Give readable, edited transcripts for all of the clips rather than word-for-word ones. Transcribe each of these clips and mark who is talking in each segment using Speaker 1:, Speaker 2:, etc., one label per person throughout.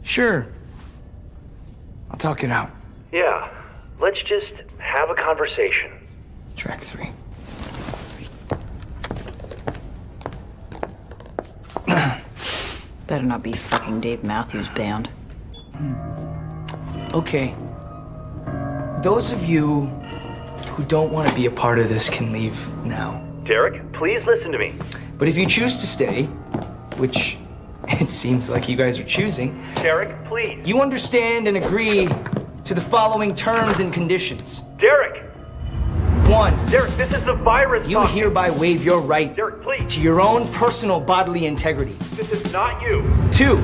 Speaker 1: Sure. I'll talk it out.
Speaker 2: Yeah, let's just have a conversation.
Speaker 1: Track 3.
Speaker 3: Better not be fucking Dave Matthews Band.
Speaker 1: Okay. Those of you who don't want to be a part of this can leave now.
Speaker 2: Derek, please listen to me.
Speaker 1: But if you choose to stay, which it seems like you guys are choosing,
Speaker 2: Derek, please.
Speaker 1: you understand and agree to the following terms and conditions.
Speaker 2: Derek!
Speaker 1: 1.
Speaker 2: Derek, this is the virus
Speaker 1: You
Speaker 2: talking.
Speaker 1: hereby waive your right
Speaker 2: Derek, please.
Speaker 1: to your own personal bodily integrity.
Speaker 2: This is not you.
Speaker 1: 2.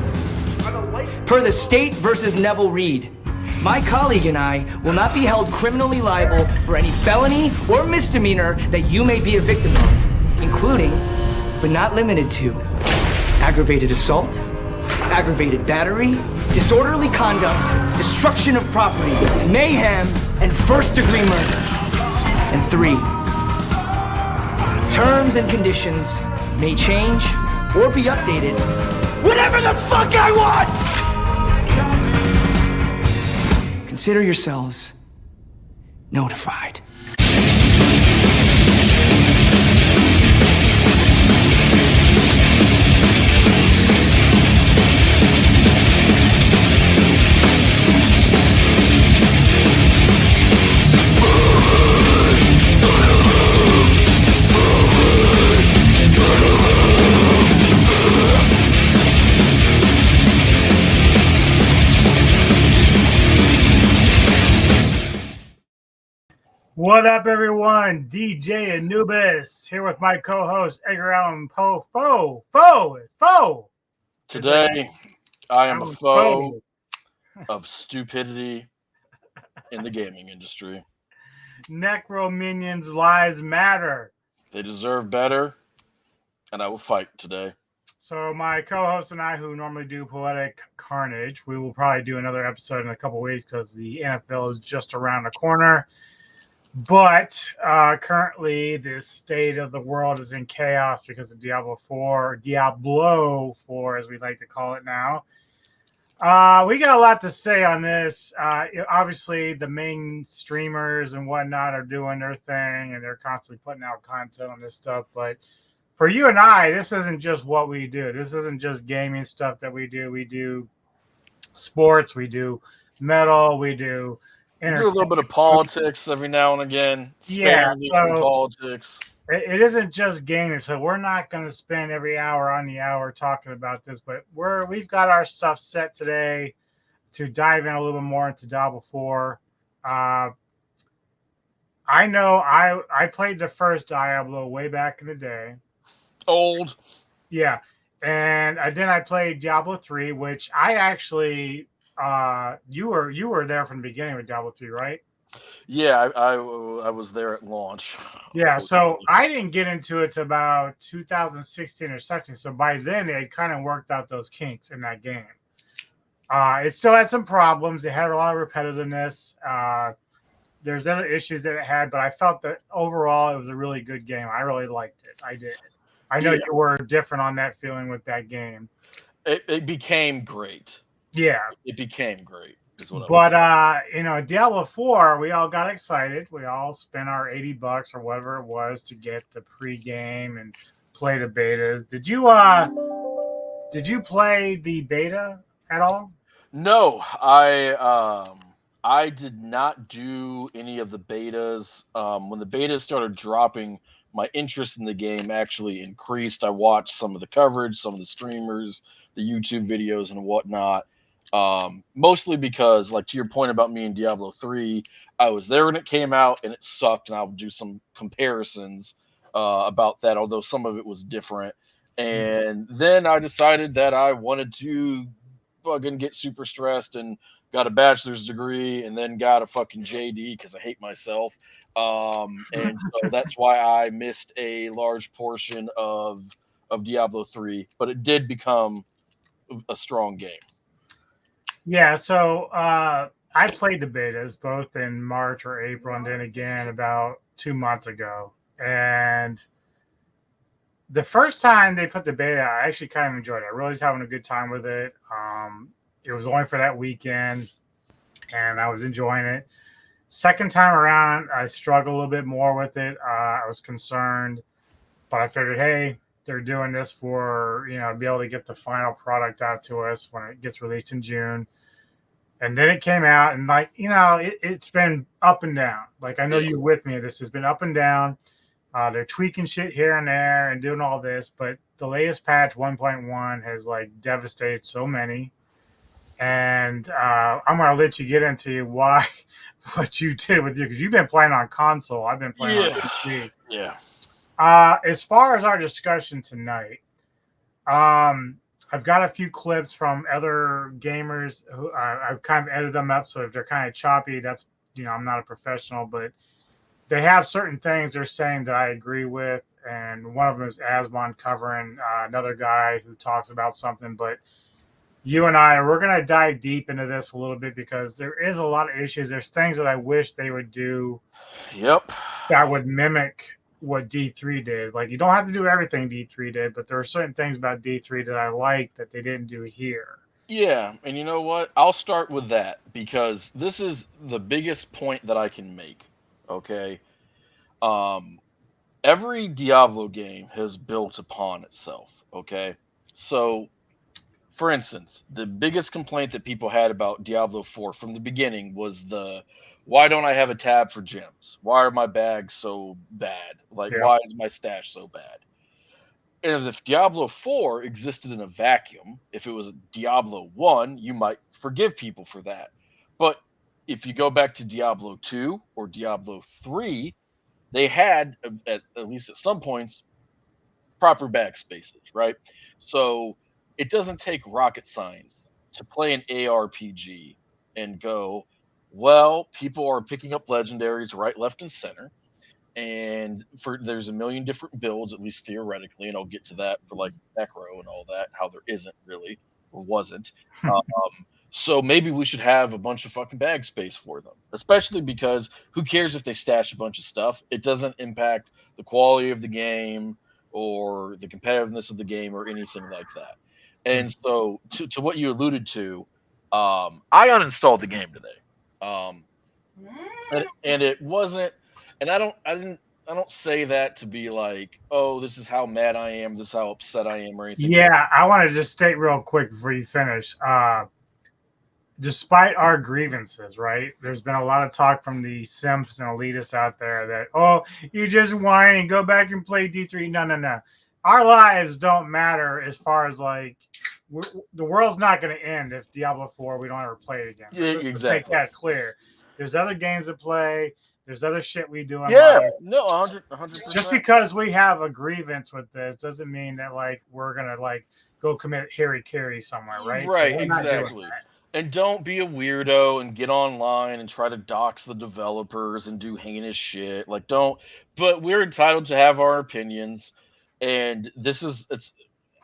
Speaker 2: I don't like you.
Speaker 1: Per the State versus Neville Reed, my colleague and I will not be held criminally liable for any felony or misdemeanor that you may be a victim of, including, but not limited to, aggravated assault, aggravated battery, disorderly conduct, destruction of property, mayhem, and first-degree murder. And 3, terms and conditions may change or be updated whenever the fuck I want! Consider yourselves notified.
Speaker 4: What up, everyone? DJ Anubis here with my co-host Edgar Allan Poe. Foe.
Speaker 5: Today, I am a foe of stupidity in the gaming industry.
Speaker 4: Necro Minions Lives Matter.
Speaker 5: They deserve better, and I will fight today.
Speaker 4: So my co-host and I, who normally do Poetic Carnage, we will probably do another episode in a couple weeks because the NFL is just around the corner. But currently, the state of the world is in chaos because of Diablo 4, as we like to call it now. We got a lot to say on this. Obviously, the main streamers and whatnot are doing their thing, and they're constantly putting out content on this stuff. But for you and I, this isn't just what we do. This isn't just gaming stuff that we do. We do sports, we do metal, we do...
Speaker 5: Do a little bit of politics every now and again.
Speaker 4: Sparingly
Speaker 5: some politics.
Speaker 4: It isn't just gaming, so we're not going to spend every hour on the hour talking about this. But we've got our stuff set today to dive in a little bit more into Diablo 4. I know I played the first Diablo way back in the day.
Speaker 5: Old.
Speaker 4: Yeah, and then I played Diablo 3, which I actually. You were there from the beginning with Diablo 3, right?
Speaker 5: Yeah, I was there at launch.
Speaker 4: Yeah, so I didn't get into it till about 2016 or something. So by then, they had kind of worked out those kinks in that game. It still had some problems. It had a lot of repetitiveness. There's other issues that it had, but I felt that overall it was a really good game. I really liked it. I did. I know you were different on that feeling with that game.
Speaker 5: It became great.
Speaker 4: Yeah.
Speaker 5: It became great, is what
Speaker 4: Diablo 4, we all got excited. We all spent our $80 or whatever it was to get the pre-game and play the betas. Did you play the beta at all?
Speaker 5: No, I did not do any of the betas. When the betas started dropping, my interest in the game actually increased. I watched some of the coverage, some of the streamers, the YouTube videos and whatnot. Mostly because, like, to your point about me and Diablo 3, I was there when it came out and it sucked, and I'll do some comparisons about that, although some of it was different. And then I decided that I wanted to fucking get super stressed and got a bachelor's degree and then got a fucking JD because I hate myself. And so that's why I missed a large portion of Diablo 3, but it did become a strong game.
Speaker 4: Yeah, so I played the betas both in March or April, and then again about 2 months ago. And the first time they put the beta, I actually kind of enjoyed it. I really was having a good time with it. It was only for that weekend, and I was enjoying it. Second time around, I struggled a little bit more with it. I was concerned, but I figured, hey, they're doing this for, to be able to get the final product out to us when it gets released in June. And then it came out, and it's been up and down. Like, I know you're with me. This has been up and down. They're tweaking shit here and there and doing all this, but the latest patch 1.1 has like devastated so many. And I'm gonna let you get into why what you did with you, because you've been playing on console. I've been playing on PC.
Speaker 5: Yeah.
Speaker 4: As far as our discussion tonight, I've got a few clips from other gamers who I've kind of edited them up, so if they're kind of choppy, that's I'm not a professional, but they have certain things they're saying that I agree with, and one of them is Asmon covering another guy who talks about something. But you and we're going to dive deep into this a little bit because there is a lot of issues. There's things that I wish they would do.
Speaker 5: Yep.
Speaker 4: That would mimic what D3 did. Like, you don't have to do everything D3 did, but there are certain things about D3 that I like that they didn't do here.
Speaker 5: Yeah, and you know what? I'll start with that because this is the biggest point that I can make. Okay. Every Diablo game has built upon itself. Okay. So, for instance, the biggest complaint that people had about Diablo 4 from the beginning was why don't I have a tab for gems? Why are my bags so bad? Like,
Speaker 4: Yeah.
Speaker 5: why is my stash so bad? And if Diablo 4 existed in a vacuum, if it was Diablo 1, you might forgive people for that. But if you go back to Diablo 2 or Diablo 3, they had, at least at some points, proper backspaces, right? So it doesn't take rocket science to play an ARPG and go, well, people are picking up legendaries right, left, and center. And there's a million different builds, at least theoretically, and I'll get to that for like Necro and all that, how there isn't really or wasn't. Um, so maybe we should have a bunch of fucking bag space for them, especially because who cares if they stash a bunch of stuff? It doesn't impact the quality of the game or the competitiveness of the game or anything like that. And so, to what you alluded to, I uninstalled the game today, and it wasn't. And I don't say that to be like, oh, this is how mad I am, this is how upset I am, or anything.
Speaker 4: Yeah, I want to just state real quick before you finish. Despite our grievances, right? There's been a lot of talk from the simps and elitists out there that, oh, you just whine and go back and play D3. No. Our lives don't matter as far as like the world's not going to end if Diablo 4 we don't ever play it again.
Speaker 5: Yeah,
Speaker 4: Let's
Speaker 5: exactly.
Speaker 4: make that clear. There's other games to play. There's other shit we do in
Speaker 5: Yeah,
Speaker 4: life.
Speaker 5: no, 100%.
Speaker 4: Just because we have a grievance with this doesn't mean that like we're gonna like go commit harry somewhere, right?
Speaker 5: Right,
Speaker 4: We're not doing
Speaker 5: exactly.
Speaker 4: that.
Speaker 5: And don't be a weirdo and get online and try to dox the developers and do heinous shit. Like, don't. But we're entitled to have our opinions, and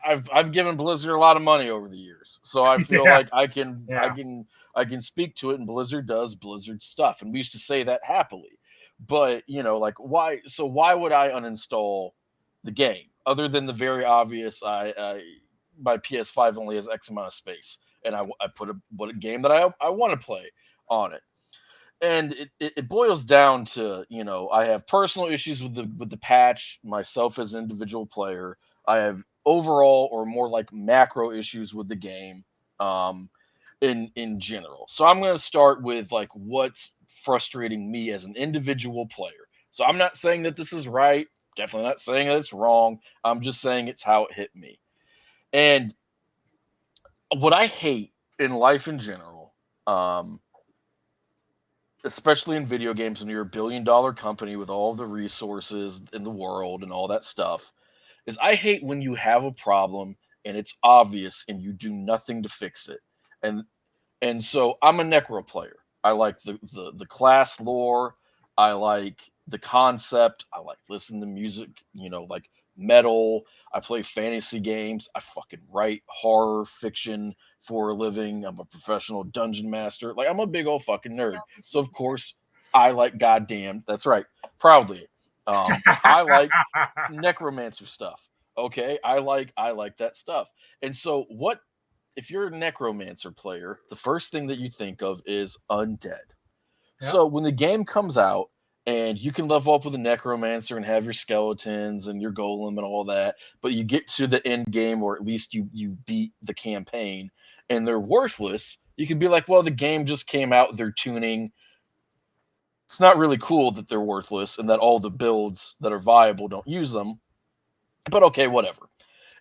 Speaker 5: I've given Blizzard a lot of money over the years, so I feel
Speaker 4: Yeah.
Speaker 5: like I can speak to it, and Blizzard does Blizzard stuff, and we used to say that happily. But like, why would I uninstall the game other than the very obvious? My PS5 only has X amount of space, and I put a game that I want to play on it. And it boils down to, I have personal issues with the patch myself as an individual player. I have overall or more like macro issues with the game in general. So I'm going to start with like what's frustrating me as an individual player. So I'm not saying that this is right, definitely not saying that it's wrong. I'm just saying it's how it hit me. And what I hate in life in general, especially in video games when you're a billion-dollar company with all the resources in the world and all that stuff, is I hate when you have a problem and it's obvious and you do nothing to fix it. And so I'm a Necro player. I like the class lore. I like the concept. I like listening to music, like metal. I play fantasy games. I fucking write horror fiction for a living. I'm a professional dungeon master. Like, I'm a big old fucking nerd. So of course I like goddamn, that's right, proudly. I like necromancer stuff. Okay, I like that stuff. And so what if you're a necromancer player, the first thing that you think of is undead.
Speaker 4: Yep.
Speaker 5: So when the game comes out and you can level up with a necromancer and have your skeletons and your golem and all that, but you get to the end game, or at least you beat the campaign, and they're worthless, you can be like, well, the game just came out, they're tuning. It's not really cool that they're worthless and that all the builds that are viable don't use them. But okay, whatever.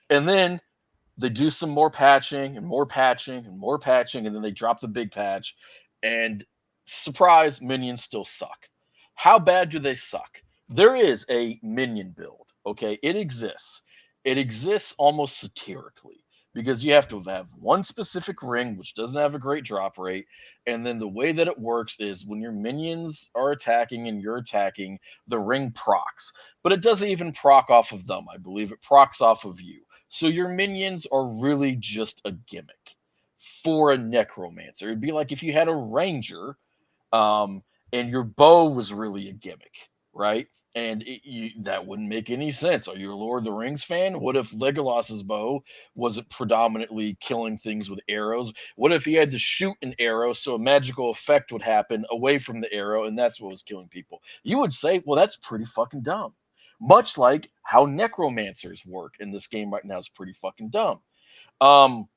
Speaker 5: And then they do some more patching and more patching and more patching, and then they drop the big patch, and surprise, minions still suck. How bad do they suck? There is a minion build, okay? It exists almost satirically because you have to have one specific ring which doesn't have a great drop rate, and then the way that it works is when your minions are attacking and you're attacking, the ring procs. But it doesn't even proc off of them. I believe it procs off of you. So your minions are really just a gimmick for a necromancer. It'd be like if you had a ranger, um, and your bow was really a gimmick, right? And that wouldn't make any sense. Are you a Lord of the Rings fan? What if Legolas's bow wasn't predominantly killing things with arrows? What if he had to shoot an arrow so a magical effect would happen away from the arrow, and that's what was killing people? You would say, well, that's pretty fucking dumb. Much like how necromancers work in this game right now is pretty fucking dumb. Um,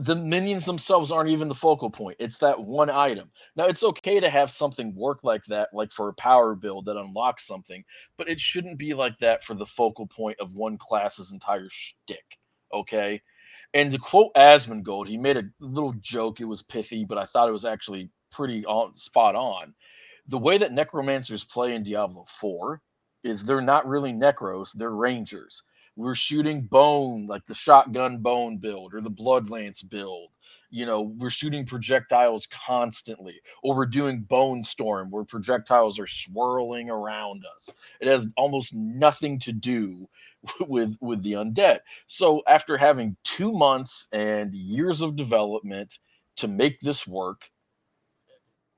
Speaker 5: the minions themselves aren't even the focal point. It's that one item. Now, it's okay to have something work like that, like for a power build that unlocks something, but it shouldn't be like that for the focal point of one class's entire shtick. Okay? And to quote Asmongold, he made a little joke. It was pithy, but I thought it was actually pretty spot on. The way that necromancers play in Diablo 4 is they're not really necros, they're rangers. We're shooting bone, like the shotgun bone build or the blood lance build. You know, we're shooting projectiles constantly, or we're doing bone storm where projectiles are swirling around us. It has almost nothing to do with the undead. So after having 2 months and years of development to make this work,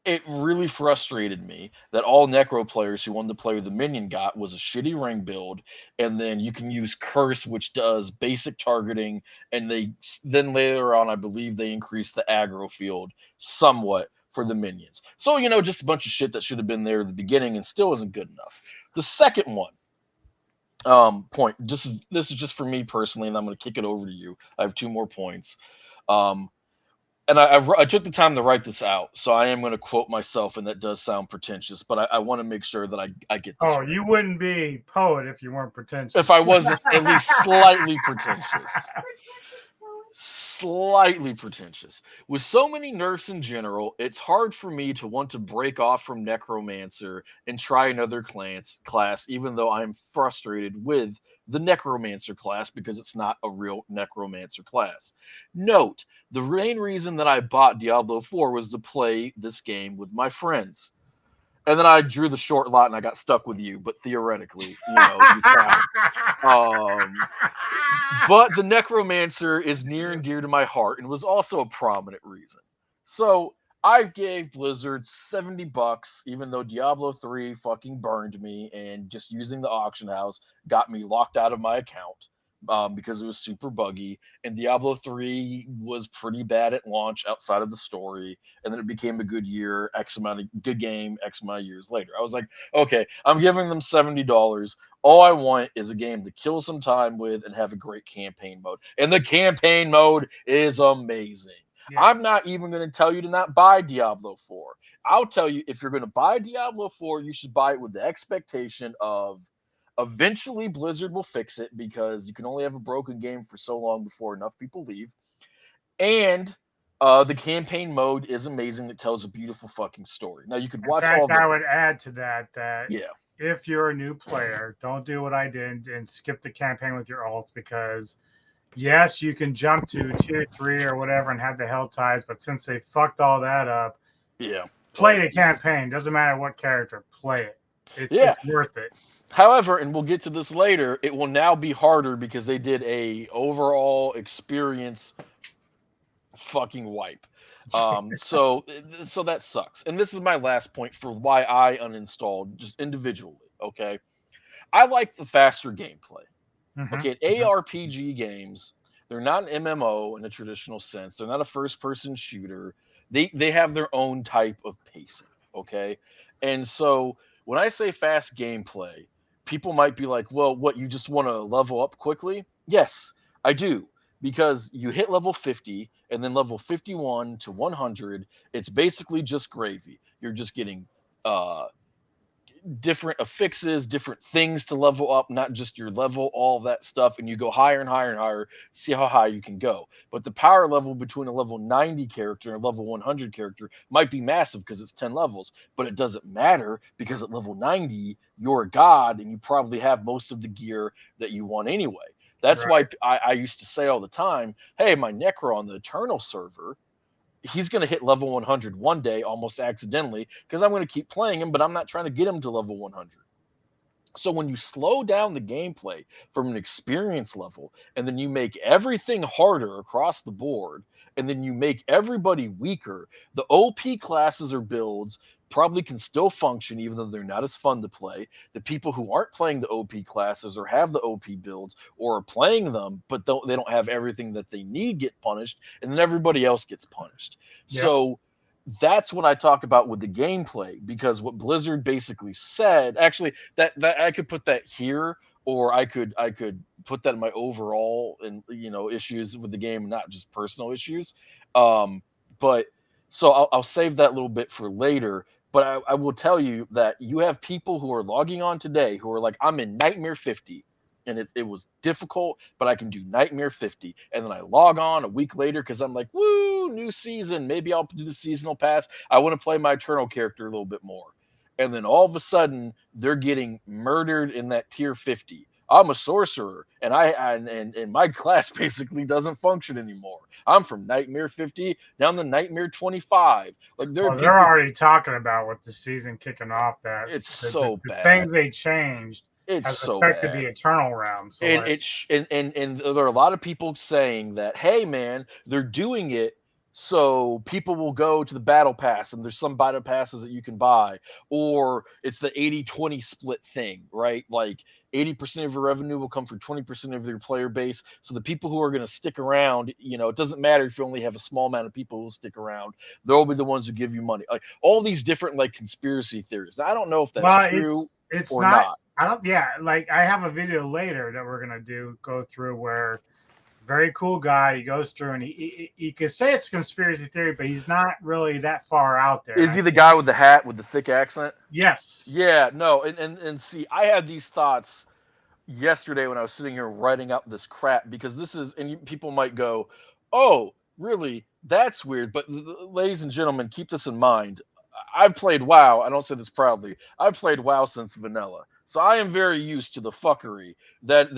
Speaker 5: it really frustrated me that all necro players who wanted to play with the minion got was a shitty ring build, and then you can use curse, which does basic targeting, and then later on I believe they increased the aggro field somewhat for the minions. So just a bunch of shit that should have been there at the beginning and still isn't good enough. The second one, point, this is just for me personally, and I'm going to kick it over to you. I have two more points. um and I took the time to write this out, so I am going to quote myself, and that does sound pretentious, but I want to make sure that I get this
Speaker 4: Oh,
Speaker 5: right.
Speaker 4: you wouldn't be poet if you weren't pretentious.
Speaker 5: If I wasn't at least slightly pretentious. Slightly pretentious. With so many nerfs in general, it's hard for me to want to break off from Necromancer and try another class, even though I'm frustrated with the Necromancer class because it's not a real Necromancer class. Note, the main reason that I bought Diablo 4 was to play this game with my friends. And then I drew the short lot and I got stuck with you, but theoretically, you count. But the Necromancer is near and dear to my heart and was also a prominent reason. So I gave Blizzard $70, even though Diablo 3 fucking burned me, and just using the auction house got me locked out of my account. Because it was super buggy, and Diablo 3 was pretty bad at launch outside of the story, and then it became a good good game X amount of years later. I was like, okay, I'm giving them $70. All I want is a game to kill some time with and have a great campaign mode. And the campaign mode is amazing.
Speaker 4: Yes.
Speaker 5: I'm not even going to tell you to not buy Diablo 4. I'll tell you, if you're going to buy Diablo 4, you should buy it with the expectation of eventually Blizzard will fix it, because you can only have a broken game for so long before enough people leave. And the campaign mode is amazing. It tells a beautiful fucking story. Now you could watch
Speaker 4: In fact,
Speaker 5: all the
Speaker 4: I would add to that
Speaker 5: yeah.
Speaker 4: if you're a new player, don't do what I did and skip the campaign with your alts, because yes, you can jump to tier 3 or whatever and have the hell ties, but since they fucked all that up, play the campaign. Doesn't matter what character, play it. It's worth it.
Speaker 5: However, and we'll get to this later, it will now be harder because they did a overall experience fucking wipe. So that sucks. And this is my last point for why I uninstalled just individually. Okay, I like the faster gameplay.
Speaker 4: Mm-hmm.
Speaker 5: Okay, ARPG games, They're not an MMO in a traditional sense. They're not a first-person shooter. They have their own type of pacing, okay? And so when I say fast gameplay, people might be like, "Well, what, you just want to level up quickly?" Yes, I do. Because you hit level 50 and then level 51 to 100, it's basically just gravy. You're just getting uh different affixes, different things to level up, not just your level, all that stuff. And you go higher and higher and higher, see how high you can go. But the power level between a level 90 character and a level 100 character might be massive because it's 10 levels, but it doesn't matter because at level 90, you're a god and you probably have most of the gear that you want anyway. That's why
Speaker 4: Right.
Speaker 5: I used to say all the time, hey, my Necro on the Eternal server, he's going to hit level 100 one day almost accidentally because I'm going to keep playing him, but I'm not trying to get him to level 100. So when you slow down the gameplay from an experience level and then you make everything harder across the board and then you make everybody weaker, the OP classes or builds probably can still function even though they're not as fun to play. The people who aren't playing the OP classes or have the OP builds or are playing them but they don't have everything that they need get punished, and then everybody else gets punished.
Speaker 4: Yep.
Speaker 5: So that's what I talk about with the gameplay, because what Blizzard basically said, actually, that I could put that here, or I could put that in my overall and issues with the game, not just personal issues. But so I'll save that little bit for later. But I will tell you that you have people who are logging on today who are like, I'm in Nightmare 50 and it was difficult, but I can do Nightmare 50. And then I log on a week later because I'm like, woo, new season. Maybe I'll do the seasonal pass. I want to play my Eternal character a little bit more. And then all of a sudden, they're getting murdered in that tier 50. I'm a sorcerer, and and my class basically doesn't function anymore. I'm from Nightmare 50 down to Nightmare 25. Like there are
Speaker 4: Well, they're
Speaker 5: people.
Speaker 4: already talking about with the season kicking off that
Speaker 5: It's
Speaker 4: the
Speaker 5: so bad.
Speaker 4: things they changed
Speaker 5: It's
Speaker 4: has
Speaker 5: so
Speaker 4: affected the
Speaker 5: bad.
Speaker 4: Eternal realm. So
Speaker 5: And
Speaker 4: like,
Speaker 5: and there are a lot of people saying that, hey man, they're doing it so people will go to the battle pass, and there's some battle passes that you can buy, or it's the 80-20 split thing, right? Like 80% of your revenue will come from 20% of your player base. So the people who are going to stick around, it doesn't matter if you only have a small amount of people who will stick around, they'll be the ones who give you money. Like all these different like conspiracy theories. Now, I don't know if that's
Speaker 4: well,
Speaker 5: true
Speaker 4: it's
Speaker 5: or
Speaker 4: not.
Speaker 5: not.
Speaker 4: I don't. Yeah, like I have a video later that we're gonna go through where very cool guy. He goes through and he could say it's a conspiracy theory, but he's not really that far out there. And
Speaker 5: Is
Speaker 4: I
Speaker 5: he the
Speaker 4: think
Speaker 5: guy with the hat with the thick accent?
Speaker 4: yes,
Speaker 5: Yeah, no, and see, I had these thoughts yesterday when I was sitting here writing out this crap, because this is, and people might go, "Oh, really? That's weird." But ladies and gentlemen, keep this in mind. I've played WoW. I don't say this proudly. I've played WoW since vanilla, so I am very used to the fuckery that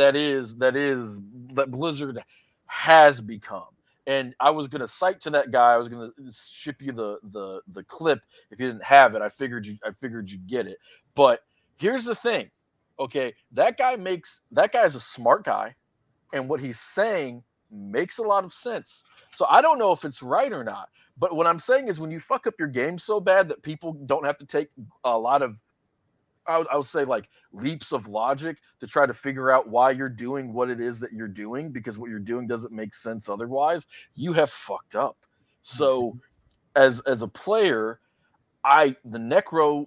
Speaker 5: Blizzard has become. And I was gonna cite to that guy. I was gonna ship you the clip if you didn't have it. I figured you'd get it. But here's the thing. Okay, that guy's a smart guy, and what he's saying makes a lot of sense. So I don't know if it's right or not. But what I'm saying is when you fuck up your game so bad that people don't have to take a lot of, I would say, like leaps of logic to try to figure out why you're doing what it is that you're doing, because what you're doing doesn't make sense otherwise, you have fucked up. So as a player, the Necro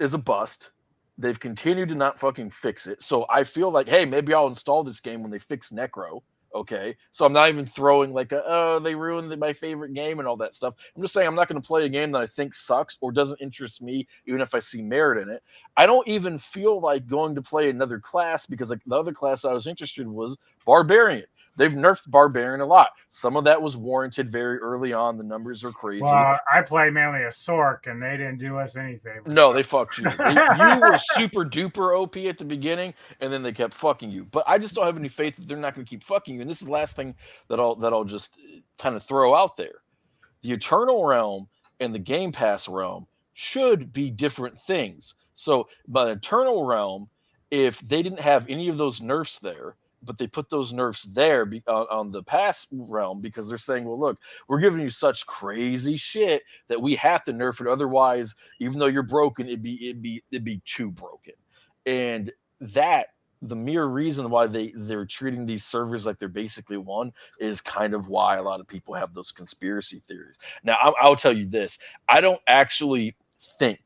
Speaker 5: is a bust. They've continued to not fucking fix it. So I feel like, hey, maybe I'll install this game when they fix Necro. Okay. So I'm not even throwing like oh, they ruined my favorite game and all that stuff. I'm just saying I'm not going to play a game that I think sucks or doesn't interest me, even if I see merit in it. I don't even feel like going to play another class, because like the other class I was interested in was Barbarian. They've nerfed Barbarian a lot. Some of that was warranted very early on. The numbers are crazy.
Speaker 4: well, I play mainly a Sork, and they didn't do us any favors.
Speaker 5: No,
Speaker 4: So.
Speaker 5: they fucked you. You were super duper OP at the beginning, and then they kept fucking you. But I just don't have any faith that they're not going to keep fucking you. And this is the last thing that I'll just kind of throw out there. The Eternal realm and the Game Pass realm should be different things. So by the Eternal realm, if they didn't have any of those nerfs there, but they put those nerfs there on the pass realm, because they're saying, well, look, we're giving you such crazy shit that we have to nerf it. Otherwise, even though you're broken, it'd be too broken. And that the mere reason why they're treating these servers like they're basically one is kind of why a lot of people have those conspiracy theories. Now, I'll tell you this: I don't actually think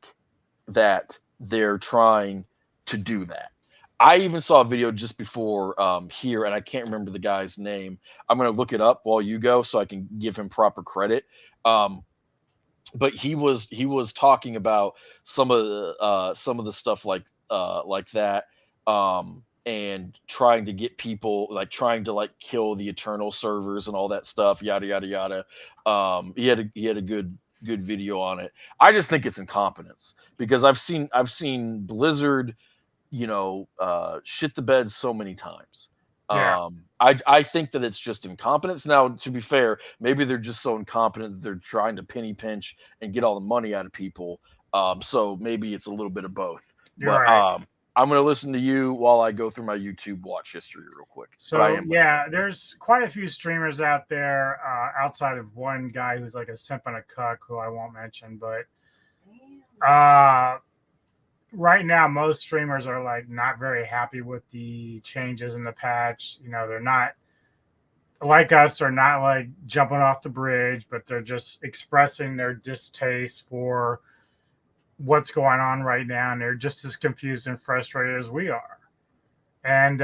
Speaker 5: that they're trying to do that. I even saw a video just before here, and I can't remember the guy's name. I'm gonna look it up while you go, so I can give him proper credit. But he was talking about some of the stuff like that, and trying to get people, like trying to like kill the Eternal servers and all that stuff, yada yada yada. He had a good video on it. I just think it's incompetence, because I've seen Blizzard, shit the bed so many times.
Speaker 4: Yeah.
Speaker 5: I think that it's just incompetence. Now, to be fair, maybe they're just so incompetent that they're trying to penny pinch and get all the money out of people. So maybe it's a little bit of both.
Speaker 4: You're
Speaker 5: But
Speaker 4: right.
Speaker 5: I'm gonna listen to you while I go through my YouTube watch history real quick. But I
Speaker 4: So
Speaker 5: am listening.
Speaker 4: yeah, there's quite a few streamers out there outside of one guy who's like a simp and a cuck who I won't mention, but right now most streamers are like not very happy with the changes in the patch. They're not like us, are not like jumping off the bridge, but they're just expressing their distaste for what's going on right now, and they're just as confused and frustrated as we are. And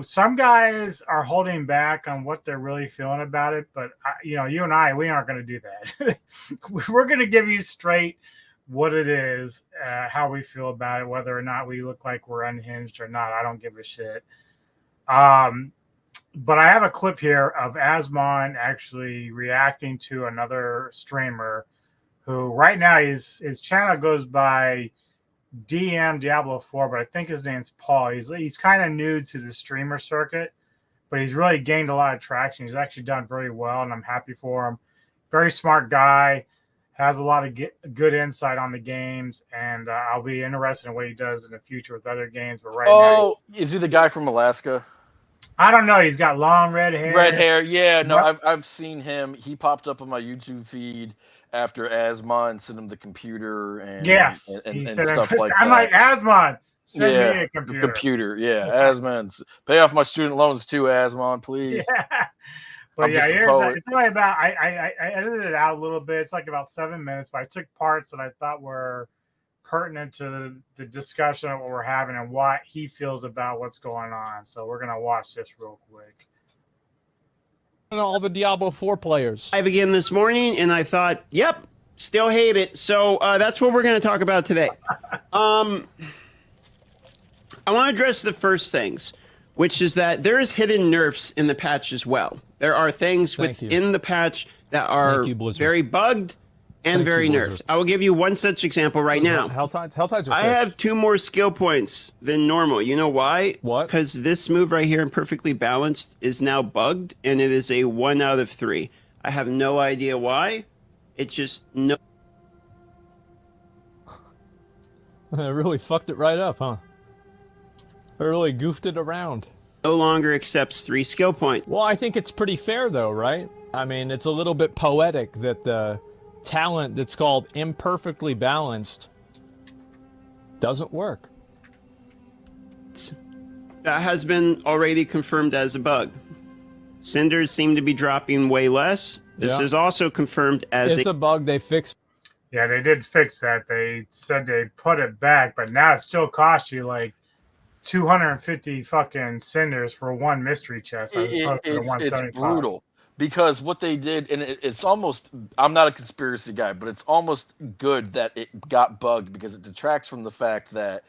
Speaker 4: some guys are holding back on what they're really feeling about it, but you and I, we aren't going to do that. We're going to give you straight what it is, how we feel about it, whether or not we look like we're unhinged or not. I don't give a shit. But I have a clip here of Asmon actually reacting to another streamer who right now his channel goes by DM Diablo 4, but I think his name's Paul. He's kind of new to the streamer circuit, but he's really gained a lot of traction. He's actually done very well, and I'm happy for him. Very smart guy, has a lot of good insight on the games, and I'll be interested in what he does in the future with other games. But right now,
Speaker 5: Oh, is he the guy from Alaska?
Speaker 4: I don't know. He's got long red
Speaker 5: Red
Speaker 4: hair.
Speaker 5: hair, yeah. No,
Speaker 4: Yep.
Speaker 5: I've seen him. He popped up on my YouTube feed after Asmon sent him the computer and
Speaker 4: Yes,
Speaker 5: and,
Speaker 4: he
Speaker 5: and
Speaker 4: said.
Speaker 5: stuff like
Speaker 4: I'm like
Speaker 5: that.
Speaker 4: Asmon. Send me
Speaker 5: Yeah,
Speaker 4: a
Speaker 5: the
Speaker 4: computer.
Speaker 5: computer. Yeah, Asmon, pay off my student loans too, Asmon,
Speaker 4: Yeah.
Speaker 5: please.
Speaker 4: But
Speaker 5: I'm
Speaker 4: yeah,
Speaker 5: just a poet.
Speaker 4: it's only about I edited it out a little bit. It's like about 7 minutes, but I took parts that I thought were pertinent to the discussion of what we're having and what he feels about what's going on. So we're gonna watch this real quick.
Speaker 6: All the Diablo 4 players.
Speaker 7: Live again this morning, and I thought, yep, still hate it. So that's what we're going to talk about today. I want to address the first things, which is that there is hidden nerfs in the patch as well. There are things within the patch that are very bugged and very nerfed. I will give you one such example right now.
Speaker 6: Helltides are fixed.
Speaker 7: I have 2 more skill points than normal. You know why?
Speaker 6: What?
Speaker 7: Because this move right here in Perfectly Balanced is now bugged, and it is a 1 out of 3. I have no idea why. It's just no.
Speaker 6: They really fucked it right up, huh? They really goofed it around.
Speaker 7: No longer accepts 3 skill points.
Speaker 6: Well, I think it's pretty fair, though, right? I mean, it's a little bit poetic that the talent that's called imperfectly balanced doesn't work.
Speaker 7: That has been already confirmed as a bug. Cinders seem to be dropping way less. This is also confirmed as
Speaker 6: it's a bug they fixed.
Speaker 4: Yeah, they did fix that. They said they put it back, but now it still costs you like 250 fucking cinders for one mystery chest.
Speaker 5: It's brutal, because what they did, and it's almost, I'm not a conspiracy guy, but it's almost good that it got bugged, because it detracts from the fact that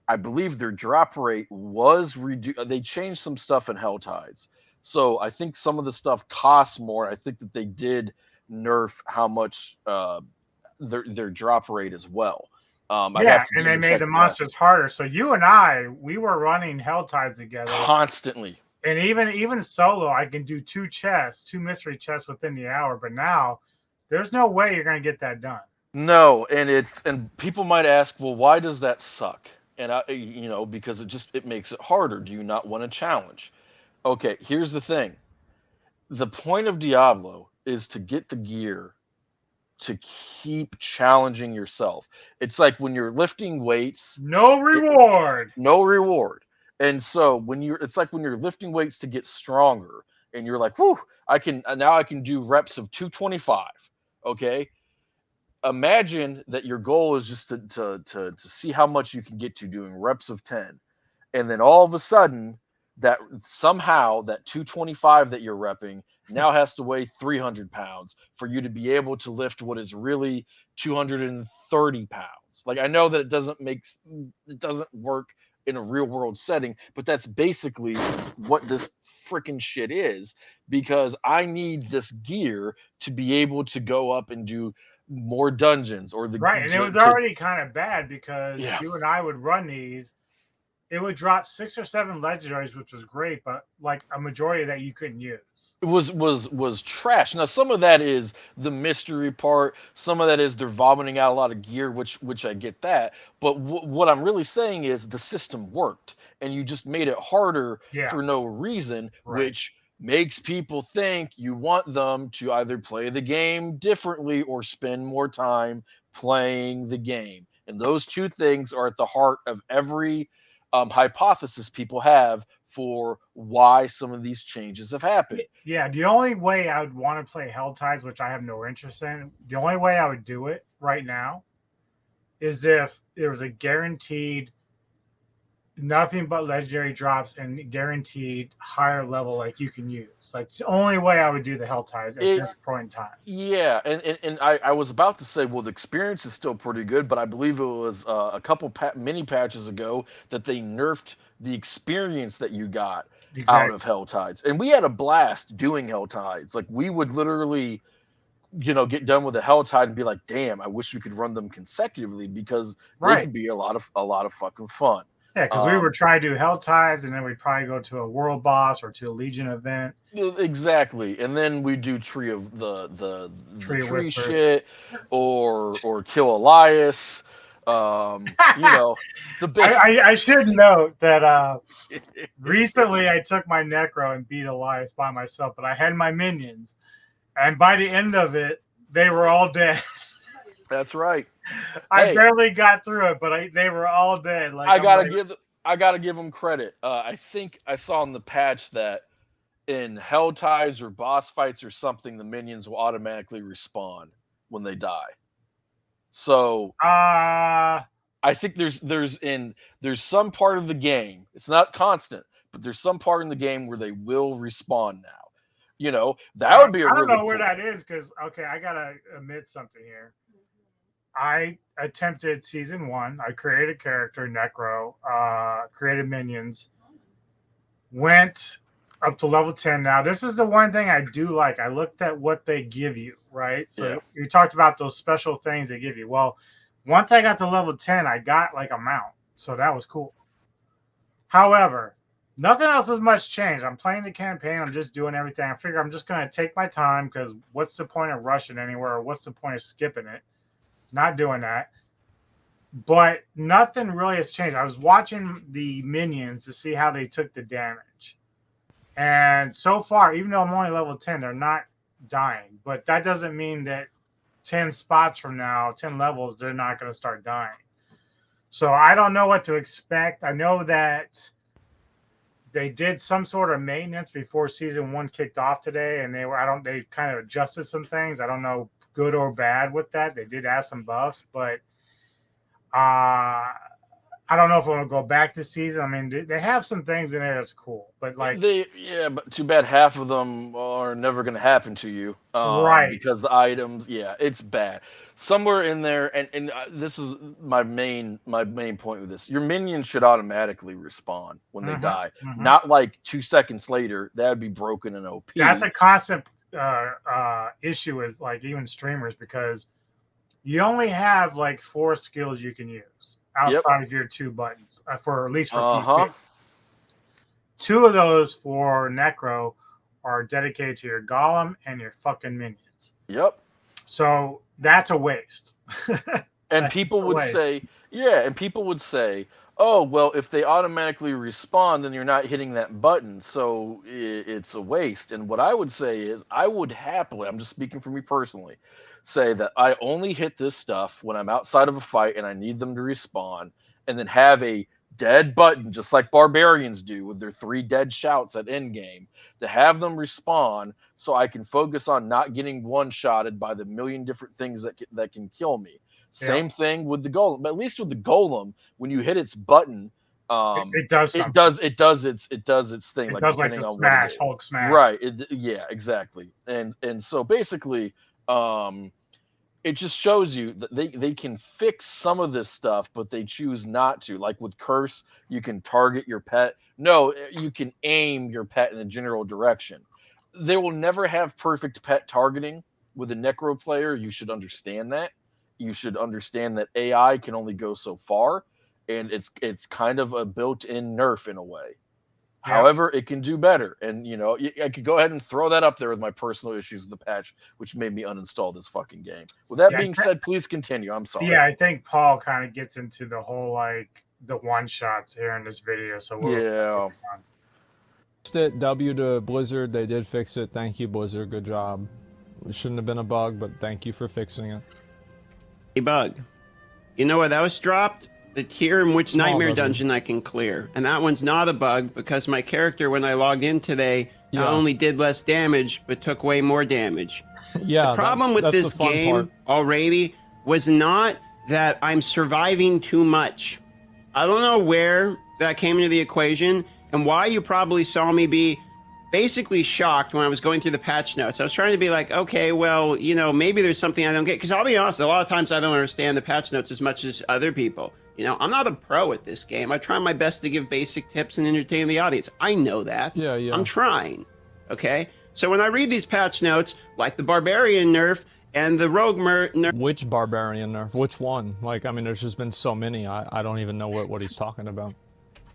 Speaker 5: I believe their drop rate was reduced. They changed some stuff in Helltides. So I think some of the stuff costs more. I think that they did nerf how much their drop rate as well.
Speaker 4: Yeah, and they made the monsters harder. So you and I, we were running Helltides together
Speaker 5: constantly.
Speaker 4: And even solo, I can do 2 chests, 2 mystery chests within the hour. But now, there's no way you're going to get that done.
Speaker 5: No, and people might ask, well, why does that suck? And because it makes it harder. Do you not want a challenge? Okay, here's the thing. The point of Diablo is to get the gear to keep challenging yourself. It's like when you're lifting weights.
Speaker 4: No reward.
Speaker 5: No reward. And so it's like when you're lifting weights to get stronger, and you're like, whew, I can do reps of 225. Okay, imagine that your goal is just to see how much you can get to doing reps of 10, and then all of a sudden that somehow that 225 that you're repping now has to weigh 300 pounds for you to be able to lift what is really 230 pounds. Like, I know that it doesn't work in a real world setting, but that's basically what this freaking shit is, because I need this gear to be able to go up and do more dungeons, or
Speaker 4: right. And it was already kind of bad because you and I would run these. It would drop 6 or 7 legendaries, which was great, but like a majority of that you couldn't use.
Speaker 5: It was trash. Now, some of that is the mystery part. Some of that is they're vomiting out a lot of gear, which I get that. But what I'm really saying is the system worked, and you just made it harder for no reason, which makes people think you want them to either play the game differently or spend more time playing the game. And those two things are at the heart of every hypothesis people have for why some of these changes have happened.
Speaker 4: Yeah, the only way I would want to play Hell Tides, which I have no interest in, the only way I would do it right now is if there was a guaranteed nothing but legendary drops and guaranteed higher level like you can use. Like, it's the only way I would do the Hell Tides at this point in time.
Speaker 5: Yeah, and I was about to say, well, the experience is still pretty good, but I believe it was a couple mini patches ago that they nerfed the experience that you got out of Hell Tides. And we had a blast doing Hell Tides. Like, we would literally, get done with a Hell Tide and be like, damn, I wish we could run them consecutively, because they could be a lot of fucking fun.
Speaker 4: Yeah, because we would try to do Hell Tides, and then we'd probably go to a world boss or to a Legion event.
Speaker 5: Exactly, and then we do tree of the tree shit, or kill Elias. The big.
Speaker 4: I should note that recently I took my Necro and beat Elias by myself, but I had my minions, and by the end of it, they were all dead.
Speaker 5: That's right.
Speaker 4: I barely got through it, but they were all dead. Like,
Speaker 5: I gotta give them credit. I think I saw in the patch that in Hell Tides or boss fights or something, the minions will automatically respawn when they die. So I think there's some part of the game. It's not constant, but there's some part in the game where they will respawn now. That would be a really.
Speaker 4: I don't know where that is, because I gotta admit something here. I attempted season 1. I created a character, Necro, created minions, went up to level 10. Now, this is the one thing I do like. I looked at what they give you, right? So you talked about those special things they give you. Well, once I got to level 10, I got like a mount. So that was cool. However, nothing else has much changed. I'm playing the campaign. I'm just doing everything. I figure I'm just going to take my time, because what's the point of rushing anywhere, or what's the point of skipping it? Not doing that. But nothing really has changed. I was watching the minions to see how they took the damage. And so far, even though I'm only level 10, they're not dying. But that doesn't mean that 10 spots from now, 10 levels, they're not going to start dying. So I don't know what to expect. I know that they did some sort of maintenance before season 1 kicked off today, and they kind of adjusted some things. I don't know, good or bad with that. They did add some buffs, but I don't know if I'm gonna go back this season. I mean, they have some things in there that's cool, but like
Speaker 5: but too bad half of them are never gonna happen to you,
Speaker 4: right?
Speaker 5: Because the items, it's bad somewhere in there, and this is my main point with this. Your minions should automatically respawn when they die, not like 2 seconds later. That would be broken and OP.
Speaker 4: That's a constant issue with like even streamers, because you only have like 4 skills you can use outside of your 2 buttons for at least for PC. 2 of those for Necro are dedicated to your golem and your fucking minions.
Speaker 5: Yep.
Speaker 4: So that's a waste.
Speaker 5: And people would say, oh, well, if they automatically respawn, then you're not hitting that button, so it's a waste. And what I would say is, I would happily, I'm just speaking for me personally, say that I only hit this stuff when I'm outside of a fight and I need them to respawn, and then have a dead button, just like barbarians do with their 3 dead shouts at endgame, to have them respawn so I can focus on not getting one-shotted by the million different things that can kill me. Same thing with the golem, but at least with the golem, when you hit its button,
Speaker 4: it does something.
Speaker 5: it does its thing,
Speaker 4: It
Speaker 5: like
Speaker 4: does like
Speaker 5: depending
Speaker 4: the
Speaker 5: on
Speaker 4: smash,
Speaker 5: what it is.
Speaker 4: Hulk smash.
Speaker 5: Right. Yeah, exactly. And so basically, it just shows you that they can fix some of this stuff, but they choose not to. Like with Curse, you can target your pet. No, you can aim your pet in a general direction. They will never have perfect pet targeting with a Necro player. You should understand that. You should understand that AI can only go so far, and it's kind of a built-in nerf in a way. However, it can do better. And, I could go ahead and throw that up there with my personal issues with the patch, which made me uninstall this fucking game. With that being said, please continue. I'm sorry.
Speaker 4: Yeah, I think Paul kind of gets into the whole, like, the one-shots here in this video. So
Speaker 5: yeah.
Speaker 6: W to Blizzard. They did fix it. Thank you, Blizzard. Good job. It shouldn't have been a bug, but thank you for fixing it.
Speaker 7: A bug. You know what that was dropped? The tier in which
Speaker 6: Small
Speaker 7: Nightmare
Speaker 6: bug.
Speaker 7: Dungeon I can clear. And that one's not a bug because my character, when I logged in today, not only did less damage, but took way more damage.
Speaker 6: Yeah,
Speaker 7: the problem with this game already was not that I'm surviving too much. I don't know where that came into the equation and why you probably saw me be basically shocked when I was going through the patch notes. I was trying to be like, okay, well, maybe there's something I don't get. Because I'll be honest, a lot of times I don't understand the patch notes as much as other people. I'm not a pro at this game. I try my best to give basic tips and entertain the audience. I know that.
Speaker 6: Yeah.
Speaker 7: I'm trying. Okay? So when I read these patch notes, like the Barbarian nerf and the Rogue nerf...
Speaker 6: Which Barbarian nerf? Which one? There's just been so many. I don't even know what he's talking about.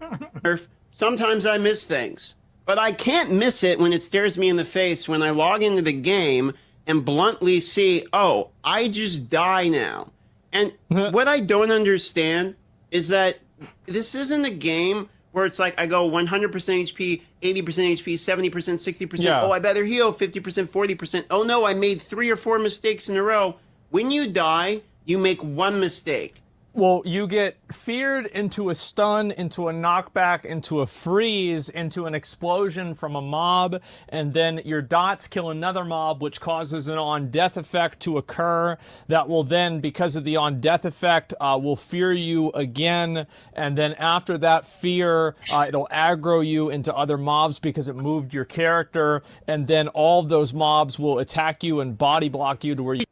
Speaker 7: Nerf, sometimes I miss things. But I can't miss it when it stares me in the face when I log into the game and bluntly see, oh, I just die now. And what I don't understand is that this isn't a game where it's like I go 100% HP, 80% HP, 70%, 60%.
Speaker 6: Yeah.
Speaker 7: Oh, I better heal 50%, 40%. Oh, no, I made 3 or 4 mistakes in a row. When you die, you make one mistake.
Speaker 6: Well, you get feared into a stun, into a knockback, into a freeze, into an explosion from a mob, and then your dots kill another mob, which causes an on-death effect to occur that will then, because of the on-death effect, will fear you again, and then after that fear, it'll aggro you into other mobs because it moved your character, and then all of those mobs will attack you and body block you to where you...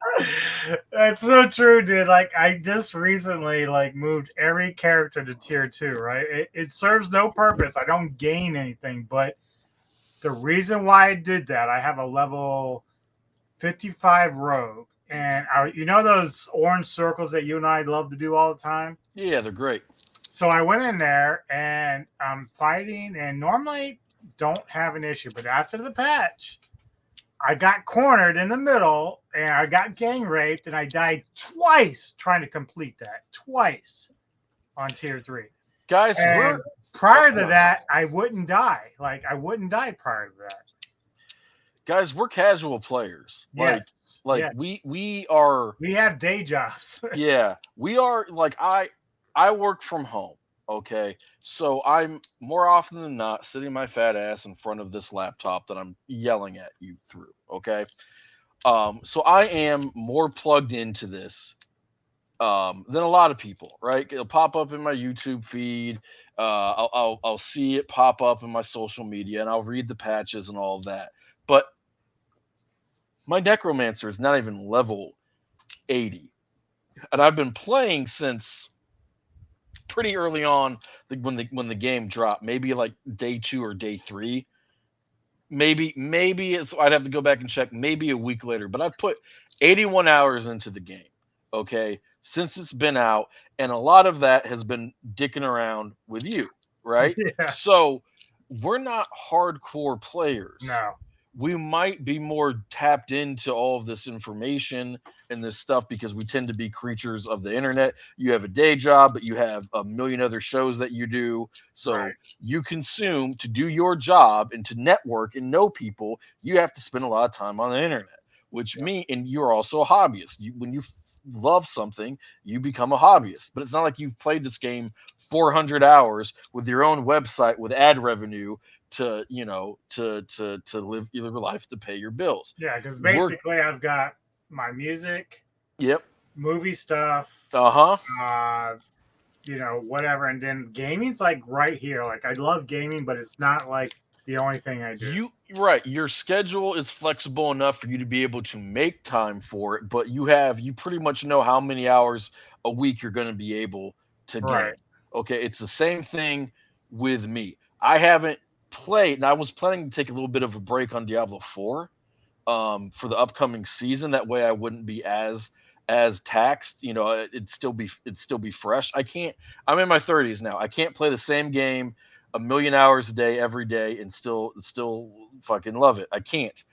Speaker 4: That's so true, dude. Like, I just recently moved every character to tier 2, right? It serves no purpose. I don't gain anything, but the reason why I did that, I have a level 55 rogue, and those orange circles that you and I love to do all the time?
Speaker 5: Yeah, they're great.
Speaker 4: So I went in there and I'm fighting, and normally don't have an issue, but after the patch, I got cornered in the middle and I got gang raped and I died twice trying to complete that. Twice on tier 3.
Speaker 5: Guys,
Speaker 4: prior to that, I wouldn't die. I wouldn't die prior to that.
Speaker 5: Guys, we're casual players.
Speaker 4: Yes. Yes.
Speaker 5: We are...
Speaker 4: We have day jobs.
Speaker 5: Yeah. We are, I work from home. Okay, so I'm more often than not sitting my fat ass in front of this laptop that I'm yelling at you through. Okay, so I am more plugged into this than a lot of people. Right? It'll pop up in my YouTube feed. I'll see it pop up in my social media, and I'll read the patches and all of that. But my Necromancer is not even level 80, and I've been playing since pretty early on when the game dropped, maybe like day 2 or day 3, maybe I'd have to go back and check, maybe a week later, but I've put 81 hours into the game, okay, since it's been out, and a lot of that has been dicking around with you, right?
Speaker 4: Yeah.
Speaker 5: So we're not hardcore players.
Speaker 4: No.
Speaker 5: We might be more tapped into all of this information and this stuff because we tend to be creatures of the internet. You have a day job, but you have a million other shows that you do. So you consume to do your job and to network and know people. You have to spend a lot of time on the internet, which and you're also a hobbyist. When you love something, you become a hobbyist. But it's not like you've played this game 400 hours with your own website with ad revenue to live your life to pay your bills.
Speaker 4: Yeah, because basically I've got my music,
Speaker 5: Yep,
Speaker 4: movie stuff, whatever, and then gaming's like right here. Like I love gaming, but it's not like the only thing I do.
Speaker 5: Your schedule is flexible enough for you to be able to make time for it, but you pretty much know how many hours a week you're going to be able to game. Okay, it's the same thing with me. I haven't played, and I was planning to take a little bit of a break on Diablo 4 for the upcoming season. That way I wouldn't be as taxed. It'd still be fresh. I'm in my 30s now. I can't play the same game a million hours a day every day and still fucking love it. I can't.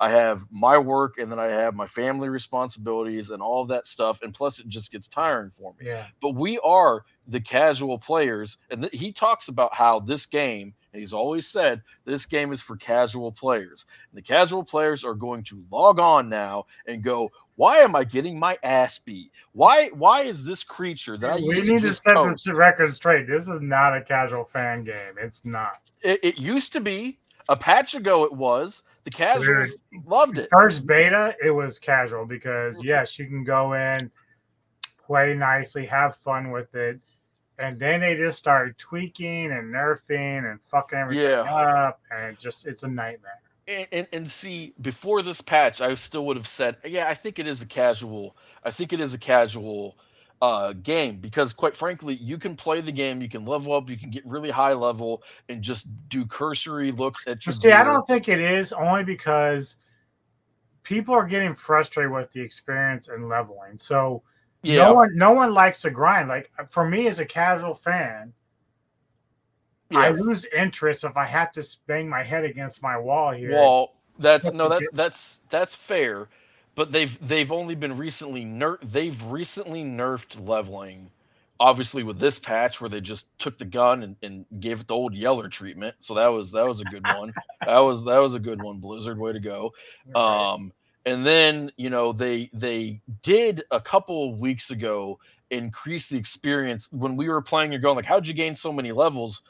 Speaker 5: I have my work, and then I have my family responsibilities and all of that stuff, and plus it just gets tiring for me.
Speaker 4: Yeah.
Speaker 5: But we are the casual players, and he talks about how this game, and he's always said this game is for casual players. And the casual players are going to log on now and go, why am I getting my ass beat? Why is this creature that I used to just
Speaker 4: set
Speaker 5: toast?
Speaker 4: this record straight. This is not a casual fan game. It's not.
Speaker 5: It used to be. A patch ago it was. The casuals loved it.
Speaker 4: First beta, it was casual because, yes, you can go in, play nicely, have fun with it. And then they just started tweaking and nerfing and fucking everything up. And it's a nightmare.
Speaker 5: And see, before this patch, I still would have said, yeah, I think it is a casual. Game, because quite frankly, you can play the game, you can level up, you can get really high level and just do cursory looks at your gear.
Speaker 4: I don't think it is, only because people are getting frustrated with the experience and leveling. So no one likes to grind. Like for me as a casual fan, I lose interest if I have to bang my head against my wall here.
Speaker 5: Well, that's fair. But they've only been recently nerfed leveling, obviously with this patch where they just took the gun and gave it the old Yeller treatment. So that was a good one. that was a good one, Blizzard. Way to go. And then they did a couple of weeks ago increase the experience when we were playing. You're going like, how'd you gain so many levels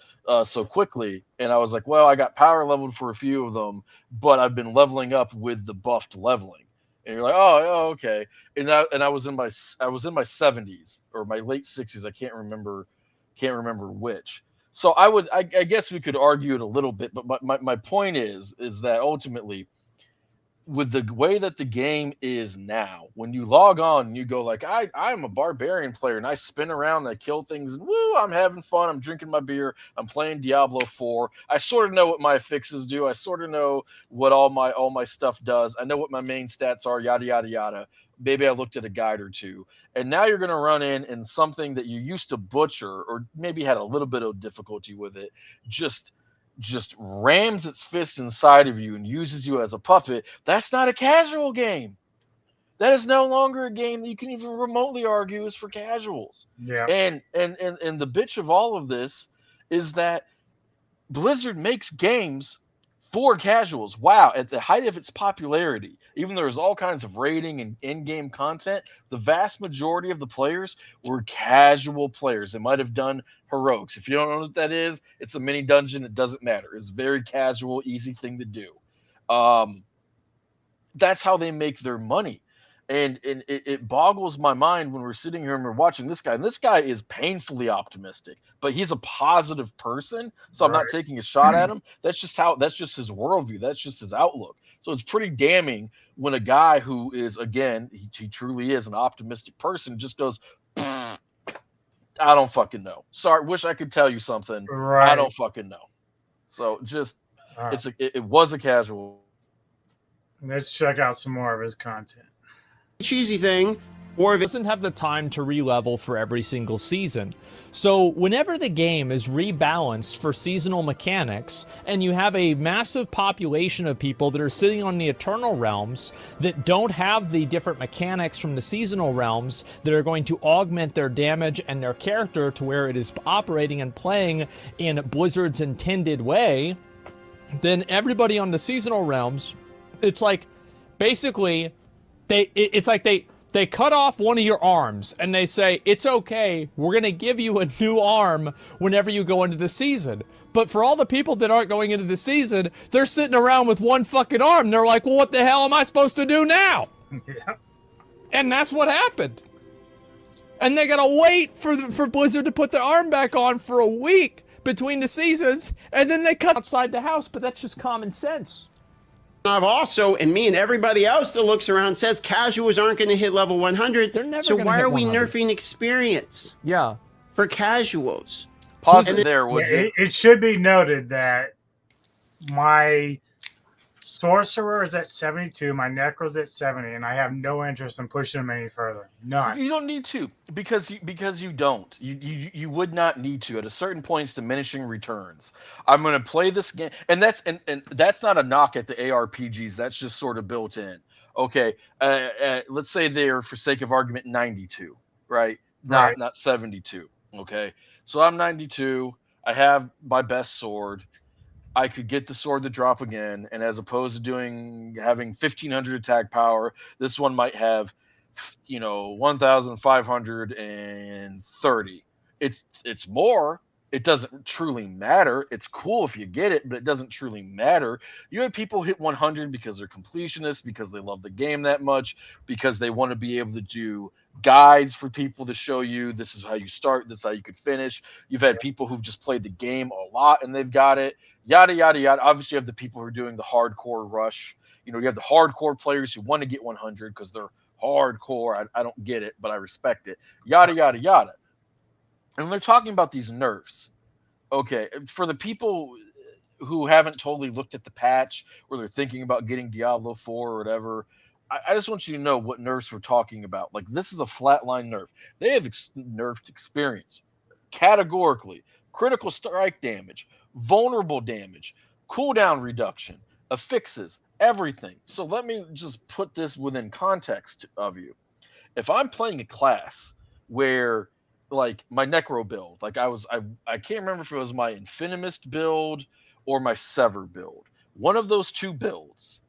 Speaker 5: so quickly? And I was like, well, I got power leveled for a few of them, but I've been leveling up with the buffed leveling. And you're like, oh, okay. And I was in my 70s or my late 60s. I can't remember which. So I guess we could argue it a little bit, but my point is that ultimately, with the way that the game is now, when you log on and you go like, I'm a barbarian player and I spin around and I kill things and woo, I'm having fun, I'm drinking my beer, I'm playing Diablo 4. I sort of know what my fixes do. I sort of know what all my stuff does. I know what my main stats are, yada yada yada. Maybe I looked at a guide or two. And now you're going to run in something that you used to butcher or maybe had a little bit of difficulty with it, just rams its fist inside of you and uses you as a puppet. That's not a casual game. That is no longer a game that you can even remotely argue is for casuals.
Speaker 4: Yeah.
Speaker 5: And the bitch of all of this is that Blizzard makes games for casuals. Wow, at the height of its popularity, even though there's all kinds of rating and in-game content, the vast majority of the players were casual players. They might have done heroics. If you don't know what that is, it's a mini dungeon. It doesn't matter. It's a very casual, easy thing to do. That's how they make their money. And it boggles my mind when we're sitting here and we're watching this guy. And this guy is painfully optimistic, but he's a positive person. So I'm not taking a shot at him. That's just his worldview. That's just his outlook. So it's pretty damning when a guy who is, again, he truly is an optimistic person, just goes, I don't fucking know. Sorry, wish I could tell you something.
Speaker 4: Right.
Speaker 5: I don't fucking know. So just, it was a casual.
Speaker 4: Let's check out some more of his content.
Speaker 7: Cheesy thing, or if it
Speaker 6: doesn't have the time to re-level for every single season. So whenever the game is rebalanced for seasonal mechanics, and you have a massive population of people that are sitting on the Eternal Realms that don't have the different mechanics from the seasonal realms that are going to augment their damage and their character to where it is operating and playing in Blizzard's intended way, then everybody on the seasonal realms, it's like basically it's like they They cut off one of your arms, and they say, it's okay, we're going to give you a new arm whenever you go into the season. But for all the people that aren't going into the season, they're sitting around with one fucking arm. They're like, well, what the hell am I supposed to do now?
Speaker 4: Yeah.
Speaker 6: And that's what happened. And they gotta wait for Blizzard to put the arm back on for a week between the seasons, and then they cut outside the house, but that's just common sense.
Speaker 7: I've also, and me and everybody else that looks around says casuals aren't going to hit level 100.
Speaker 6: They're never
Speaker 7: so
Speaker 6: gonna
Speaker 7: why
Speaker 6: hit
Speaker 7: are we
Speaker 6: 100.
Speaker 7: nerfing experience
Speaker 6: Yeah.
Speaker 7: for casuals?
Speaker 5: Pause it there, would you?
Speaker 4: It should be noted that my Sorcerer is at 72, my Necro's at 70, and I have no interest in pushing them any further. None.
Speaker 5: You don't need to, because you don't. You would not need to. At a certain point, it's diminishing returns. I'm going to play this game, and that's not a knock at the ARPGs. That's just sort of built in. Okay, let's say they're, for sake of argument, 92, right? Not 72. Okay, so I'm 92. I have my best sword. I could get the sword to drop again, and as opposed to having 1500 attack power, this one might have, 1530. It's more. It doesn't truly matter. It's cool if you get it, but it doesn't truly matter. You have people hit 100 because they're completionists, because they love the game that much, because they want to be able to do guides for people to show you this is how you start, this is how you could finish. You've had people who've just played the game a lot and they've got it. Yada, yada, yada. Obviously, you have the people who are doing the hardcore rush. You have the hardcore players who want to get 100 because they're hardcore. I don't get it, but I respect it. Yada, yada, yada. And they're talking about these nerfs. Okay, for the people who haven't totally looked at the patch or they're thinking about getting Diablo 4 or whatever, I just want you to know what nerfs we're talking about. Like, this is a flatline nerf. They have nerfed experience categorically. Critical strike damage, vulnerable damage, cooldown reduction, affixes, everything. So let me just put this within context of you. If I'm playing a class where, like, my Necro build, like I can't remember if it was my Infinimist build or my Sever build. One of those two builds,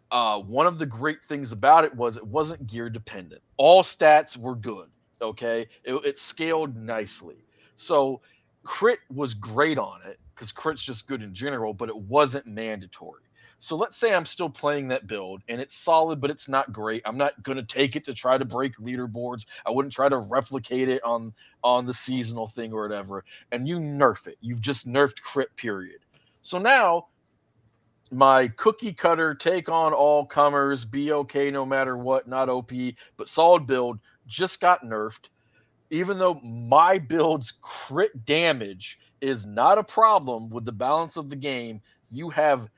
Speaker 5: one of the great things about it was it wasn't gear dependent. All stats were good, okay? It scaled nicely. So crit was great on it because crit's just good in general, but it wasn't mandatory. So let's say I'm still playing that build and it's solid, but it's not great. I'm not going to take it to try to break leaderboards. I wouldn't try to replicate it on the seasonal thing or whatever. And you nerf it. You've just nerfed crit, period. So now my cookie cutter, take on all comers, be okay no matter what, not OP, but solid build just got nerfed. Even though my build's crit damage is not a problem with the balance of the game, you have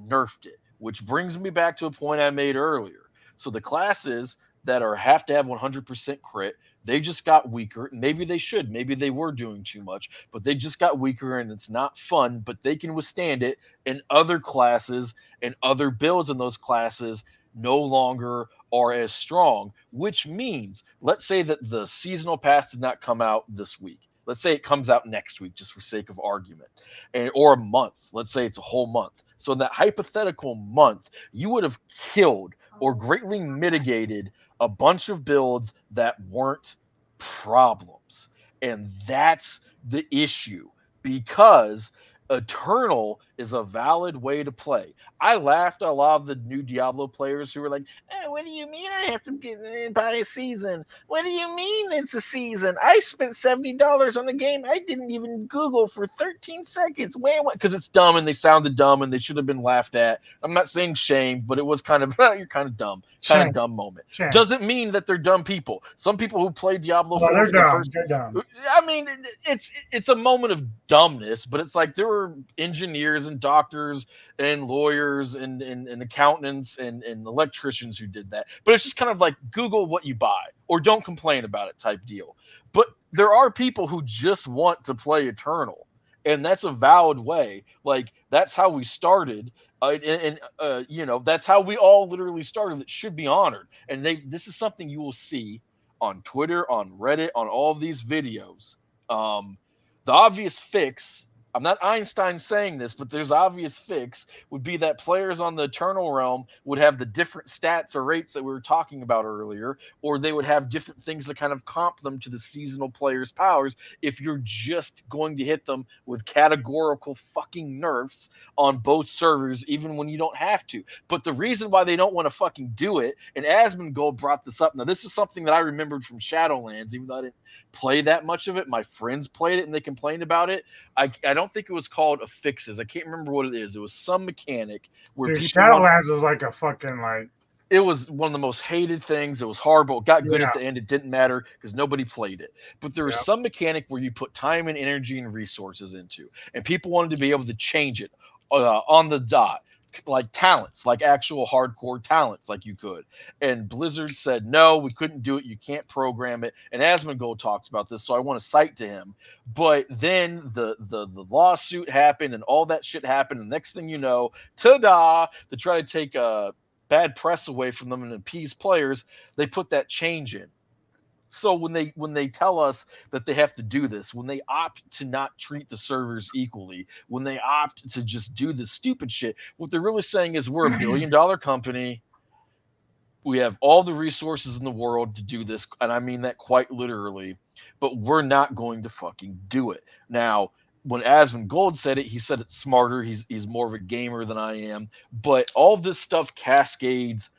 Speaker 5: nerfed it, which brings me back to a point I made earlier. So the classes that have to have 100% crit, they just got weaker. Maybe they should. Maybe they were doing too much, but they just got weaker and it's not fun, but they can withstand it. And other classes and other builds in those classes no longer are as strong, which means, let's say that the seasonal pass did not come out this week. Let's say it comes out next week, just for sake of argument, or a month. Let's say it's a whole month. So in that hypothetical month, you would have killed or greatly mitigated a bunch of builds that weren't problems. And that's the issue, because Eternal is a valid way to play. I laughed at a lot of the new Diablo players who were like, what do you mean I have to buy a season? What do you mean it's a season? I spent $70 on the game. I didn't even Google for 13 seconds. Because it's dumb and they sounded dumb and they should have been laughed at. I'm not saying shame, but it was kind of, you're kind of dumb. Kind of dumb moment.
Speaker 4: Shame.
Speaker 5: Doesn't mean that they're dumb people. Some people who play Diablo 4
Speaker 4: they're
Speaker 5: for the
Speaker 4: dumb.
Speaker 5: first...
Speaker 4: They're dumb.
Speaker 5: I mean, it's a moment of dumbness, but it's like there were engineers and doctors and lawyers and accountants and electricians who did that. But it's just kind of like Google what you buy or don't complain about it type deal. But there are people who just want to play Eternal, and that's a valid way. Like, that's how we started. That's how we all literally started. It should be honored. And this is something you will see on Twitter, on Reddit, on all of these videos. The obvious fix I'm not Einstein saying this, but there's obvious fix would be that players on the Eternal Realm would have the different stats or rates that we were talking about earlier, or they would have different things to kind of comp them to the seasonal players' powers if you're just going to hit them with categorical fucking nerfs on both servers, even when you don't have to. But the reason why they don't want to fucking do it, and Asmongold brought this up. Now, this is something that I remembered from Shadowlands, even though I didn't play that much of it. My friends played it and they complained about it. I don't think it was called a fixes. I can't remember what it is. It was some mechanic where
Speaker 4: Dude,
Speaker 5: people
Speaker 4: Shadowlands was like a fucking like.
Speaker 5: It was one of the most hated things. It was horrible. It got good at the end. It didn't matter because nobody played it. But there was some mechanic where you put time and energy and resources into, and people wanted to be able to change it on the dot, like talents, like actual hardcore talents, like you could. And Blizzard said no, we couldn't do it. You can't program it. And Asmongold talks about this, so I want to cite to him. But then the lawsuit happened, and all that shit happened. And next thing you know, ta-da! To try to take bad press away from them and appease players, they put that change in. So when they tell us that they have to do this, when they opt to not treat the servers equally, when they opt to just do this stupid shit, what they're really saying is we're a $1 billion company. We have all the resources in the world to do this, and I mean that quite literally, but we're not going to fucking do it. Now, when Asmongold said it, he said it smarter. He's more of a gamer than I am, but all this stuff cascades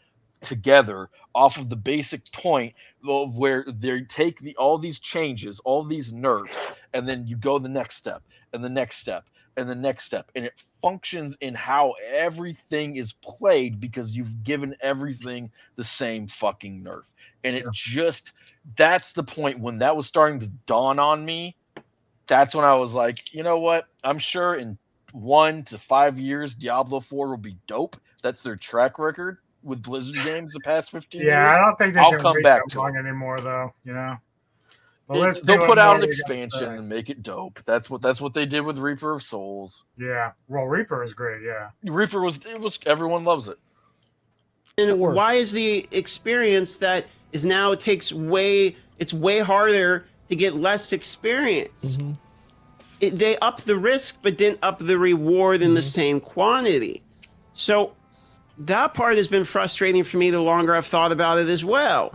Speaker 5: together off of the basic point of where they take all these changes, all these nerfs, and then you go the next step and the next step and the next step, and it functions in how everything is played because you've given everything the same fucking nerf. And it just, that's the point when that was starting to dawn on me. That's when I was like, you know what? I'm sure in 1 to 5 years, Diablo 4 will be dope. That's their track record with Blizzard games the past 15 years.
Speaker 4: I don't think they
Speaker 5: I'll
Speaker 4: can
Speaker 5: come
Speaker 4: wait
Speaker 5: back
Speaker 4: that
Speaker 5: to
Speaker 4: long
Speaker 5: it.
Speaker 4: anymore, though. But
Speaker 5: They'll put out an expansion and make it dope. That's what they did with Reaper of Souls.
Speaker 4: Yeah, well, Reaper is great. Yeah,
Speaker 5: Reaper was everyone loves it.
Speaker 7: And why is the experience that is now it's way harder to get less experience? They up the risk, but didn't up the reward in the same quantity. So that part has been frustrating for me the longer I've thought about it as well.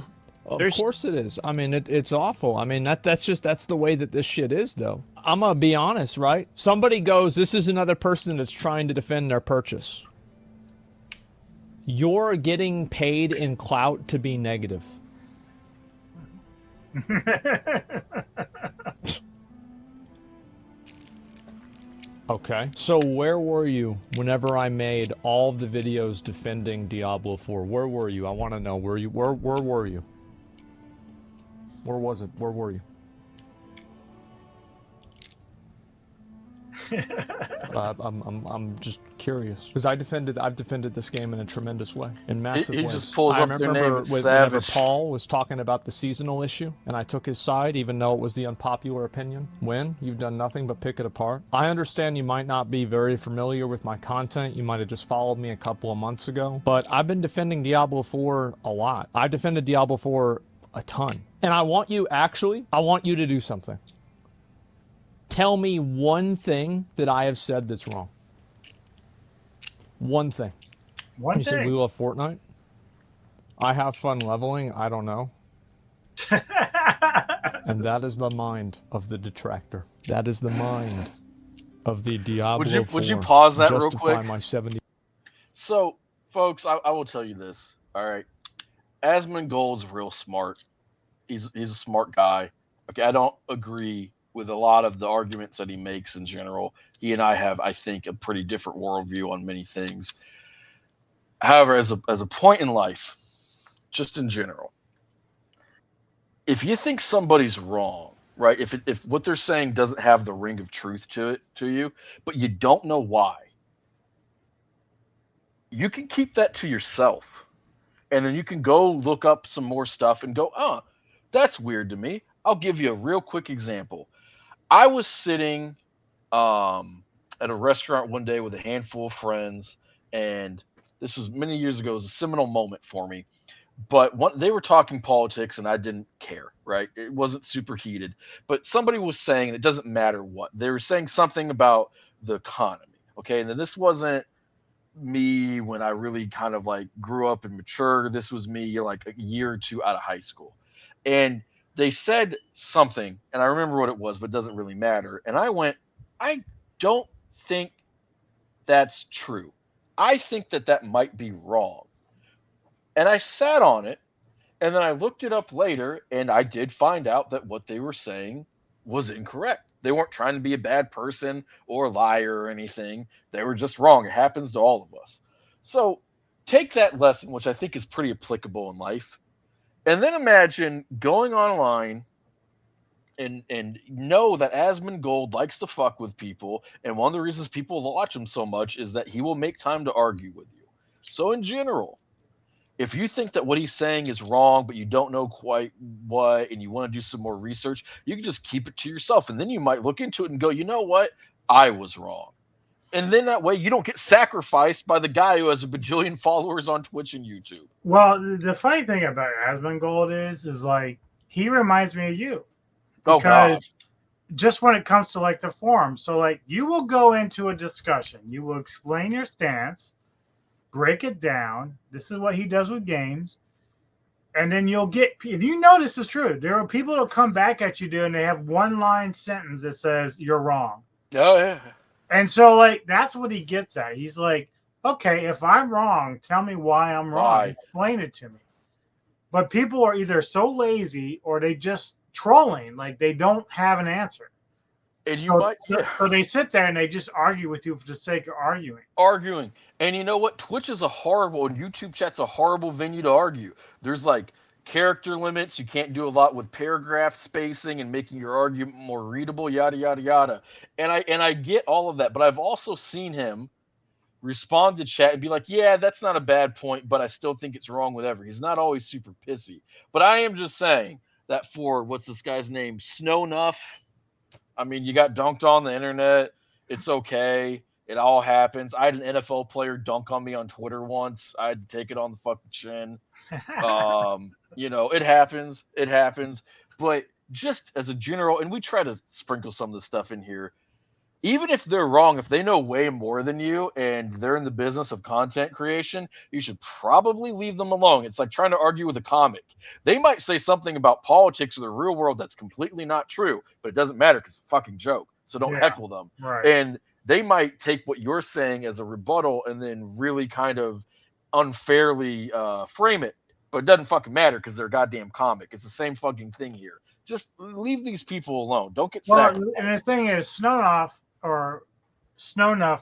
Speaker 6: Of course it is. I mean, it's awful. I mean, that's the way that this shit is, though. I'm gonna be honest, right? Somebody goes, this is another person that's trying to defend their purchase. You're getting paid in clout to be negative. Okay. So where were you whenever I made all of the videos defending Diablo 4? Where were you? I want to know. Where were you? Where was it? Where were you? I'm just curious because I've defended this game in a tremendous way, in massive ways.
Speaker 5: He just pulls up their name.
Speaker 6: Whenever Paul was talking about the seasonal issue, and I took his side, even though it was the unpopular opinion. When you've done nothing but pick it apart. I understand you might not be very familiar with my content. You might have just followed me a couple of months ago, but I've been defending Diablo 4 a lot. I've defended Diablo 4 a ton, and I want you to do something. Tell me one thing that I have said that's wrong. One thing. You said we love Fortnite? I have fun leveling. I don't know. And that is the mind of the detractor. That is the mind of the Diablo 4.
Speaker 5: Would you pause that real quick?
Speaker 6: My 70.
Speaker 5: So, folks, I will tell you this. All right. Asmongold's real smart. He's a smart guy. Okay, I don't agree with a lot of the arguments that he makes in general. He and I have, I think, a pretty different worldview on many things. However, as a point in life, just in general, if you think somebody's wrong, right? If what they're saying doesn't have the ring of truth to you, but you don't know why, you can keep that to yourself. And then you can go look up some more stuff and go, oh, that's weird to me. I'll give you a real quick example. I was sitting at a restaurant one day with a handful of friends, and this was many years ago. It was a seminal moment for me. but they were talking politics, and I didn't care. Right? It wasn't super heated, but somebody was saying it doesn't matter what they were saying something about the economy. Okay, and then this wasn't me when I really kind of like grew up and matured. This was me like a year or two out of high school. And they said something, and I remember what it was, but it doesn't really matter. And I went, I don't think that's true. I think that might be wrong. And I sat on it, and then I looked it up later, and I did find out that what they were saying was incorrect. They weren't trying to be a bad person or a liar or anything. They were just wrong. It happens to all of us. So take that lesson, which I think is pretty applicable in life, and then imagine going online and know that Asmongold likes to fuck with people, and one of the reasons people watch him so much is that he will make time to argue with you. So in general, if you think that what he's saying is wrong, but you don't know quite what, and you want to do some more research, you can just keep it to yourself. And then you might look into it and go, you know what? I was wrong. And then that way you don't get sacrificed by the guy who has a bajillion followers on Twitch and YouTube.
Speaker 4: Well, the funny thing about Asmongold is like, he reminds me of you. Because
Speaker 5: oh, God.
Speaker 4: Just when it comes to like the forum. So like you will go into a discussion, you will explain your stance, break it down. This is what he does with games. And then you'll get, if you know this is true, there are people that come back at you, and they have one line sentence that says, you're wrong.
Speaker 5: Oh, yeah.
Speaker 4: And so, like, that's what he gets at. He's like, okay, if I'm wrong, tell me why I'm wrong.
Speaker 5: Why?
Speaker 4: Explain it to me. But people are either so lazy or they just trolling, like they don't have an answer.
Speaker 5: And
Speaker 4: so they sit there and they just argue with you for the sake of arguing.
Speaker 5: And you know what? Twitch is and YouTube chat's a horrible venue to argue. There's like character limits. You can't do a lot with paragraph spacing and making your argument more readable, yada, yada, yada. And I get all of that, but I've also seen him respond to chat and be like, yeah, that's not a bad point, but I still think it's wrong, whatever. He's not always super pissy. But I am just saying that for, what's this guy's name? Snow Nuff. I mean, you got dunked on the internet. It's okay. It all happens. I had an NFL player dunk on me on Twitter once. I had to take it on the fucking chin. It happens. It happens. But just as a general, and we try to sprinkle some of this stuff in here, even if they're wrong, if they know way more than you and they're in the business of content creation, you should probably leave them alone. It's like trying to argue with a comic. They might say something about politics or the real world that's completely not true, but it doesn't matter because it's a fucking joke. So don't heckle them.
Speaker 4: Right.
Speaker 5: And they might take what you're saying as a rebuttal and then really kind of unfairly frame it, but it doesn't fucking matter because they're a goddamn comic. It's the same fucking thing here. Just leave these people alone. Don't get sacrificed.
Speaker 4: And the thing is, Snownuff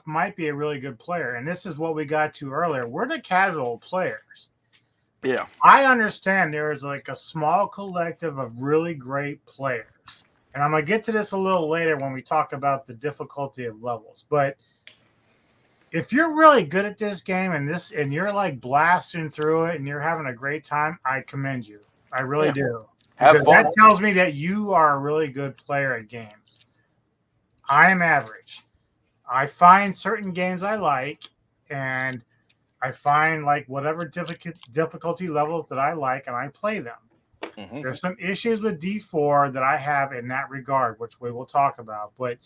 Speaker 4: might be a really good player, and this is what we got to earlier. We're the casual players.
Speaker 5: Yeah.
Speaker 4: I understand there is like a small collective of really great players. And I'm going to get to this a little later when we talk about the difficulty of levels. But if you're really good at this game and you're like blasting through it and you're having a great time, I commend you. I really do.
Speaker 5: Have fun.
Speaker 4: That tells me that you are a really good player at games. I am average. I find certain games I like, and I find like whatever difficulty levels that I like, and I play them. Mm-hmm. There's some issues with D4 that I have in that regard, which we will talk about. But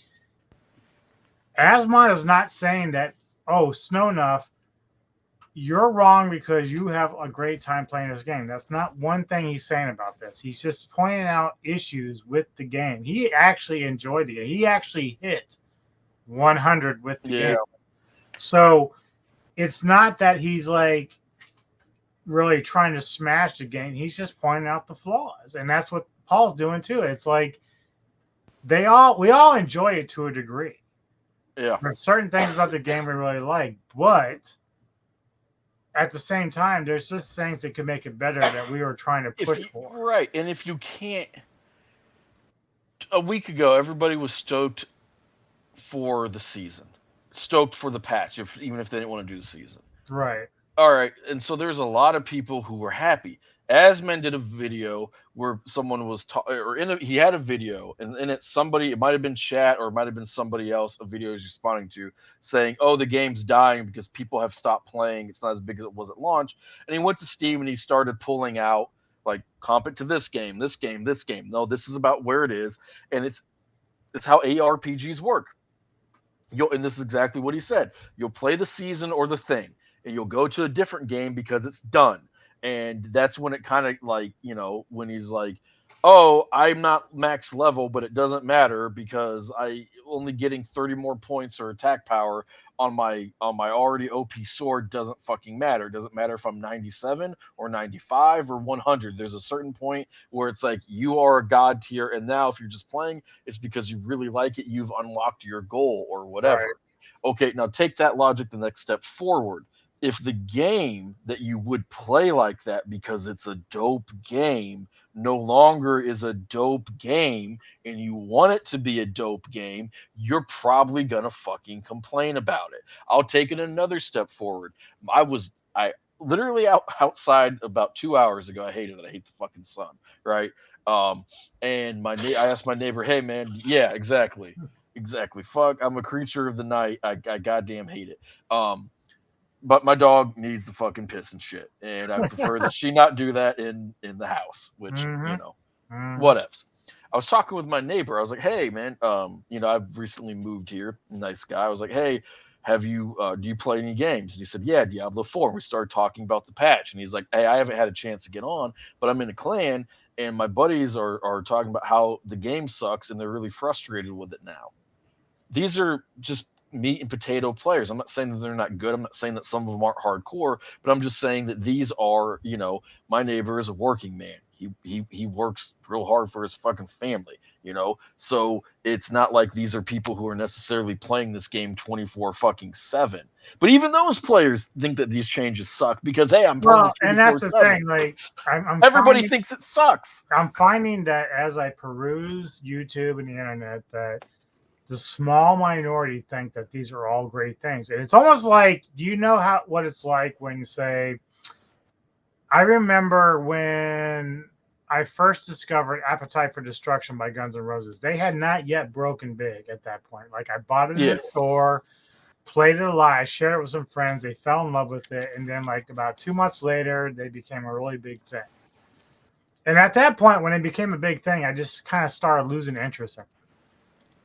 Speaker 4: Asmon is not saying that, oh, Snownuff, you're wrong because you have a great time playing this game. That's not one thing he's saying about this. He's just pointing out issues with the game. He actually enjoyed the game. He actually hit 100 with the game. So it's not that he's like really trying to smash the game. He's just pointing out the flaws. And that's what Paul's doing too. It's like we all enjoy it to a degree.
Speaker 5: Yeah.
Speaker 4: There's certain things about the game we really like, but at the same time, there's just things that could make it better that we were trying to push for.
Speaker 5: Right. And if you can't, a week ago, everybody was stoked for the season, stoked for the patch, even if they didn't want to do the season.
Speaker 4: Right.
Speaker 5: All right. And so there's a lot of people who were happy. Asman did a video where someone was he had a video, and in it somebody, it might have been chat or it might have been somebody else, a video he's responding to, saying, "Oh, the game's dying because people have stopped playing. It's not as big as it was at launch." And he went to Steam and he started pulling out like comp it to this game, this game, this game. No, this is about where it is, and it's how ARPGs work. And this is exactly what he said. You'll play the season or the thing, and you'll go to a different game because it's done. And that's when it kind of like, when he's like, "Oh, I'm not max level, but it doesn't matter because I only getting 30 more points or attack power on my already OP sword doesn't fucking matter. It doesn't matter if I'm 97 or 95 or 100. There's a certain point where it's like you are a god tier, and now if you're just playing, it's because you really like it. You've unlocked your goal or whatever."
Speaker 4: Right.
Speaker 5: Okay, now take that logic the next step forward. If the game that you would play like that because it's a dope game no longer is a dope game, and you want it to be a dope game, you're probably gonna fucking complain about it. I'll take it another step forward. I literally outside about 2 hours ago. I hated it. I hate the fucking sun, right? And I asked my neighbor, "Hey man, yeah, exactly. Fuck, I'm a creature of the night. I goddamn hate it." But my dog needs to fucking piss and shit, and I prefer that she not do that in the house, which whatevs. I was talking with my neighbor. I was like, "Hey man, I've recently moved here. Nice guy." I was like, "Hey, have you do you play any games?" And he said, "Yeah, Diablo 4." And we started talking about the patch, and he's like, "Hey, I haven't had a chance to get on, but I'm in a clan, and my buddies are talking about how the game sucks, and they're really frustrated with it now." These are just meat and potato players. I'm not saying that they're not good. I'm not saying that some of them aren't hardcore, but I'm just saying that these are, my neighbor is a working man. He works real hard for his fucking family. So it's not like these are people who are necessarily playing this game 24 fucking 7. But even those players think that these changes suck because, hey, I'm playing
Speaker 4: Well,
Speaker 5: this
Speaker 4: and that's the
Speaker 5: 24/7.
Speaker 4: thing. Like,
Speaker 5: Everybody thinks it sucks.
Speaker 4: I'm finding that as I peruse YouTube and the internet, that the small minority think that these are all great things. And it's almost like, do you know what it's like when, say, I remember when I first discovered Appetite for Destruction by Guns N' Roses. They had not yet broken big at that point. Like, I bought it in the store, played it a lot, I shared it with some friends, they fell in love with it, and then like about 2 months later, they became a really big thing. And at that point, when it became a big thing, I just kind of started losing interest in it.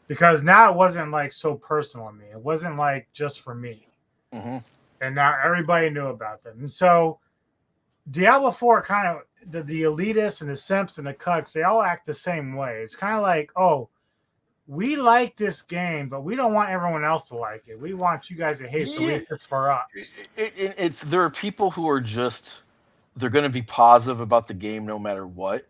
Speaker 4: Because now it wasn't like so personal to me. It wasn't like just for me.
Speaker 5: Mm-hmm.
Speaker 4: And now everybody knew about them. And so Diablo 4 kind of, the elitists and the simps and the cucks, they all act the same way. It's kind of like, oh, we like this game, but we don't want everyone else to like it. We want you guys to hate it, so it's just for us.
Speaker 5: There are people who are just, they're going to be positive about the game no matter what.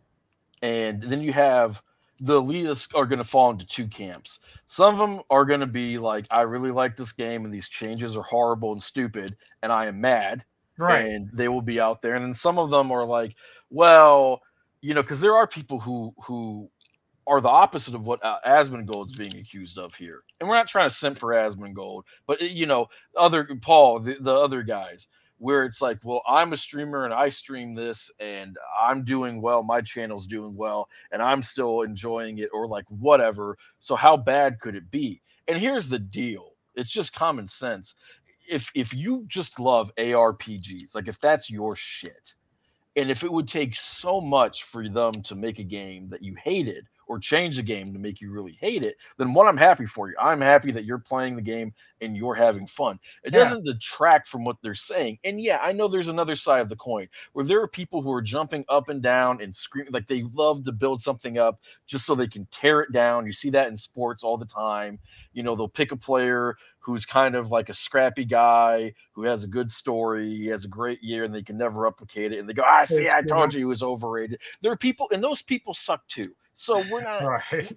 Speaker 5: And then you have the elitists are going to fall into two camps. Some of them are going to be like, I really like this game and these changes are horrible and stupid and I am mad.
Speaker 4: Right.
Speaker 5: And they will be out there. And then some of them are like, well, because there are people who are the opposite of what Asmongold's being accused of here. And we're not trying to simp for Asmongold, but other Paul, the other guys, where it's like, well, I'm a streamer and I stream this and I'm doing well, my channel's doing well, and I'm still enjoying it, or like whatever. So how bad could it be? And here's the deal. It's just common sense. If you just love ARPGs, like if that's your shit, and if it would take so much for them to make a game that you hated or change the game to make you really hate it, then I'm happy for you. I'm happy that you're playing the game and you're having fun. It doesn't detract from what they're saying. And yeah, I know there's another side of the coin where there are people who are jumping up and down and screaming, like they love to build something up just so they can tear it down. You see that in sports all the time. They'll pick a player who's kind of like a scrappy guy who has a good story, he has a great year, and they can never replicate it. And they go, see, I told you he was overrated. There are people, and those people suck too. So we're not,
Speaker 4: right.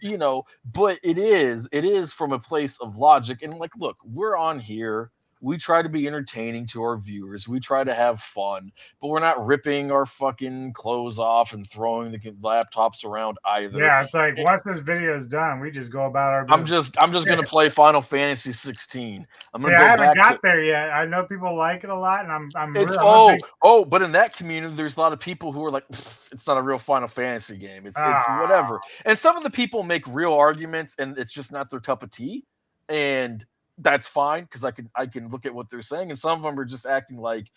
Speaker 5: but it is from a place of logic. And like, look, we're on here. We try to be entertaining to our viewers. We try to have fun, but we're not ripping our fucking clothes off and throwing the laptops around either.
Speaker 4: Yeah, it's like once this video is done, we just go about our
Speaker 5: I'm
Speaker 4: business.
Speaker 5: just gonna play Final Fantasy 16. I'm
Speaker 4: See,
Speaker 5: gonna
Speaker 4: I
Speaker 5: go
Speaker 4: haven't
Speaker 5: back
Speaker 4: got
Speaker 5: to
Speaker 4: there yet. I know people like it a lot, and
Speaker 5: it's
Speaker 4: I'm a big
Speaker 5: but in that community, there's a lot of people who are like, it's not a real Final Fantasy game. It's
Speaker 4: ah.
Speaker 5: whatever. And some of the people make real arguments, and it's just not their cup of tea, and that's fine because I can look at what they're saying, and some of them are just acting like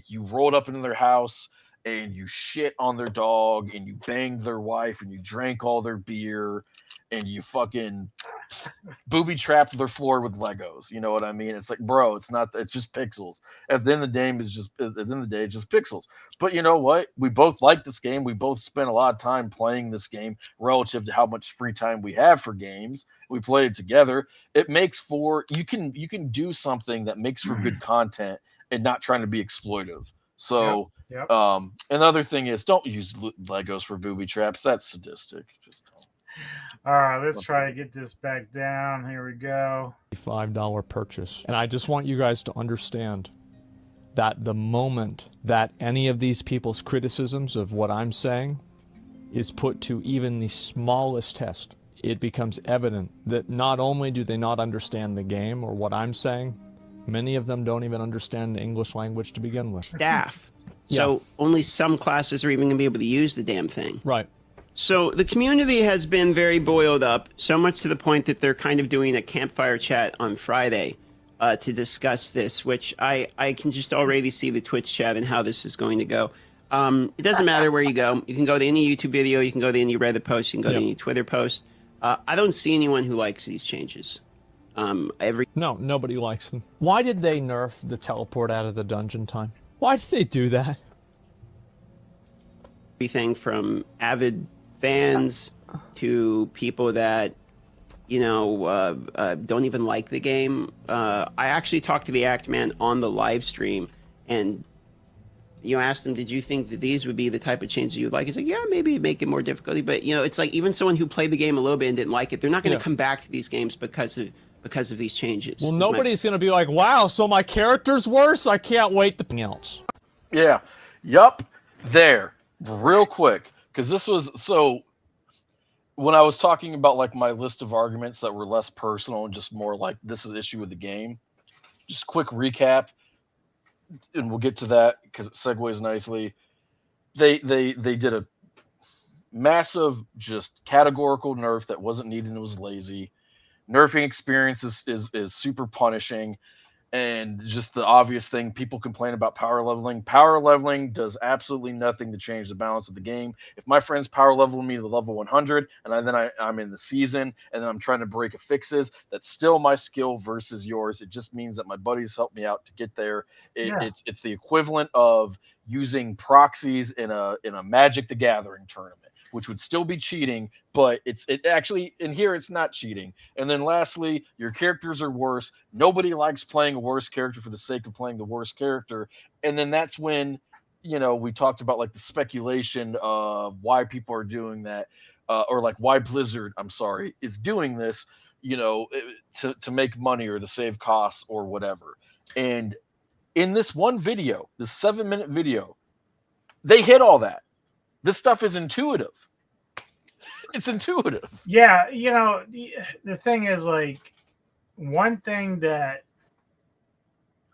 Speaker 5: you rolled up into their house and you shit on their dog and you banged their wife and you drank all their beer and you fucking booby trapped their floor with Legos. You know what I mean? It's like, bro, it's not. It's just pixels. At the end of the game, is just at the end of the day, it's just pixels. But you know what? We both like this game. We both spent a lot of time playing this game relative to how much free time we have for games. We played it together. It makes for you can do something that makes for good content and not trying to be exploitive. So.
Speaker 4: Yep.
Speaker 5: And the other thing is, don't use Legos for booby traps. That's sadistic. Just don't.
Speaker 4: All right, let's try to get this back down. Here we go.
Speaker 6: $5 purchase. And I just want you guys to understand that the moment that any of these people's criticisms of what I'm saying is put to even the smallest test, it becomes evident that not only do they not understand the game or what I'm saying, many of them don't even understand the English language to begin with.
Speaker 7: Staff. So only some classes are even going to be able to use the damn thing.
Speaker 6: Right.
Speaker 7: So the community has been very boiled up, so much to the point that they're kind of doing a campfire chat on Friday to discuss this, which I can just already see the Twitch chat and how this is going to go. It doesn't matter where you go. You can go to any YouTube video. You can go to any Reddit post. You can go to any Twitter post. I don't see anyone who likes these changes.
Speaker 6: No, nobody likes them. Why did they nerf the teleport out of the dungeon time? Why did they do that?
Speaker 7: Everything from avid fans to people that, don't even like the game. I actually talked to the Act Man on the live stream, and asked him, did you think that these would be the type of changes you'd like? He's like, yeah, maybe make it more difficult. But, it's like even someone who played the game a little bit and didn't like it, they're not going to come back to these games because of these changes.
Speaker 6: Well, nobody's going to be like, wow, so my character's worse? I can't wait to else.
Speaker 5: Yeah. Yup. There. Real quick. Because this was... So, when I was talking about, like, my list of arguments that were less personal and just more like, this is the issue with the game. Just quick recap. And we'll get to that because it segues nicely. They did a massive, just categorical nerf that wasn't needed and it was lazy. Nerfing experience is super punishing, and just the obvious thing people complain about power leveling. Power leveling does absolutely nothing to change the balance of the game. If my friends power level me to level 100 and I'm in the season and then I'm trying to break a fixes, that's still my skill versus yours. It just means that my buddies helped me out to get there. It's the equivalent of using proxies in a Magic the Gathering tournament, which would still be cheating, but it actually, in here, it's not cheating. And then lastly, your characters are worse. Nobody likes playing a worse character for the sake of playing the worst character. And then that's when, we talked about like the speculation of why people are doing that, or like why Blizzard, is doing this, to make money or to save costs or whatever. And in this one video, this 7-minute video, they hit all that. This stuff is intuitive. It's intuitive.
Speaker 4: Yeah, the thing is, like, one thing that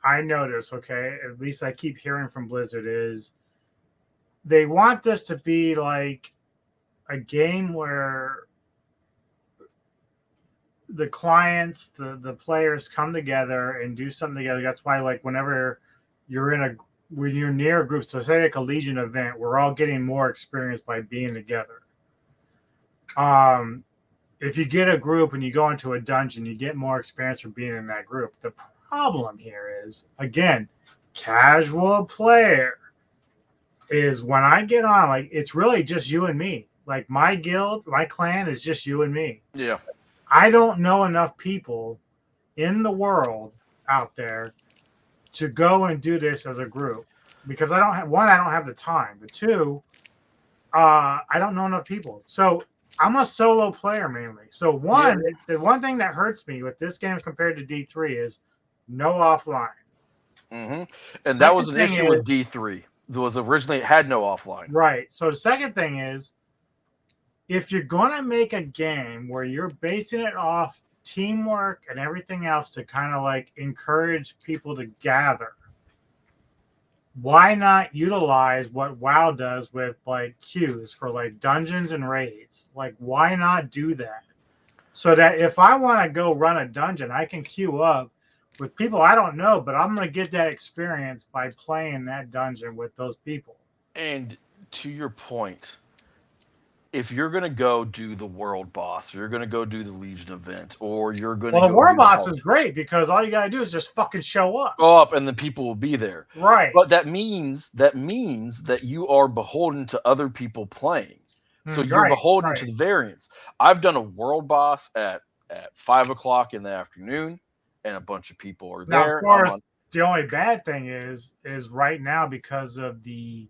Speaker 4: I notice, okay, at least I keep hearing from Blizzard, is they want this to be like a game where the clients, the players come together and do something together. That's why, like, whenever when you're near a group, so say like a Legion event, we're all getting more experience by being together. If you get a group and you go into a dungeon, you get more experience from being in that group. The problem here is, again, casual player is when I get on, like, it's really just you and me. Like, my guild, my clan is just you and me.
Speaker 5: Yeah.
Speaker 4: I don't know enough people in the world out there to go and do this as a group, because I don't have the time, but two, I don't know enough people. So I'm a solo player mainly. So the one thing that hurts me with this game compared to D3 is no offline.
Speaker 5: And
Speaker 4: Second
Speaker 5: that was an
Speaker 4: thing
Speaker 5: issue
Speaker 4: is-
Speaker 5: with D3. There was originally it had no offline.
Speaker 4: Right. So the second thing is, if you're going to make a game where you're basing it off teamwork and everything else to kind of like encourage people to gather, why not utilize what WoW does with like queues for like dungeons and raids? Like, why not do that? So that if I want to go run a dungeon, I can queue up with people I don't know, but I'm going to get that experience by playing that dungeon with those people.
Speaker 5: And to your point, if you're going to go do the world boss, or you're going to go do the Legion event, or you're going to
Speaker 4: Well,
Speaker 5: go
Speaker 4: the War
Speaker 5: do
Speaker 4: Boss is great because all you got to do is just fucking show up.
Speaker 5: go up and the people will be there.
Speaker 4: Right.
Speaker 5: But that means that you are beholden to other people playing. So you're
Speaker 4: Right,
Speaker 5: beholden
Speaker 4: right.
Speaker 5: to the variance. I've done a world boss at 5 o'clock in the afternoon, and a bunch of people are
Speaker 4: Now,
Speaker 5: there.
Speaker 4: of course, the only bad thing is right now because of the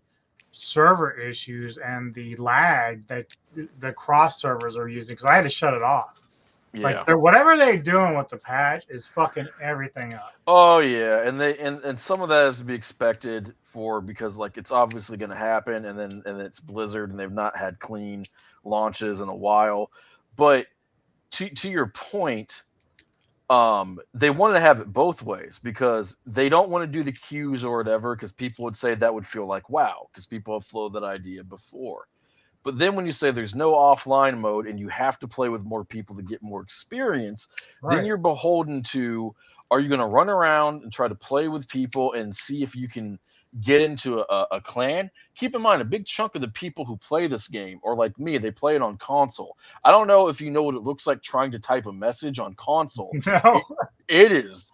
Speaker 4: server issues and the lag that the cross servers are using, because I had to shut it off.
Speaker 5: Yeah.
Speaker 4: Like whatever they're doing with the patch is fucking everything up.
Speaker 5: Oh yeah, and they and some of that is to be expected because like it's obviously going to happen, and it's Blizzard and they've not had clean launches in a while. But to your point, they wanted to have it both ways because they don't want to do the queues or whatever because people would say that would feel like WoW because people have floated that idea before. But then when you say there's no offline mode and you have to play with more people to get more experience, then you're beholden to, are you going to run around and try to play with people and see if you can get into a clan? Keep in mind, a big chunk of the people who play this game, or like me, they play it on console. I don't know if you know what it looks like trying to type a message on console.
Speaker 4: No.
Speaker 5: It is.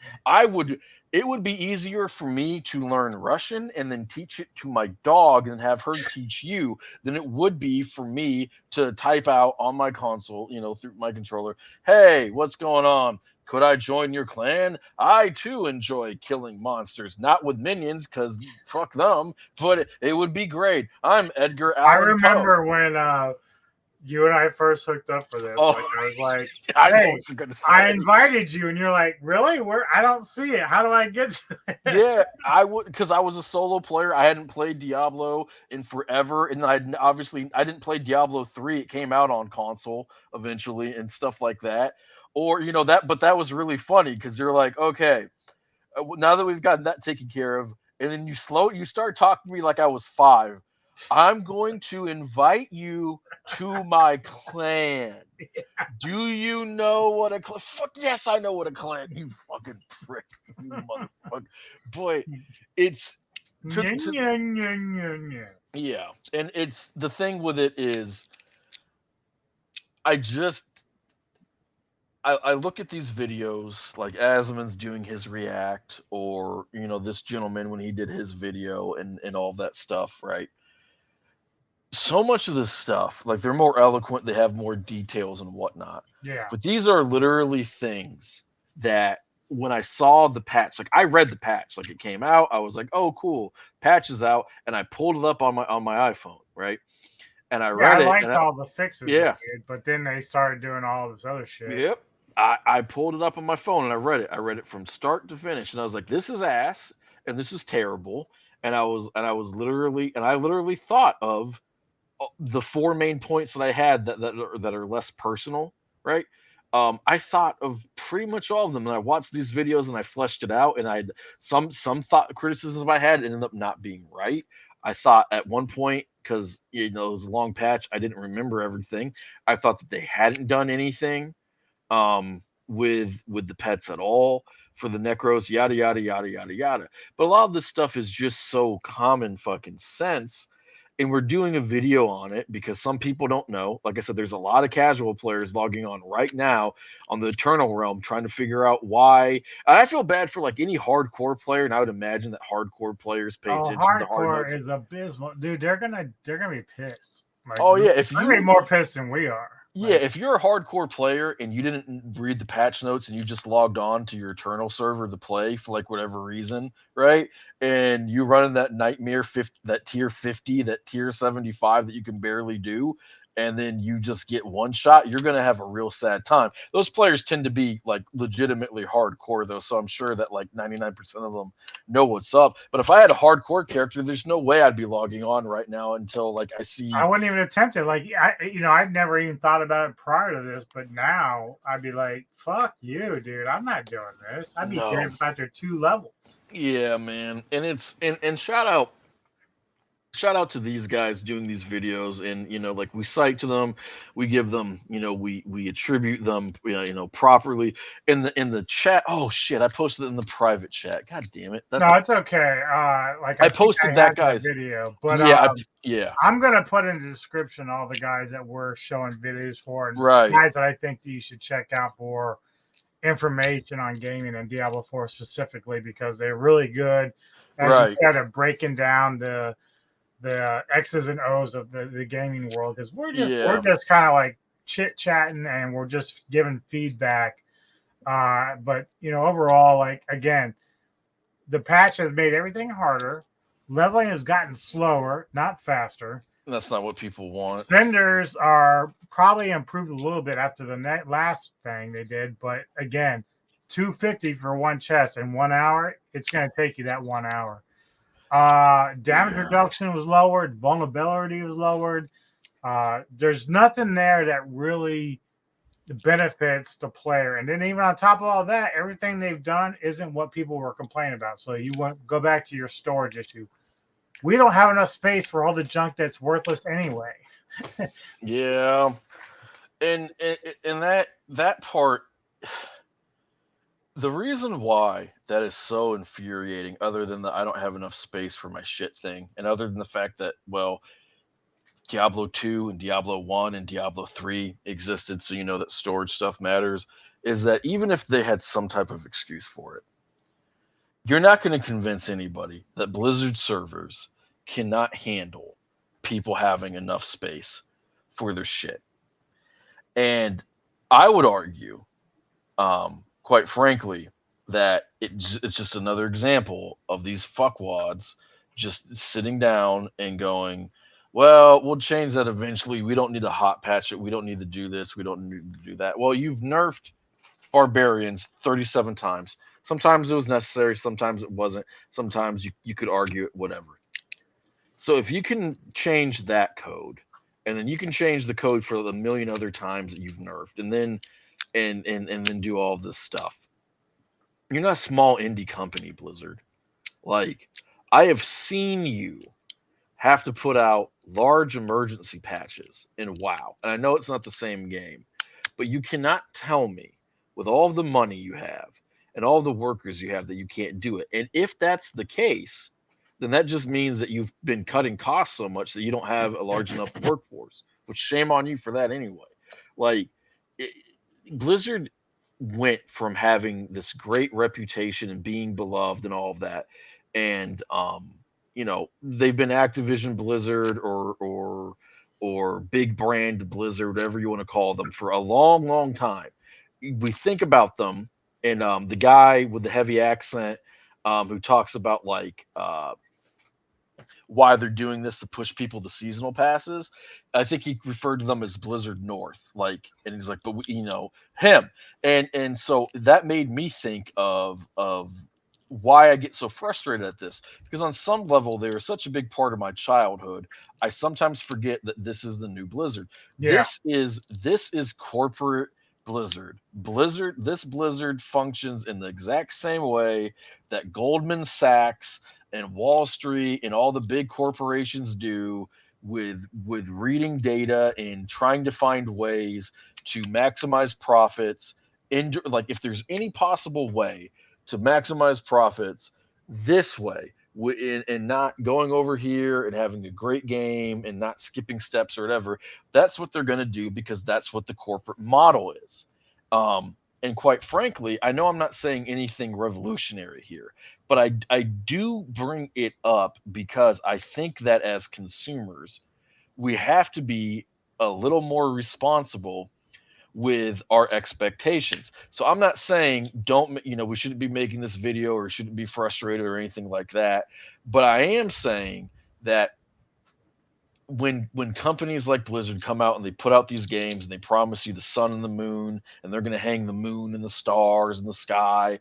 Speaker 5: It would be easier for me to learn Russian and then teach it to my dog and have her teach you than it would be for me to type out on my console, through my controller, "Hey, what's going on? Could I join your clan? I too enjoy killing monsters, not with minions, because fuck them, but it would be great. I'm Edgar Allan
Speaker 4: I remember when you and I first hooked up for this.
Speaker 5: Oh,
Speaker 4: Like I was like,
Speaker 5: I know
Speaker 4: "Hey,
Speaker 5: what you're gonna say.
Speaker 4: I invited you," and you're like, "Really? Where? I don't see it. How do I get to it?"
Speaker 5: Yeah, I would, because I was a solo player. I hadn't played Diablo in forever, and I didn't play Diablo 3. It came out on console eventually and stuff like that. Or but that was really funny because you're like, okay, now that we've gotten that taken care of, and then you start talking to me like I was 5. I'm going to invite you to my clan. Do you know what a clan? Fuck yes, I know what a clan. You fucking prick, you motherfucker. Boy, it's yeah, and it's the thing with it is, I look at these videos like Asmon's doing his react, or this gentleman when he did his video and all that stuff, right? So much of this stuff, like they're more eloquent, they have more details and whatnot.
Speaker 4: Yeah.
Speaker 5: But these are literally things that when I saw the patch, like I read the patch, like it came out, I was like, oh cool, patch is out, and I pulled it up on my iPhone, right? And I read it.
Speaker 4: I liked
Speaker 5: and
Speaker 4: all the fixes
Speaker 5: yeah.
Speaker 4: they did, but then they started doing all this other shit.
Speaker 5: Yep. I pulled it up on my phone and I read it. I read it from start to finish, and I was like, "This is ass, and this is terrible." And I literally thought of the 4 main points that I had that are less personal, right? I thought of pretty much all of them, and I watched these videos and I fleshed it out. And I had some thought criticisms I had ended up not being right. I thought at one point, because it was a long patch, I didn't remember everything. I thought that they hadn't done anything with the pets at all for the necros, yada yada yada yada yada. But a lot of this stuff is just so common fucking sense, and we're doing a video on it because some people don't know. Like I said, there's a lot of casual players logging on right now on the Eternal Realm trying to figure out why. And I feel bad for like any hardcore player, and I would imagine that hardcore players pay attention to the hard
Speaker 4: hardcore
Speaker 5: notes.
Speaker 4: is abysmal, dude. They're gonna be pissed. Like,
Speaker 5: Oh yeah,
Speaker 4: they're gonna be more pissed than we are.
Speaker 5: Yeah, if you're a hardcore player and you didn't read the patch notes and you just logged on to your Eternal server to play for like whatever reason, right? And you running that nightmare 50, that tier 50, that tier 75 that you can barely do, and then you just get one shot, you're going to have a real sad time. Those players tend to be like legitimately hardcore though, so I'm sure that like 99% of them know what's up. But if I had a hardcore character, there's no way I'd be logging on right now until like I see.
Speaker 4: I wouldn't even attempt it. Like I'd never even thought about it prior to this, but now I'd be like, "Fuck you, dude! I'm not doing this." I'd be dead after 2 levels.
Speaker 5: Yeah, man, and it's and shout out to these guys doing these videos, and like we cite to them, we give them, we attribute them, properly in the chat. Oh shit, I posted it in the private chat. God damn it.
Speaker 4: No, it's okay. Like
Speaker 5: I posted that guy's
Speaker 4: video, but
Speaker 5: yeah,
Speaker 4: I'm gonna put in the description all the guys that we're showing videos for, and
Speaker 5: right,
Speaker 4: guys that I think that you should check out for information on gaming and Diablo 4 specifically, because they're really good. As
Speaker 5: right.
Speaker 4: you said, of breaking down the X's and O's of the gaming world, because we're just kind of like chit chatting and we're just giving feedback. But overall, like again, the patch has made everything harder. Leveling has gotten slower, not faster.
Speaker 5: That's not what people want.
Speaker 4: Spenders are probably improved a little bit after the last thing they did, but again, $250 for one chest in 1 hour. It's going to take you that 1 hour. Damage reduction was lowered. Vulnerability was lowered. There's nothing there that really benefits the player. And then even on top of all that, everything they've done isn't what people were complaining about. So you want go back to your storage issue. We don't have enough space for all the junk that's worthless anyway.
Speaker 5: Yeah. And that part, the reason why that is so infuriating, other than the I don't have enough space for my shit thing, and other than the fact that, well, Diablo 2 and Diablo 1 and Diablo 3 existed, so you know that storage stuff matters, is that even if they had some type of excuse for it, you're not going to convince anybody that Blizzard servers cannot handle people having enough space for their shit. And I would argue, quite frankly, that it's just another example of these fuckwads just sitting down and going, well, we'll change that eventually. We don't need to hot patch it. We don't need to do this. We don't need to do that. Well, you've nerfed barbarians 37 times. Sometimes it was necessary. Sometimes it wasn't. Sometimes you could argue it, whatever. So if you can change that code, and then you can change the code for a million other times that you've nerfed, and then then do all this stuff. You're not a small indie company, Blizzard. Like, I have seen you have to put out large emergency patches in WoW. And I know it's not the same game, but you cannot tell me with all the money you have and all the workers you have that you can't do it. And if that's the case, then that just means that you've been cutting costs so much that you don't have a large enough workforce, which shame on you for that anyway. Like, Blizzard went from having this great reputation and being beloved and all of that, and they've been Activision Blizzard or big brand Blizzard, whatever you want to call them, for a long, long time. We think about them, and the guy with the heavy accent who talks about like why they're doing this to push people to seasonal passes. I think he referred to them as Blizzard North, like, and he's like, but him, and so that made me think of why I get so frustrated at this, because on some level they are such a big part of my childhood. I sometimes forget that this is the new Blizzard. Yeah. This is corporate Blizzard. This Blizzard functions in the exact same way that Goldman Sachs and Wall Street and all the big corporations do, with reading data and trying to find ways to maximize profits. Like, if there's any possible way to maximize profits this way, and not going over here and having a great game and not skipping steps or whatever, that's what they're going to do, because that's what the corporate model is. And quite frankly, I know I'm not saying anything revolutionary here, but I do bring it up because I think that as consumers, we have to be a little more responsible with our expectations. So I'm not saying we shouldn't be making this video or shouldn't be frustrated or anything like that, but I am saying that when companies like Blizzard come out and they put out these games and they promise you the sun and the moon and they're going to hang the moon and the stars in the sky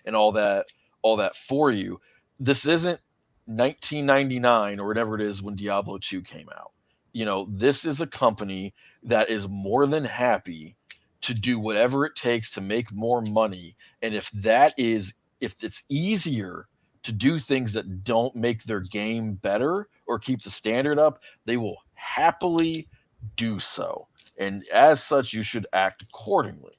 Speaker 5: and all that for you, this isn't 1999 or whatever it is when Diablo 2 came out. This is a company that is more than happy to do whatever it takes to make more money, and if it's easier to do things that don't make their game better or keep the standard up, they will happily do so. And as such, you should act accordingly.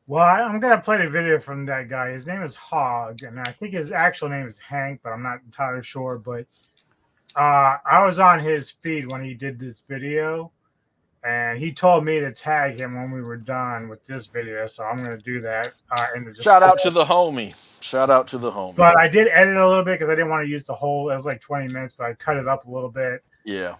Speaker 4: Well, I'm going to play the video from that guy. His name is Hog, and I think his actual name is Hank, but I'm not entirely sure. But I was on his feed when he did this video, and he told me to tag him when we were done with this video, so I'm going to do that.
Speaker 5: Shout out to the homie. Shout out to the homie.
Speaker 4: But I did edit a little bit because I didn't want to use the whole. It was like 20 minutes, but I cut it up a little bit.
Speaker 5: Yeah.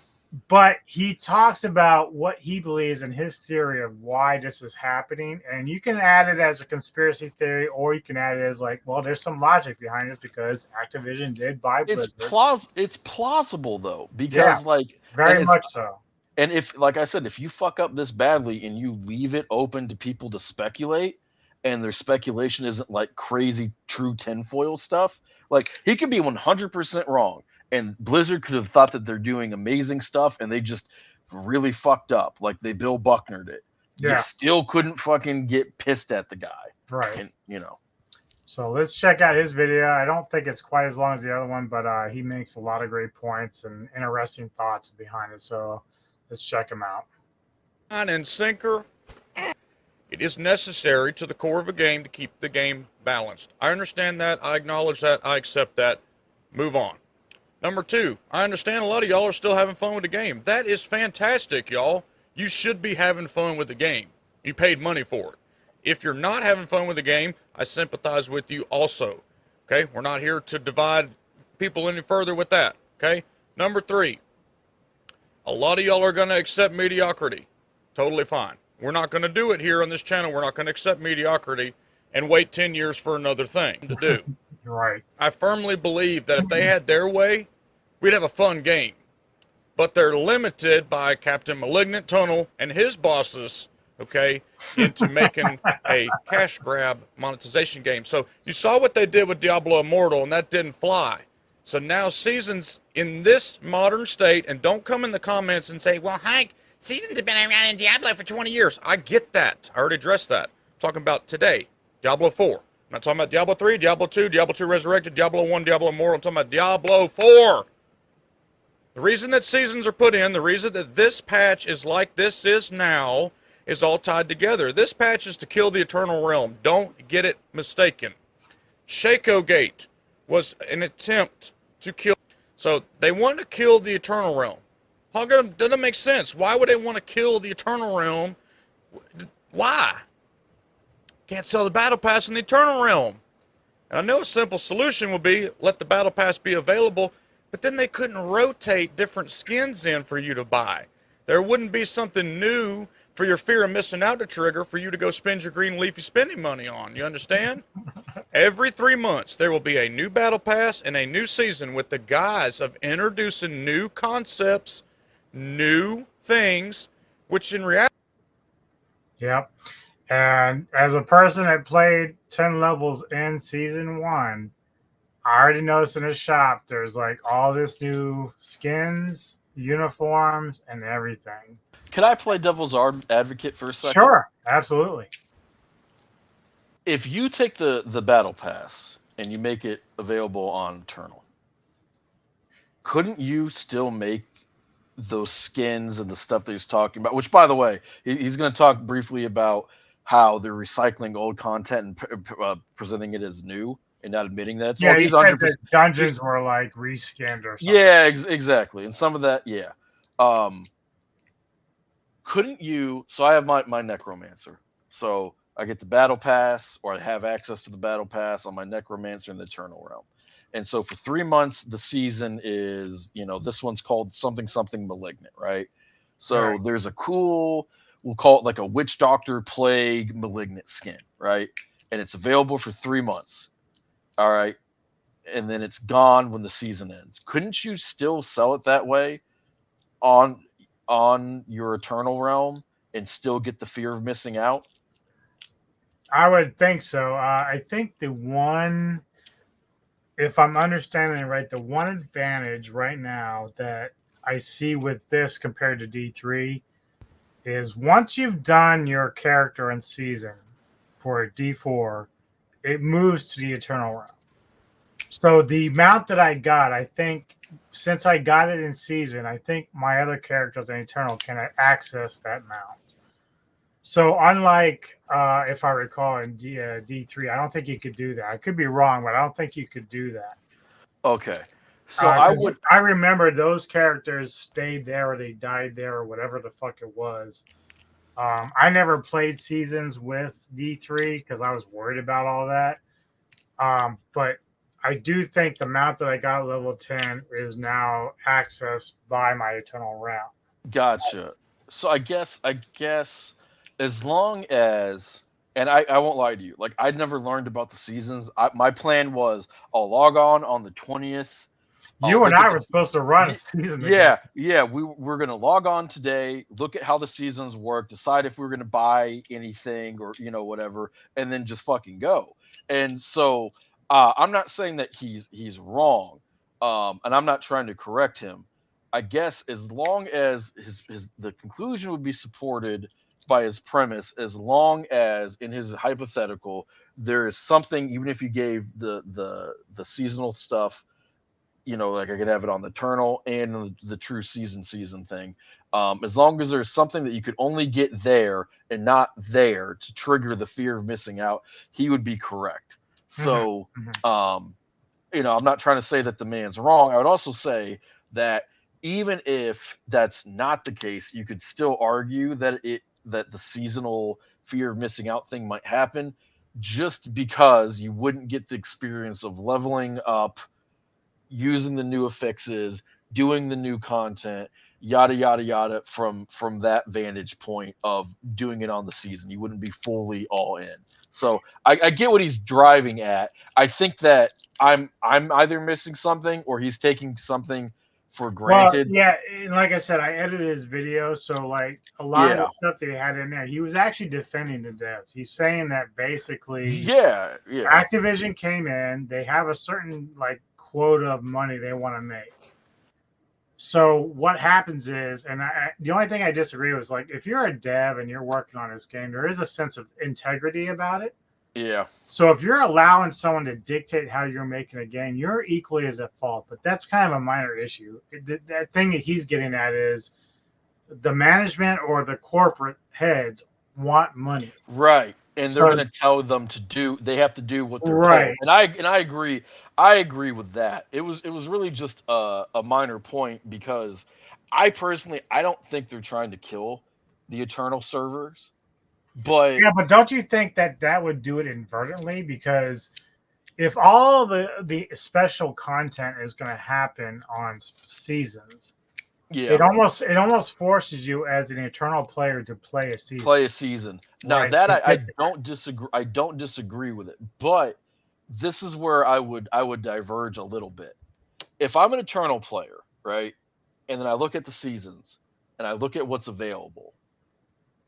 Speaker 4: But he talks about what he believes in his theory of why this is happening. And you can add it as a conspiracy theory, or you can add it as like, well, there's some logic behind this because Activision did buy Blizzard.
Speaker 5: It's plausible, though, because
Speaker 4: very much so.
Speaker 5: And if, like I said, if you fuck up this badly and you leave it open to people to speculate, and their speculation isn't like crazy true tinfoil stuff, like he could be 100% wrong. And Blizzard could have thought that they're doing amazing stuff, and they just really fucked up. Like they Bill Bucknered it. Yeah. You still couldn't fucking get pissed at the guy.
Speaker 4: Right.
Speaker 5: And,
Speaker 4: So let's check out his video. I don't think it's quite as long as the other one, but he makes a lot of great points and interesting thoughts behind it. So let's check him out.
Speaker 8: And sinker, it is necessary to the core of a game to keep the game balanced. I understand that. I acknowledge that. I accept that. Move on. Number 2, I understand a lot of y'all are still having fun with the game. That is fantastic, y'all. You should be having fun with the game. You paid money for it. If you're not having fun with the game, I sympathize with you also. Okay? We're not here to divide people any further with that. Okay? Number 3, a lot of y'all are going to accept mediocrity. Totally fine. We're not going to do it here on this channel. We're not going to accept mediocrity and wait 10 years for another thing to do.
Speaker 4: Right.
Speaker 8: I firmly believe that if they had their way, we'd have a fun game. But they're limited by Captain Malignant Tunnel and his bosses, okay, into making a cash grab monetization game. So you saw what they did with Diablo Immortal, and that didn't fly. So now Seasons in this modern state, and don't come in the comments and say, well, Hank, Seasons have been around in Diablo for 20 years. I get that. I already addressed that. I'm talking about today, Diablo 4. I'm not talking about Diablo 3, Diablo 2, Diablo 2 Resurrected, Diablo 1, Diablo Immortal. I'm talking about Diablo 4. The reason that Seasons are put in, the reason that this patch is like this is now, is all tied together. This patch is to kill the Eternal Realm. Don't get it mistaken. Shaco Gate was an attempt to kill. So they wanted to kill the Eternal Realm. How doesn't make sense? Why would they want to kill the Eternal Realm? Why? Can't sell the Battle Pass in the Eternal Realm. And I know a simple solution would be let the Battle Pass be available, but then they couldn't rotate different skins in for you to buy. There wouldn't be something new for your fear of missing out to trigger for you to go spend your green leafy spending money on. You understand? Every 3 months, there will be a new Battle Pass and a new season with the guise of introducing new concepts, new things, which in reality...
Speaker 4: Yep. And as a person that played 10 levels in Season 1, I already noticed in the shop there's like all this new skins, uniforms, and everything.
Speaker 5: Can I play devil's advocate for a second?
Speaker 4: Sure, absolutely.
Speaker 5: If you take the Battle Pass and you make it available on Eternal, couldn't you still make those skins and the stuff that he's talking about? Which, by the way, he's going to talk briefly about how they're recycling old content and presenting it as new and not admitting that.
Speaker 4: So he said that dungeons were like reskinned or something.
Speaker 5: Yeah, exactly. And some of that, yeah. Couldn't you... So I have my Necromancer. So I get the Battle Pass, or I have access to the Battle Pass on my Necromancer in the Eternal Realm. And so for 3 months, the season is, this one's called something Malignant, right? So there's a cool... We'll call it like a Witch Doctor Plague Malignant skin, right? And it's available for 3 months. All right. And then it's gone when the season ends. Couldn't you still sell it that way on your Eternal realm and still get the fear of missing out?
Speaker 4: I would think so. I think the one, if I'm understanding it right, the one advantage right now that I see with this compared to D3 is once you've done your character in season for a D4, it moves to the Eternal realm. So the mount that I got, I think, since I got it in season, I think my other characters in Eternal can access that mount. So unlike, if I recall in D3, I don't think you could do that. I could be wrong, but I don't think you could do that.
Speaker 5: Okay. So I would.
Speaker 4: I remember those characters stayed there or they died there or whatever the fuck it was. I never played seasons with D3 because I was worried about all that. But I do think the mount that I got at level 10 is now accessed by my Eternal Realm.
Speaker 5: Gotcha. So I guess as long as, and I won't lie to you, like I'd never learned about the seasons. My plan was I'll log on the 20th.
Speaker 4: You and I were supposed to run a season together.
Speaker 5: Yeah, we're gonna log on today, look at how the seasons work, decide if we're gonna buy anything or whatever, and then just fucking go. And so I'm not saying that he's wrong, and I'm not trying to correct him. I guess as long as the conclusion would be supported by his premise, as long as in his hypothetical there is something, even if you gave the seasonal stuff, like I could have it on the Eternal and the true season thing. As long as there's something that you could only get there and not there to trigger the fear of missing out, he would be correct. So, I'm not trying to say that the man's wrong. I would also say that even if that's not the case, you could still argue that the seasonal fear of missing out thing might happen, just because you wouldn't get the experience of leveling up, using the new affixes, doing the new content, yada yada yada, from that vantage point of doing it on the season. You wouldn't be fully all in. So I get what he's driving at. I think that I'm either missing something or he's taking something for granted.
Speaker 4: Well, yeah, and like I said, I edited his video, so like a lot of the stuff that he had in there, he was actually defending the devs. He's saying that basically, Activision came in, they have a certain like quota of money they want to make. So what happens is, and the only thing I disagree with is, like, if you're a dev and you're working on this game, there is a sense of integrity about it.
Speaker 5: Yeah.
Speaker 4: So if you're allowing someone to dictate how you're making a game, you're equally as at fault. But that's kind of a minor issue. That thing that he's getting at is the management or the corporate heads want money.
Speaker 5: Right. And they're going to tell them they have to do what they're told. And I agree. I agree with that. It was really just a minor point, because I personally, I don't think they're trying to kill the Eternal servers. But
Speaker 4: don't you think that would do it inadvertently? Because if all the special content is going to happen on seasons, it almost forces you as an Eternal player to play a season.
Speaker 5: Now, right. That I don't disagree. I don't disagree with it, but this is where I would diverge a little bit. If I'm an Eternal player, right, and then I look at the seasons and I look at what's available.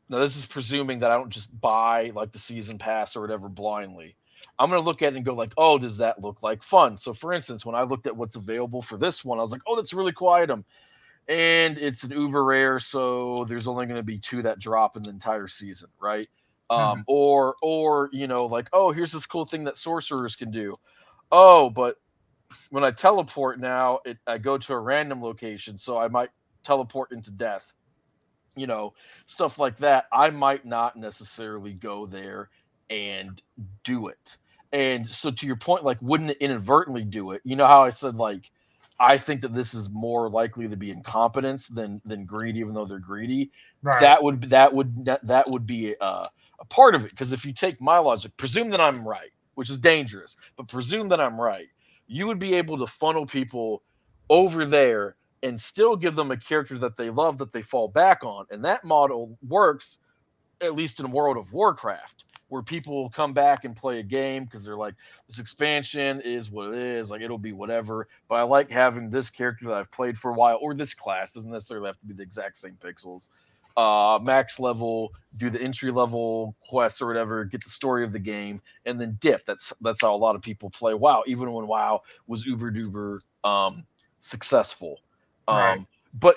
Speaker 5: Now, this is presuming that I don't just buy like the season pass or whatever blindly. I'm going to look at it and go like, oh, does that look like fun? So, for instance, when I looked at what's available for this one, I was like, oh, that's a really cool item. And it's an uber rare, so there's only going to be 2 that drop in the entire season, right? Or like, oh, here's this cool thing that sorcerers can do. Oh, but when I teleport now, I go to a random location, so I might teleport into death. Stuff like that. I might not necessarily go there and do it. And so, to your point, like, wouldn't it inadvertently do it? You know how I said, like, I think that this is more likely to be incompetence than greed, even though they're greedy. Right. That would be a part of it. Because if you take my logic, presume that I'm right, which is dangerous, but presume that I'm right, you would be able to funnel people over there and still give them a character that they love, that they fall back on. And that model works at least in World of Warcraft, where people will come back and play a game because they're like, this expansion is what it is, like it'll be whatever. But I like having this character that I've played for a while, or this class doesn't necessarily have to be the exact same pixels. Max level, do the entry level quests or whatever, get the story of the game, and then dip. That's how a lot of people play WoW, even when WoW was uber duper successful.
Speaker 4: Right.
Speaker 5: But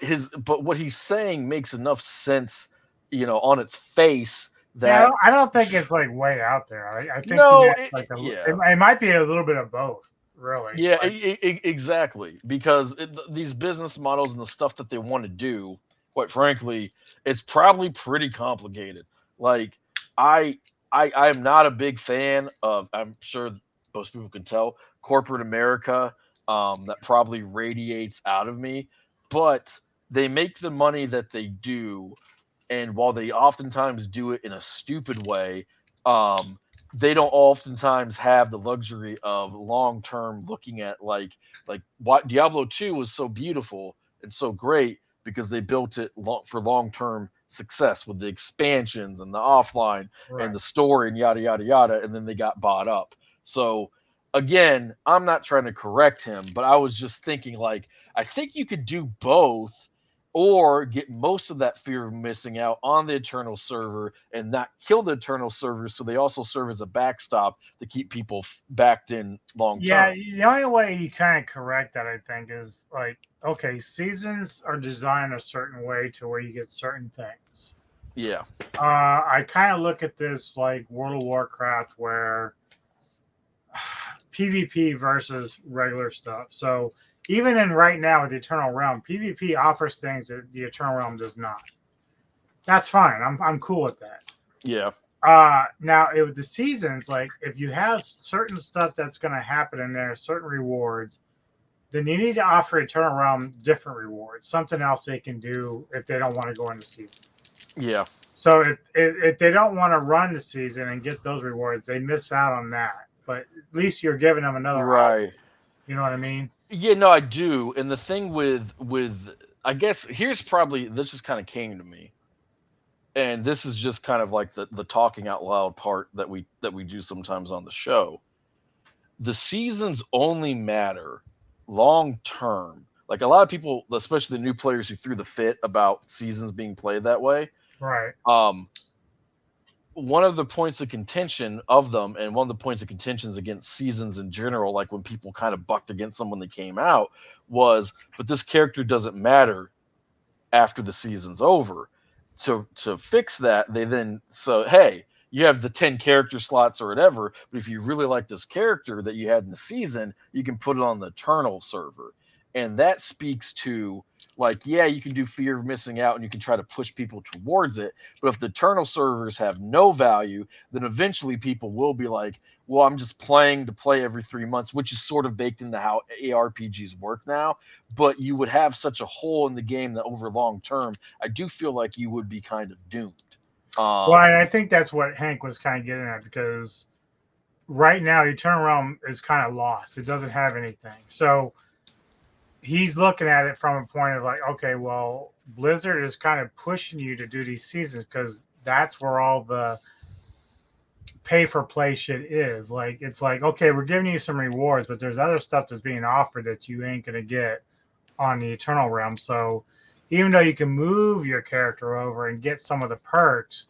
Speaker 5: what he's saying makes enough sense, on its face.
Speaker 4: Yeah,
Speaker 5: That
Speaker 4: I don't think it's like way out there. I think
Speaker 5: no,
Speaker 4: it might be a little bit of both, really.
Speaker 5: yeah,
Speaker 4: Like,
Speaker 5: exactly, because these business models and the stuff that they want to do, quite frankly, it's probably pretty complicated. Like I I am not a big fan of. I'm sure most people can tell corporate America. That probably radiates out of me, but they make the money that they do, and while they oftentimes do it in a stupid way, um, they don't oftentimes have the luxury of long term looking at like what Diablo 2 was so beautiful and so great because they built it for long term success with the expansions and the offline
Speaker 4: right.
Speaker 5: and the story and yada yada yada, and then they got bought up. So again, I'm not trying to correct him, but I was just thinking like I think you could do both or get most of that fear of missing out on the Eternal server and not kill the Eternal server, so they also serve as a backstop to keep people backed in long
Speaker 4: Yeah,
Speaker 5: term.
Speaker 4: the only way you kind of correct that, I think, is like, okay, seasons are designed a certain way to where you get certain things.
Speaker 5: Yeah.
Speaker 4: I kind of look at this like World of Warcraft, where PvP versus regular stuff. So even in right now with the Eternal Realm, PvP offers things that the Eternal Realm does not. That's fine. I'm cool with that.
Speaker 5: Yeah.
Speaker 4: Now with the seasons, like if you have certain stuff that's going to happen in there, certain rewards, then you need to offer Eternal Realm different rewards, something else they can do if they don't want to go into seasons.
Speaker 5: Yeah.
Speaker 4: So if they don't want to run the season and get those rewards, they miss out on that. But at least you're giving them another
Speaker 5: Right.
Speaker 4: option. You know what I mean?
Speaker 5: Yeah, no, I do. And the thing with I guess here's probably this just kind of came to me. And this is just kind of like the talking out loud part that we do sometimes on the show. The seasons only matter long term. Like a lot of people, especially the new players who threw the fit about seasons being played that way.
Speaker 4: Right.
Speaker 5: One of the points of contention of them, and one of the points of contentions against seasons in general, like when people kind of bucked against them when they came out, was, but this character doesn't matter after the season's over. To fix that, they then hey, you have the 10 character slots or whatever, but if you really like this character that you had in the season, you can put it on the Eternal server. And that speaks to like, yeah, you can do fear of missing out and you can try to push people towards it. But if the Eternal servers have no value, then eventually people will be like, well, I'm just playing to play every 3 months, which is sort of baked into how ARPGs work now. But you would have such a hole in the game that over long term, I do feel like you would be kind of doomed.
Speaker 4: Well, I think that's what Hank was kind of getting at, because right now Eternal Realm is kind of lost. It doesn't have anything. So he's looking at it from a point of like, okay, well, Blizzard is kind of pushing you to do these seasons because that's where all the pay for play shit is. Like, it's like, okay, we're giving you some rewards, but there's other stuff that's being offered that you ain't going to get on the Eternal Realm. So even though you can move your character over and get some of the perks,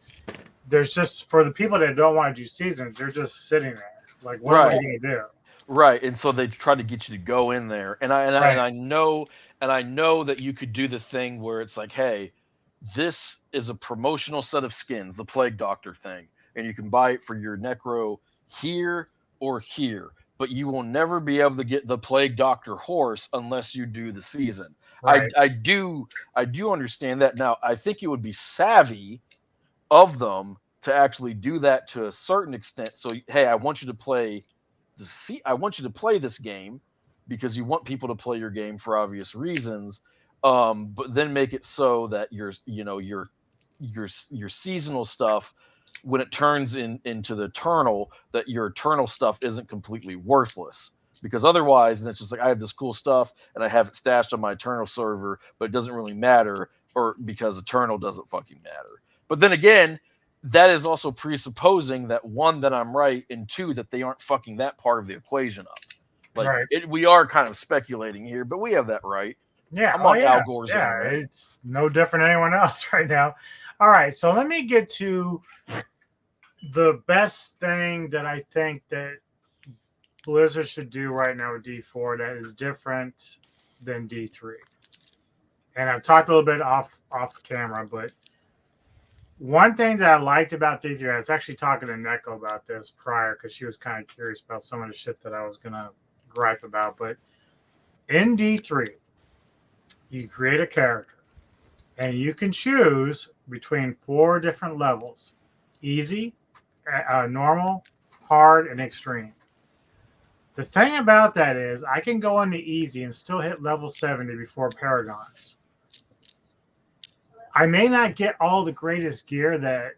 Speaker 4: there's just, for the people that don't want to do seasons, they're just sitting there. Like, what are they going to do?
Speaker 5: Right, and so they try to get you to go in there, and I know that you could do the thing where it's like, hey, this is a promotional set of skins, the Plague Doctor thing, and you can buy it for your Necro here or here, but you will never be able to get the Plague Doctor horse unless you do the season.
Speaker 4: Right.
Speaker 5: I do understand that. Now, I think it would be savvy of them to actually do that to a certain extent. So, hey, I want you to play this game because you want people to play your game for obvious reasons. But then make it so that your seasonal stuff, when it turns into the Eternal, that your Eternal stuff isn't completely worthless. Because otherwise, then it's just like, I have this cool stuff and I have it stashed on my Eternal server, but it doesn't really matter, or because Eternal doesn't fucking matter. But then again, that is also presupposing that one, that I'm right, and two, that they aren't fucking that part of the equation up. Like
Speaker 4: Right.
Speaker 5: we are kind of speculating here, but we have that right.
Speaker 4: Yeah.
Speaker 5: I'm
Speaker 4: Oh,
Speaker 5: on
Speaker 4: yeah.
Speaker 5: Al Gore's
Speaker 4: Yeah.
Speaker 5: internet.
Speaker 4: It's no different than anyone else right now. All right. So let me get to the best thing that I think that Blizzard should do right now with D4 that is different than D3. And I've talked a little bit off camera, but one thing that I liked about D3, I was actually talking to Neko about this prior because she was kind of curious about some of the shit that I was going to gripe about. But in D3, you create a character and you can choose between 4 different levels: easy, normal, hard, and extreme. The thing about that is I can go into easy and still hit level 70 before Paragons. I may not get all the greatest gear that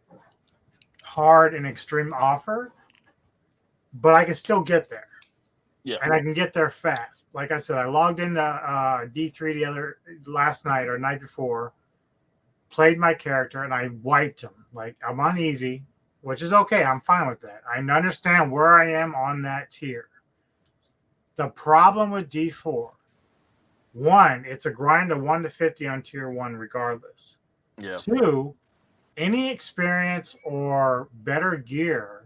Speaker 4: hard and extreme offer, but I can still get there.
Speaker 5: Yeah.
Speaker 4: And I can get there fast. Like I said, I logged into D3 last night or night before, played my character, and I wiped him. Like, I'm on easy, which is okay. I'm fine with that. I understand where I am on that tier. The problem with D4, one, it's a grind of 1 to 50 on tier 1 regardless.
Speaker 5: Yeah.
Speaker 4: 2, any experience or better gear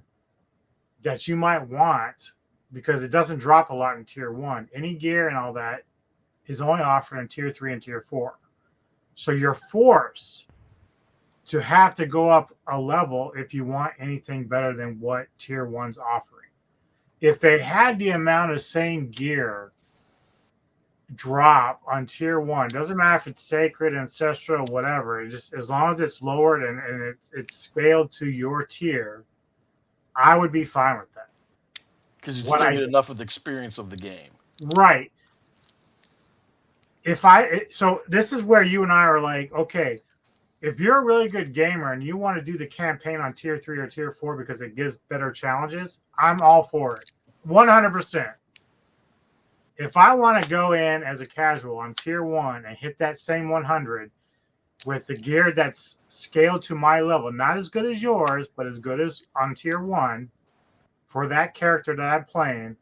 Speaker 4: that you might want, because it doesn't drop a lot in tier 1, any gear and all that is only offered in tier 3 and tier 4. So you're forced to have to go up a level if you want anything better than what tier 1's offering. If they had the amount of same gear drop on tier 1, doesn't matter if it's sacred, ancestral, whatever, just as long as it's lowered and it's scaled to your tier, I would be fine with that.
Speaker 5: Because you still get enough of the experience of the game.
Speaker 4: Right. So this is where you and I are like, okay, if you're a really good gamer and you want to do the campaign on tier 3 or tier 4 because it gives better challenges, I'm all for it. 100%. If I want to go in as a casual on tier 1 and hit that same 100 with the gear that's scaled to my level, not as good as yours, but as good as on tier 1 for that character that I'm playing,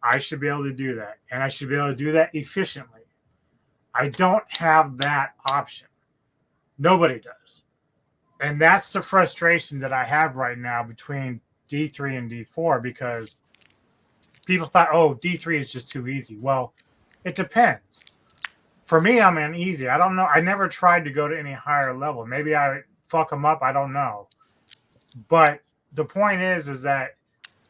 Speaker 4: I should be able to do that. And I should be able to do that efficiently. I don't have that option. Nobody does. And that's the frustration that I have right now between D3 and D4, because people thought, oh, D3 is just too easy. Well, it depends. For me, I'm in easy. I don't know. I never tried to go to any higher level. Maybe I fuck them up. I don't know. But the point is that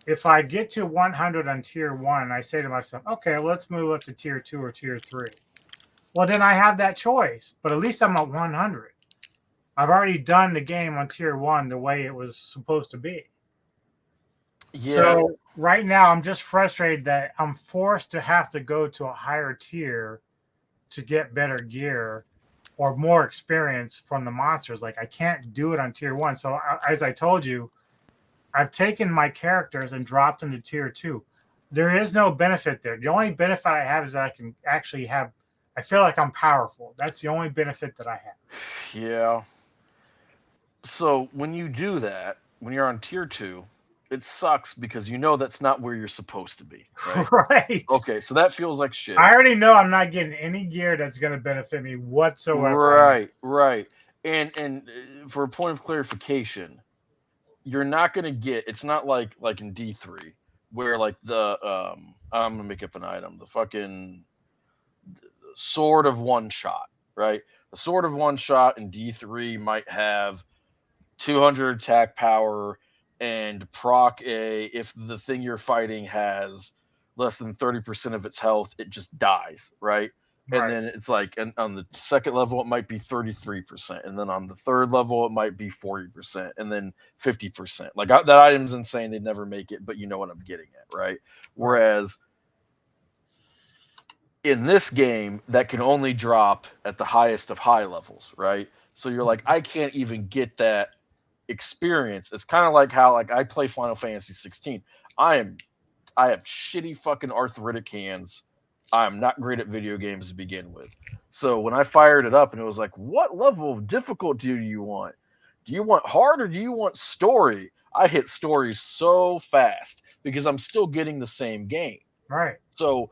Speaker 4: if I get to 100 on tier 1, I say to myself, okay, well, let's move up to tier 2 or tier 3. Well, then I have that choice. But at least I'm at 100. I've already done the game on tier 1 the way it was supposed to be. Yeah. So right now I'm just frustrated that I'm forced to have to go to a higher tier to get better gear or more experience from the monsters. Like, I can't do it on tier 1. So as I told you, I've taken my characters and dropped them to tier 2. There is no benefit there. The only benefit I have is that I can actually have, I feel like I'm powerful. That's the only benefit that I have.
Speaker 5: Yeah. So when you do that, when you're on tier 2, it sucks because you know that's not where you're supposed to be, right?
Speaker 4: Right.
Speaker 5: Okay, so that feels like shit.
Speaker 4: I already know I'm not getting any gear that's going to benefit me whatsoever.
Speaker 5: Right. And for a point of clarification, you're not going to get, it's not like in D3 where like the I'm going to make up an item, the fucking sword of one shot, right? The sword of one shot in D3 might have 200 attack power and proc if the thing you're fighting has less than 30% of its health, it just dies, right? And then it's like, and on the second level, it might be 33%. And then on the third level, it might be 40%. And then 50%. Like, that item's insane. They'd never make it, but you know what I'm getting at, right? Whereas in this game, that can only drop at the highest of high levels, right? So you're like, I can't even get that experience. It's kind of like how, like, I play Final Fantasy 16. I have shitty fucking arthritic hands. I'm not great at video games to begin with. So when I fired it up and it was like, what level of difficulty do you want? Do you want hard or do you want story? I hit story so fast because I'm still getting the same game.
Speaker 4: Right.
Speaker 5: So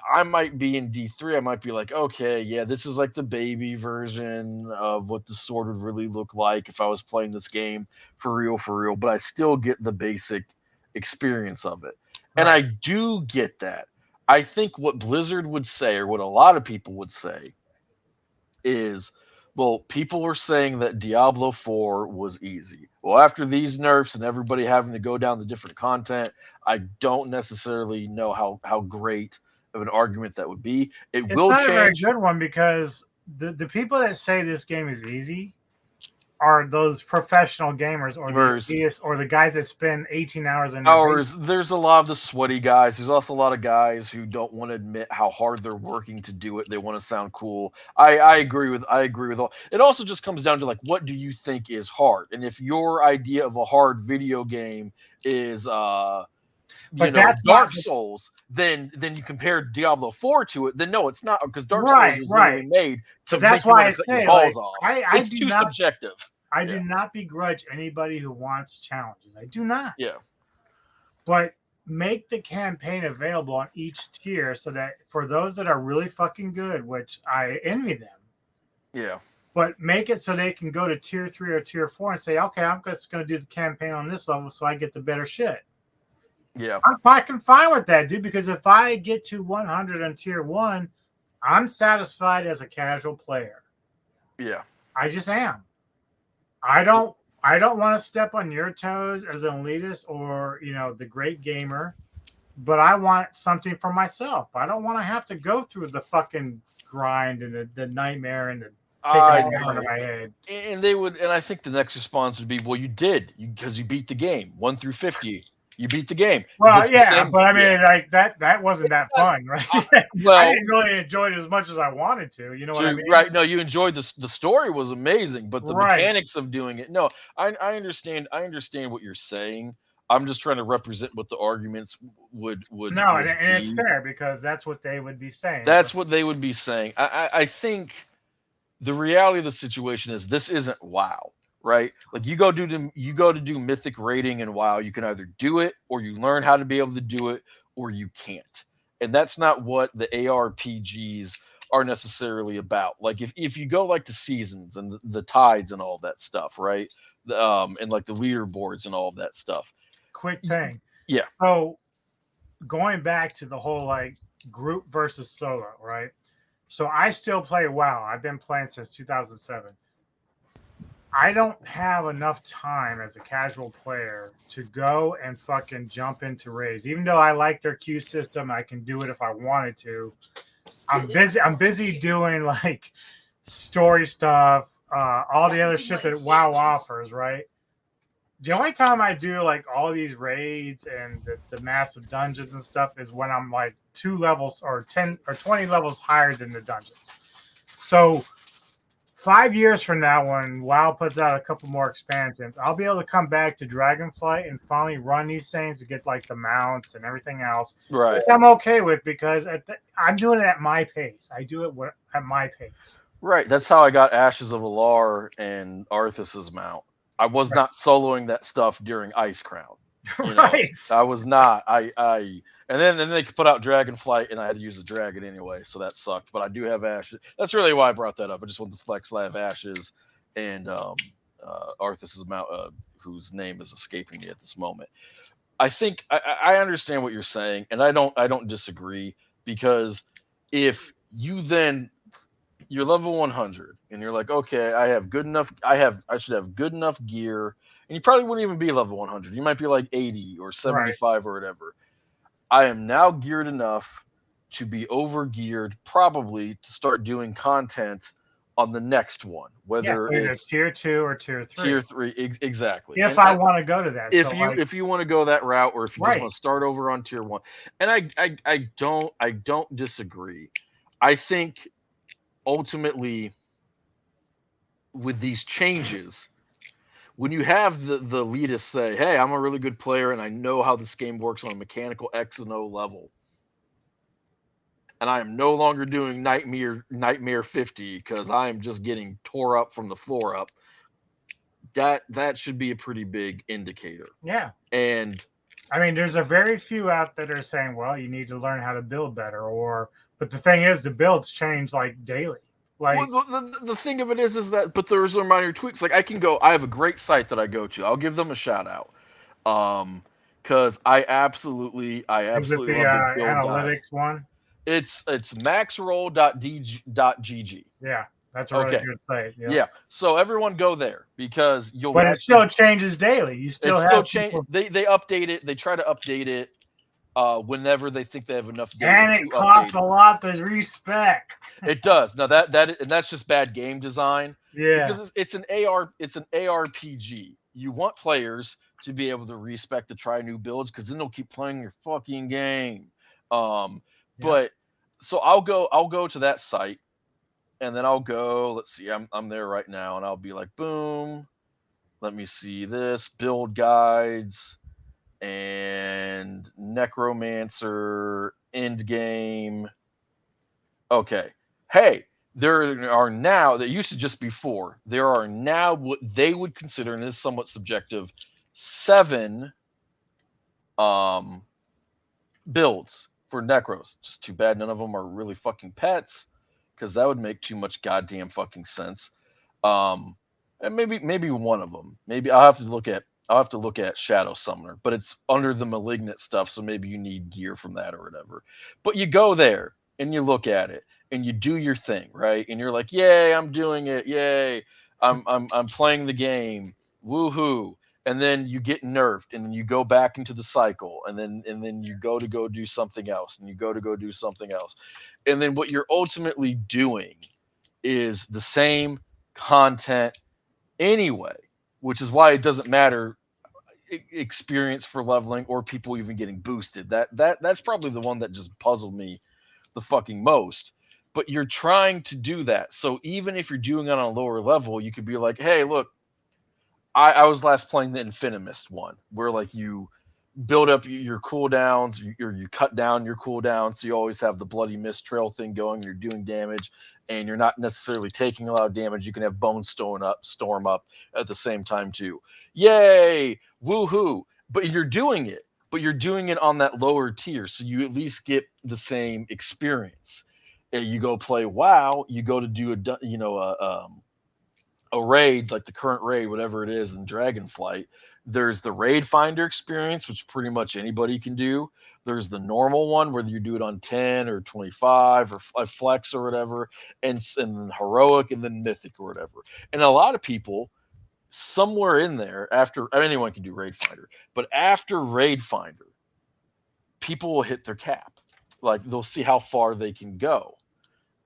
Speaker 5: I might be in D3. I might be like, okay, yeah, this is like the baby version of what the sword would really look like if I was playing this game for real. But I still get the basic experience of it. And I do get that. I think what Blizzard would say, or what a lot of people would say, is, well, people are saying that Diablo 4 was easy. Well, after these nerfs and everybody having to go down the different content, I don't necessarily know how great of an argument that would be. It's will
Speaker 4: not
Speaker 5: change.
Speaker 4: a very good one because the people that say this game is easy are those professional gamers or the guys that spend 18 hours in
Speaker 5: hours. There's a lot of the sweaty guys. There's also a lot of guys who don't want to admit how hard they're working to do it. They want to sound cool. I agree with all. It also just comes down to like, what do you think is hard? And if your idea of a hard video game is Dark Souls, then you compare Diablo 4 to it, then no, it's not, because Dark Souls was literally made to
Speaker 4: that's
Speaker 5: make
Speaker 4: why
Speaker 5: you cut your balls off. It's too subjective.
Speaker 4: I do not begrudge anybody who wants challenges. I do not.
Speaker 5: Yeah.
Speaker 4: But make the campaign available on each tier so that for those that are really fucking good, which I envy them.
Speaker 5: Yeah.
Speaker 4: But make it so they can go to tier 3 or tier 4 and say, okay, I'm just going to do the campaign on this level so I get the better shit.
Speaker 5: Yeah.
Speaker 4: I'm fucking fine with that, dude, because if I get to 100 on tier 1, I'm satisfied as a casual player.
Speaker 5: Yeah.
Speaker 4: I just am. I don't want to step on your toes as an elitist or, the great gamer, but I want something for myself. I don't want to have to go through the fucking grind and the nightmare and the taking it out of my head.
Speaker 5: And I think the next response would be, well, you did, because you beat the game 1 through 50. You beat the game.
Speaker 4: Well, yeah, but I mean, like that wasn't that fun, right? Well, I didn't really enjoy it as much as I wanted to. You know what I mean?
Speaker 5: Right. No, you enjoyed the story was amazing, but the mechanics of doing it. No, I understand. I understand what you're saying. I'm just trying to represent what the arguments would.
Speaker 4: No, and it's fair because that's what they would be saying.
Speaker 5: That's what they would be saying. I think the reality of the situation is this isn't WoW. Right, like you go to do mythic raiding in WoW. You can either do it, or you learn how to be able to do it, or you can't. And that's not what the ARPGs are necessarily about. Like if you go like to seasons and the tides and all that stuff, right? And like the leaderboards and all of that stuff.
Speaker 4: Quick thing.
Speaker 5: Yeah.
Speaker 4: So going back to the whole like group versus solo, right? So I still play WoW. I've been playing since 2007. I don't have enough time as a casual player to go and fucking jump into raids. Even though I like their queue system, I can do it if I wanted to. I'm busy doing like story stuff, all the other shit that WoW offers, right? The only time I do like all these raids and the massive dungeons and stuff is when I'm like 2 levels or 10 or 20 levels higher than the dungeons. So 5 years from now, when WoW puts out a couple more expansions, I'll be able to come back to Dragonflight and finally run these things to get like the mounts and everything else.
Speaker 5: Right.
Speaker 4: Which I'm okay with because I'm doing it at my pace. I do it at my pace.
Speaker 5: Right. That's how I got Ashes of Alar and Arthas's mount. I was not soloing that stuff during Ice Crown.
Speaker 4: Right.
Speaker 5: I was not. And then they could put out Dragonflight, and I had to use the dragon anyway, so that sucked. But I do have Ashes. That's really why I brought that up. I just want the flex. I have Ashes and Arthas's mount, whose name is escaping me at this moment. I think I understand what you're saying, and I don't disagree, because if you then you're level 100 and you're like, okay, I should have good enough gear, and you probably wouldn't even be level 100. You might be like 80 or 75 or whatever. I am now geared enough to be over geared, probably to start doing content on the next one, whether it's
Speaker 4: tier 2 or tier 3.
Speaker 5: Tier 3, exactly.
Speaker 4: If I want to go to that,
Speaker 5: if you want to go that route, or if you just want to start over on tier 1, and I don't disagree. I think ultimately with these changes, when you have the elitists say, hey, I'm a really good player and I know how this game works on a mechanical X and O level, and I am no longer doing Nightmare 50 because I am just getting tore up from the floor up, that should be a pretty big indicator.
Speaker 4: Yeah.
Speaker 5: And
Speaker 4: I mean, there's a very few out that are saying, well, you need to learn how to build better, but the thing is, the builds change like daily. Like,
Speaker 5: well, the thing of it is that, but there's no minor tweaks. Like I have a great site that I go to. I'll give them a shout out. Because I absolutely
Speaker 4: is it the
Speaker 5: love the build guide.
Speaker 4: analytics one?
Speaker 5: It's maxroll.gg.
Speaker 4: Yeah, that's a really good site.
Speaker 5: Yeah. So everyone go there because you'll.
Speaker 4: But it still changes daily. You still have
Speaker 5: change. They update it. They try to update it whenever they think they have enough data.
Speaker 4: And it costs a lot to respec.
Speaker 5: It does. Now and that's just bad game design.
Speaker 4: Yeah.
Speaker 5: Because it's an ARPG. You want players to be able to respec to try new builds because then they'll keep playing your fucking game. But so I'll go to that site and then I'll go, let's see, I'm there right now and I'll be like, boom, let me see this, build guides and necromancer end game. Okay. Hey, there are now, that used to just be 4. There are now what they would consider, and this is somewhat subjective, 7 builds for necros. Just too bad none of them are really fucking pets, because that would make too much goddamn fucking sense. And maybe one of them. Maybe I'll have to look at Shadow Summoner, but it's under the malignant stuff, so maybe you need gear from that or whatever. But you go there and you look at it and you do your thing, right? And you're like, "Yay, I'm doing it. Yay. I'm playing the game. Woohoo." And then you get nerfed and then you go back into the cycle and then you go do something else and you go do something else. And then what you're ultimately doing is the same content anyway, which is why it doesn't matter experience for leveling or people even getting boosted. That's probably the one that just puzzled me the fucking most. But you're trying to do that. So even if you're doing it on a lower level, you could be like, hey, look, I was last playing the Infinimist one, where like you build up your cooldowns, you cut down your cooldown, so you always have the bloody mist trail thing going. You're doing damage, and you're not necessarily taking a lot of damage. You can have bone storm up at the same time too. Yay, woohoo! But you're doing it on that lower tier, so you at least get the same experience. And you go play WoW, you go to do a raid, like the current raid, whatever it is in Dragonflight. There's the raid finder experience, which pretty much anybody can do. There's the normal one, whether you do it on 10 or 25 or flex or whatever, and then heroic and then mythic or whatever. And a lot of people somewhere in there, after anyone can do raid finder, but after raid finder, people will hit their cap. Like they'll see how far they can go.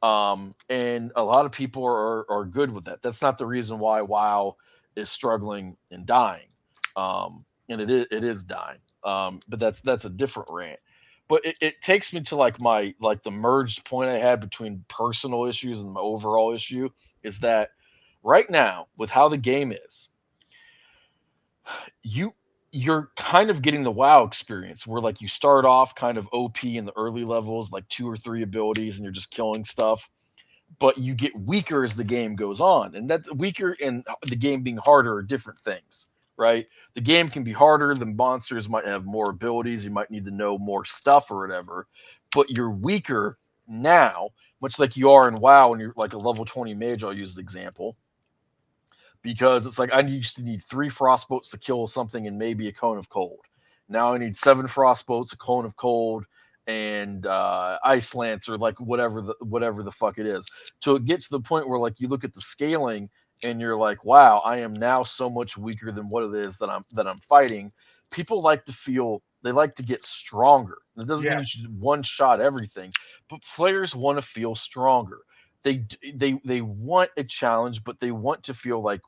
Speaker 5: And a lot of people are good with that. That's not the reason why WoW is struggling and dying. And it is dying. But that's a different rant. But it takes me to the merged point I had between personal issues and my overall issue is that right now, with how the game is, you're kind of getting the WoW experience where like you start off kind of OP in the early levels, like 2 or 3 abilities, and you're just killing stuff. But you get weaker as the game goes on, and that weaker and the game being harder are different things, right? The game can be harder. The monsters might have more abilities. You might need to know more stuff or whatever, but you're weaker now, much like you are in WoW when you're like a level 20 mage. I'll use the example. Because it's like I used to need 3 frostbolts to kill something and maybe a cone of cold. Now I need 7 frostbolts, a cone of cold, and ice lance or like whatever the fuck it is. So it gets to the point where like you look at the scaling and you're like, wow, I am now so much weaker than what it is that I'm fighting. People like to get stronger. It doesn't mean you should one shot everything, but players want to feel stronger. They want a challenge, but they want to feel like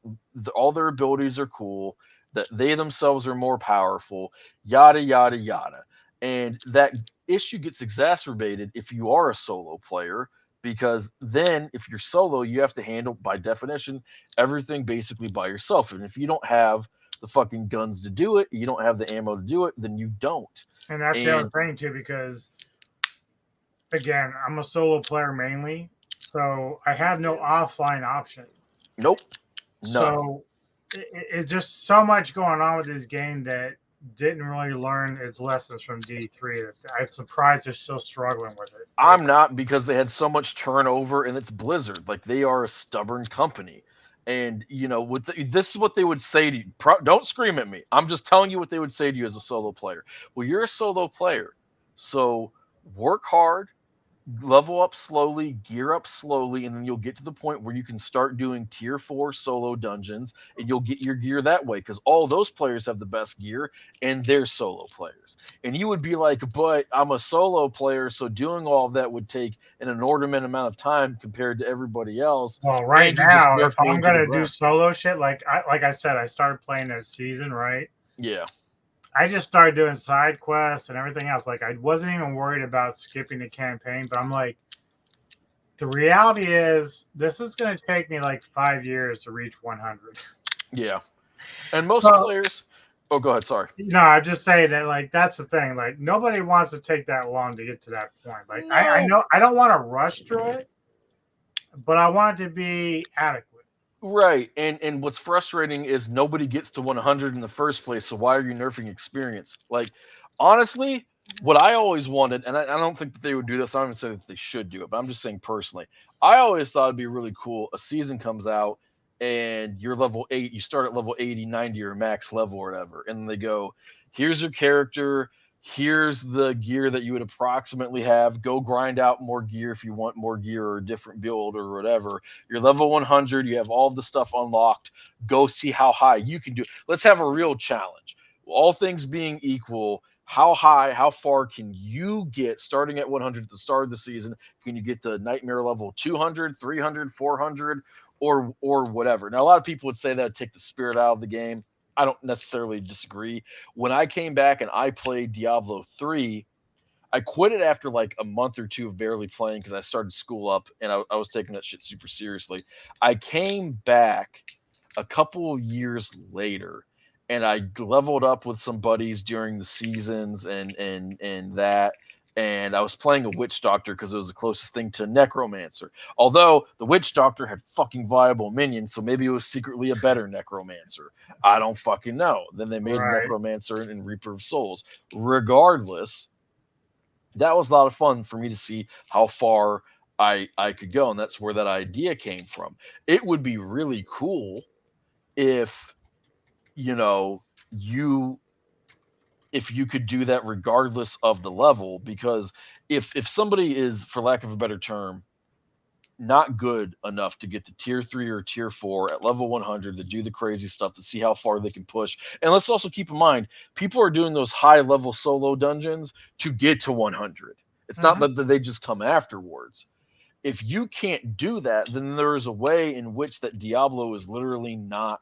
Speaker 5: all their abilities are cool, that they themselves are more powerful, yada yada yada. And that issue gets exacerbated if you are a solo player, because then if you're solo, you have to handle, by definition, everything basically by yourself. And if you don't have the fucking guns to do it, you don't have the ammo to do it, then you don't.
Speaker 4: And that's the other thing too, because again, I'm a solo player mainly. So I have no offline option.
Speaker 5: Nope.
Speaker 4: So it's just so much going on with this game that didn't really learn its lessons from D3. I'm surprised they're still struggling with it.
Speaker 5: I'm not, because they had so much turnover, and it's Blizzard. Like, they are a stubborn company. And, this is what they would say to you. Don't scream at me. I'm just telling you what they would say to you as a solo player. Well, you're a solo player, so work hard, level up slowly, gear up slowly, and then you'll get to the point where you can start doing tier 4 solo dungeons, and you'll get your gear that way, because all those players have the best gear and they're solo players. And you would be like, but I'm a solo player, so doing all of that would take an inordinate amount of time compared to everybody else.
Speaker 4: Well, right now, if I'm gonna do solo shit, like I said, I started playing this season, right?
Speaker 5: Yeah.
Speaker 4: I just started doing side quests and everything else. Like, I wasn't even worried about skipping the campaign, but I'm like, the reality is this is going to take me like 5 years to reach 100.
Speaker 5: Yeah. And most players, oh, go ahead. Sorry.
Speaker 4: No, I'm just saying that, like, that's the thing. Like, nobody wants to take that long to get to that point. Like, no. I know I don't want to rush through it, but I want it to be adequate.
Speaker 5: Right, and what's frustrating is nobody gets to 100 in the first place, so why are you nerfing experience? Like, honestly, what I always wanted, and I don't think that they would do this, I don't even say that they should do it, but I'm just saying personally, I always thought it'd be really cool, a season comes out, and you're level 8, you start at level 80, 90, or max level or whatever, and then they go, here's your character, here's the gear that you would approximately have. Go grind out more gear if you want more gear or a different build or whatever. You're level 100. You have all the stuff unlocked. Go see how high you can do. Let's have a real challenge. All things being equal, how high, how far can you get starting at 100 at the start of the season? Can you get to nightmare level 200, 300, 400, or whatever? Now, a lot of people would say that would take the spirit out of the game. I don't necessarily disagree. When I came back and I played Diablo 3, I quit it after like a month or two of barely playing because I started school up and I was taking that shit super seriously. I came back a couple of years later and I leveled up with some buddies during the seasons and that. And I was playing a witch doctor because it was the closest thing to necromancer. Although the witch doctor had fucking viable minions, so maybe it was secretly a better necromancer. I don't fucking know. Then they made a necromancer and Reaper of Souls. Regardless, that was a lot of fun for me to see how far I could go, and that's where that idea came from. It would be really cool if if you could do that regardless of the level, because if somebody is, for lack of a better term, not good enough to get to tier 3 or tier 4 at level 100 to do the crazy stuff, to see how far they can push. And let's also keep in mind, people are doing those high level solo dungeons to get to 100. It's not that they just come afterwards. If you can't do that, then there is a way in which that Diablo is literally not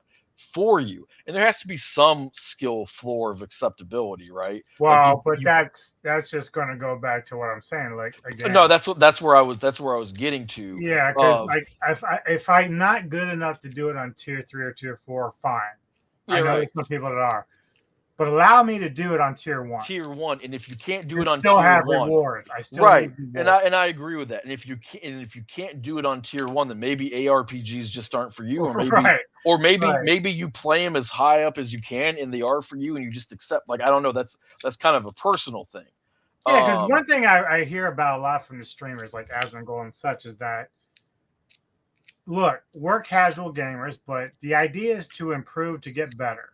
Speaker 5: for you, and there has to be some skill floor of acceptability, right?
Speaker 4: Well, but that's just going to go back to what I'm saying. Like, again,
Speaker 5: no, that's where I was getting to.
Speaker 4: Yeah, because like if I'm not good enough to do it on tier 3 or tier 4, fine. Yeah, I know there's some people that are, but allow me to do it on tier 1.
Speaker 5: Tier 1, and if you can't do it on
Speaker 4: still
Speaker 5: tier
Speaker 4: have
Speaker 5: 1,
Speaker 4: rewards. I still
Speaker 5: right,
Speaker 4: need rewards.
Speaker 5: and I agree with that. And if you can't do it on tier 1, then maybe ARPGs just aren't for you, or maybe you play them as high up as you can, and they are for you, and you just accept. Like, I don't know. That's kind of a personal thing.
Speaker 4: Yeah, because one thing I hear about a lot from the streamers like Asmongold and such is that, look, we're casual gamers, but the idea is to improve to get better.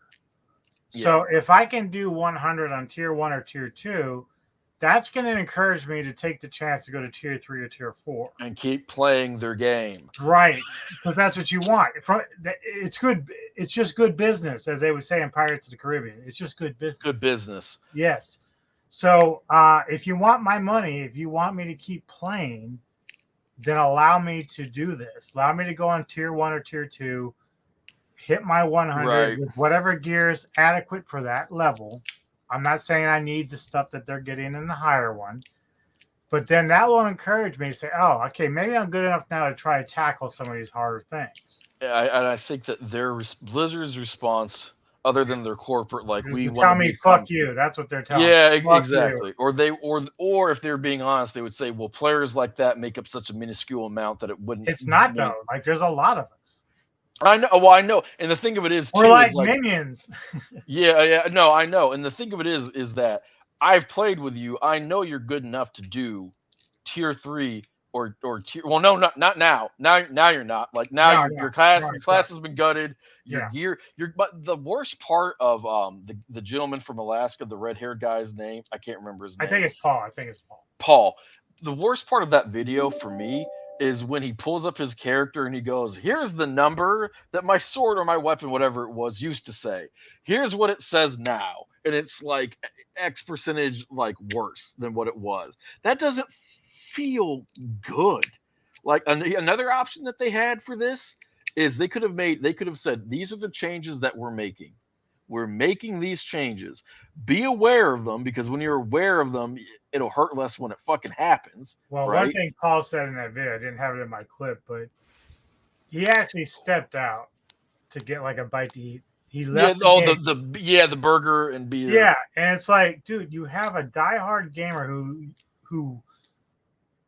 Speaker 4: Yeah. So if I can do 100 on tier 1 or tier 2, that's going to encourage me to take the chance to go to tier 3 or tier 4
Speaker 5: and keep playing their game.
Speaker 4: Right, because that's what you want. It's good. It's just good business, as they would say in Pirates of the Caribbean. It's just good business.
Speaker 5: Good business.
Speaker 4: Yes. So if you want my money, if you want me to keep playing, then allow me to do this. Allow me to go on tier 1 or tier 2, hit my 100 with whatever gear is adequate for that level. I'm not saying I need the stuff that they're getting in the higher one, but then that will encourage me to say, oh, okay, maybe I'm good enough now to try to tackle some of these harder things.
Speaker 5: I think that Blizzard's response, other than their corporate, like, we
Speaker 4: tell me, fuck you. That's what they're telling me.
Speaker 5: Yeah, exactly. You. Or if they're being honest, they would say, well, players like that make up such a minuscule amount that it wouldn't.
Speaker 4: It's not, though. Like, there's a lot of us.
Speaker 5: I know. Well, I know, and the thing of it is
Speaker 4: We're
Speaker 5: too
Speaker 4: like
Speaker 5: is like,
Speaker 4: minions.
Speaker 5: yeah, no, I know, and the thing of it is that I've played with you. I know you're good enough to do tier 3 or tier. Well, no, not now. Now you're not. Like now
Speaker 4: No,
Speaker 5: your
Speaker 4: no,
Speaker 5: class
Speaker 4: no,
Speaker 5: your class
Speaker 4: exactly.
Speaker 5: has been gutted. Your
Speaker 4: Yeah,
Speaker 5: gear. Your but the worst part of the gentleman from Alaska, the red haired guy's name, I can't remember his
Speaker 4: I think
Speaker 5: name.
Speaker 4: it's Paul. I think it's Paul.
Speaker 5: Paul. The worst part of that video for me is when he pulls up his character and he goes, "Here's the number that my sword or my weapon, whatever it was, used to say. Here's what it says now." And it's like X percentage like worse than what it was. That doesn't feel good. Like another option that they had for this is they could have said, "These are the changes that we're making. We're making these changes. Be aware of them, because when you're aware of them, it'll hurt less when it fucking happens."
Speaker 4: Well, one
Speaker 5: Right?
Speaker 4: thing Paul said in that video, I didn't have it in my clip, but he actually stepped out to get like a bite to eat. He
Speaker 5: Yeah.
Speaker 4: left the
Speaker 5: Oh,
Speaker 4: game.
Speaker 5: the burger and beer
Speaker 4: Yeah, and it's like, dude, you have a diehard gamer who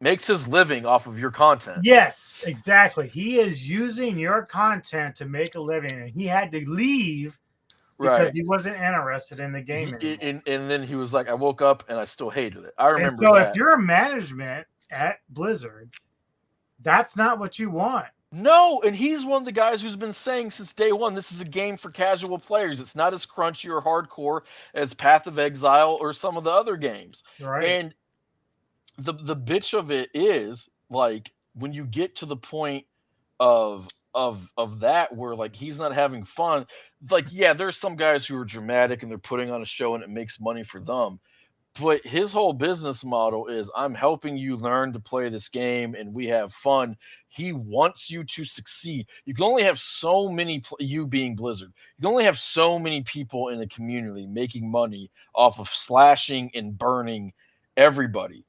Speaker 5: makes his living off of your content.
Speaker 4: yes, exactly. He is using your content to make a living, and he had to leave because
Speaker 5: Right.
Speaker 4: he wasn't interested in the game anymore.
Speaker 5: And then he was like, "I woke up and I still hated it." I
Speaker 4: And
Speaker 5: remember
Speaker 4: so if
Speaker 5: that.
Speaker 4: you're a management at Blizzard, that's not what you want.
Speaker 5: No, and he's one of the guys who's been saying since day one, this is a game for casual players. It's not as crunchy or hardcore as Path of Exile or some of the other games.
Speaker 4: Right.
Speaker 5: And the bitch of it is like when you get to the point of that where like he's not having fun. Like, yeah, there's some guys who are dramatic and they're putting on a show and it makes money for them, but his whole business model is, I'm helping you learn to play this game and we have fun. He wants you to succeed. You can only have so many you being Blizzard, you can only have so many people in the community making money off of slashing and burning everybody.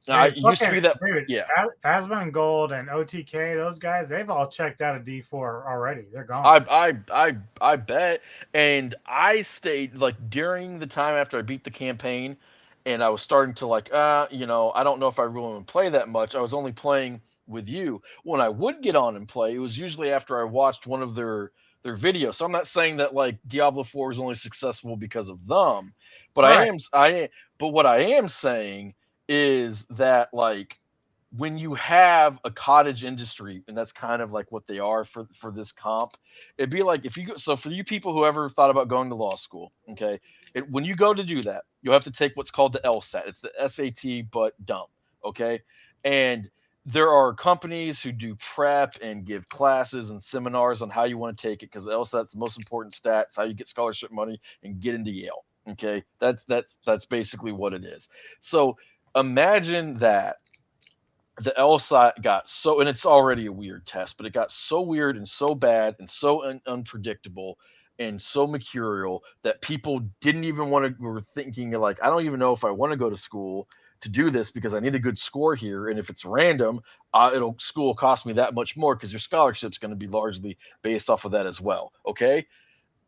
Speaker 5: I
Speaker 4: Dude,
Speaker 5: it used to
Speaker 4: fucking
Speaker 5: be that.
Speaker 4: dude,
Speaker 5: Yeah.
Speaker 4: Asmon Gold and OTK, those guys, they've all checked out of D4 already. They're gone.
Speaker 5: I bet. And I stayed like during the time after I beat the campaign, and I was starting to like, I don't know if I really want to play that much. I was only playing with you. When I would get on and play, it was usually after I watched one of their videos. So I'm not saying that like Diablo 4 is only successful because of them, but
Speaker 4: Right.
Speaker 5: but what I am saying is that like when you have a cottage industry, and that's kind of like what they are for this comp, it'd be like if you go, so for you people who ever thought about going to law school, okay, when you go to do that, you'll have to take what's called the LSAT. It's the SAT but dumb, okay, and there are companies who do prep and give classes and seminars on how you want to take it, because the LSAT's the most important stats, how you get scholarship money and get into Yale. Okay, that's basically what it is. So imagine that the LSAT got so, and it's already a weird test, but it got so weird and so bad and so unpredictable and so mercurial that people didn't even want to, were thinking like, I don't even know if I want to go to school to do this because I need a good score here. And if it's random, school will cost me that much more because your scholarship's going to be largely based off of that as well. Okay.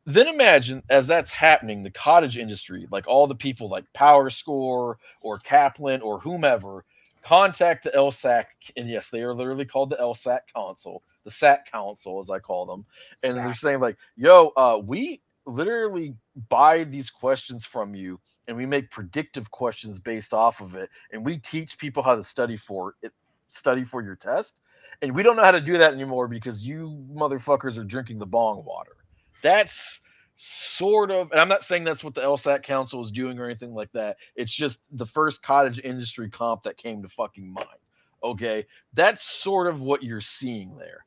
Speaker 5: Then imagine as that's happening, the cottage industry, like all the people like Power Score or Kaplan or whomever, contact the LSAC, and yes, they are literally called the LSAC Council, the SAC Council as I call them, and they're saying like, "Yo, we literally buy these questions from you, and we make predictive questions based off of it, and we teach people how to study for your test, and we don't know how to do that anymore because you motherfuckers are drinking the bong water." That's sort of, and I'm not saying that's what the LSAT Council is doing or anything like that. It's just the first cottage industry comp that came to fucking mind. Okay, that's sort of what you're seeing there.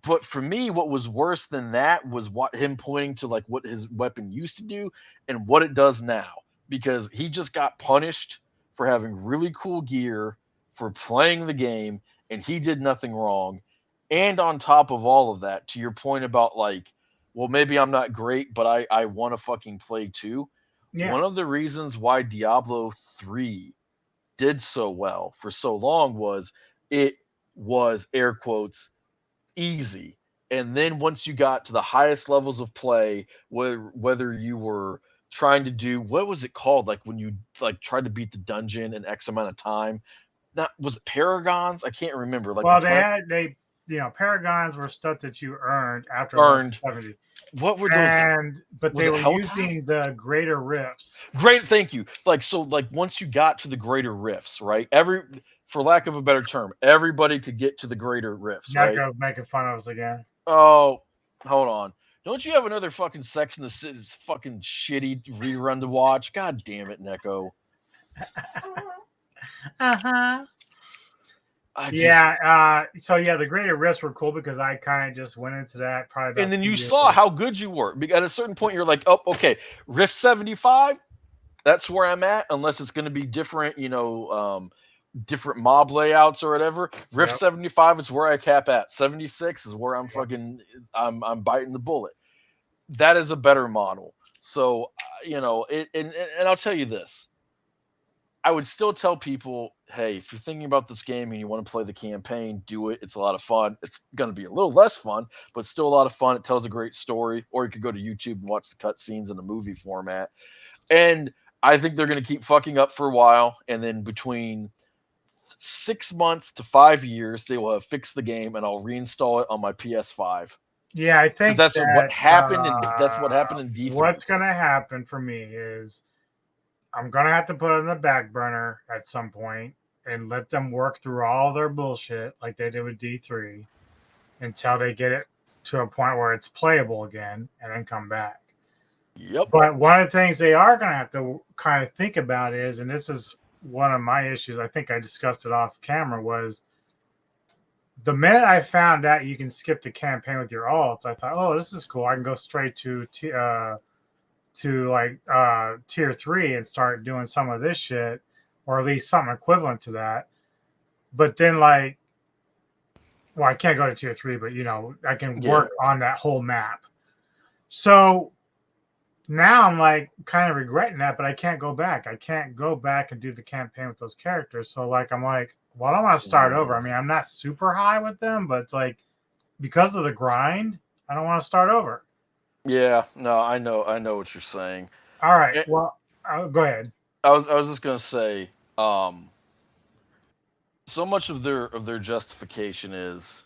Speaker 5: But for me, what was worse than that was what him pointing to like what his weapon used to do and what it does now, because he just got punished for having really cool gear, for playing the game, and he did nothing wrong. And on top of all of that, to your point about like, well, maybe I'm not great, but I want to fucking play too.
Speaker 4: Yeah.
Speaker 5: One of the reasons why Diablo 3 did so well for so long was it was air quotes easy. And then once you got to the highest levels of play, whether you were trying to do, what was it called, like when you like tried to beat the dungeon in X amount of time, not, was it paragons? I can't remember. Like
Speaker 4: Well,
Speaker 5: the time.
Speaker 4: they paragons were stuff that you earned after
Speaker 5: Earned.
Speaker 4: level 70.
Speaker 5: What were those?
Speaker 4: But
Speaker 5: Was
Speaker 4: they
Speaker 5: it
Speaker 4: were
Speaker 5: hell
Speaker 4: using the greater rifts.
Speaker 5: Great, thank you. Like once you got to the greater rifts, right? For lack of a better term, everybody could get to the greater rifts, right?
Speaker 4: Neko's making fun of us again.
Speaker 5: Oh, hold on. Don't you have another fucking Sex in the City fucking shitty rerun to watch? God damn it, Neko.
Speaker 4: Uh-huh. So the greater rifts were cool because I kind of just went into that probably about
Speaker 5: and then
Speaker 4: 2
Speaker 5: you
Speaker 4: years
Speaker 5: saw
Speaker 4: ago.
Speaker 5: how good you were. At a certain point, you're like, oh, okay, Rift 75, that's where I'm at, unless it's going to be different, different mob layouts or whatever. Rift
Speaker 4: Yep.
Speaker 5: 75 is where I cap at. 76 is where I'm biting the bullet. That is a better model. So, and I'll tell you this. I would still tell people, hey, if you're thinking about this game and you want to play the campaign, do it. It's a lot of fun. It's going to be a little less fun, but still a lot of fun. It tells a great story. Or you could go to YouTube and watch the cutscenes in a movie format. And I think they're going to keep fucking up for a while. And then between 6 months to 5 years, they will have fixed the game, and I'll reinstall it on my PS5.
Speaker 4: Yeah, I think
Speaker 5: that's what happened, and that's what happened in D3.
Speaker 4: What's going to happen for me is I'm going to have to put it on the back burner at some point and let them work through all their bullshit like they did with D3 until they get it to a point where it's playable again and then come back.
Speaker 5: Yep.
Speaker 4: But one of the things they are going to have to kind of think about is, and this is one of my issues, I think I discussed it off camera, was the minute I found out you can skip the campaign with your alts, I thought, oh, this is cool. I can go straight to tier 3 and start doing some of this shit, or at least something equivalent to that. But then I can't go to tier 3, but I can work on that whole map. So now I'm like kind of regretting that, but I can't go back. I can't go back and do the campaign with those characters. So I'm like, well, I don't want to start over. I mean, I'm not super high with them, but it's like because of the grind, I don't want to start over.
Speaker 5: Yeah, no, I know what you're saying.
Speaker 4: All right, well, go ahead.
Speaker 5: I was just gonna say, so much of their justification is,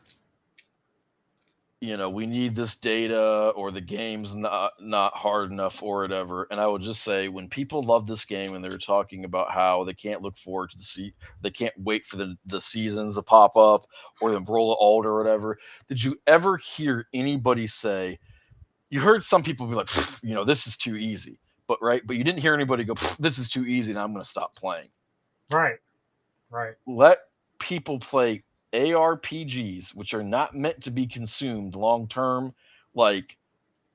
Speaker 5: we need this data, or the game's not hard enough, or whatever. And I would just say, when people love this game and they're talking about how they can't look forward to they can't wait for the seasons to pop up, or the roll of Ald or whatever, did you ever hear anybody say? You heard some people be like, this is too easy, but you didn't hear anybody go, this is too easy, and I'm going to stop playing.
Speaker 4: Right.
Speaker 5: Let people play ARPGs, which are not meant to be consumed long term, like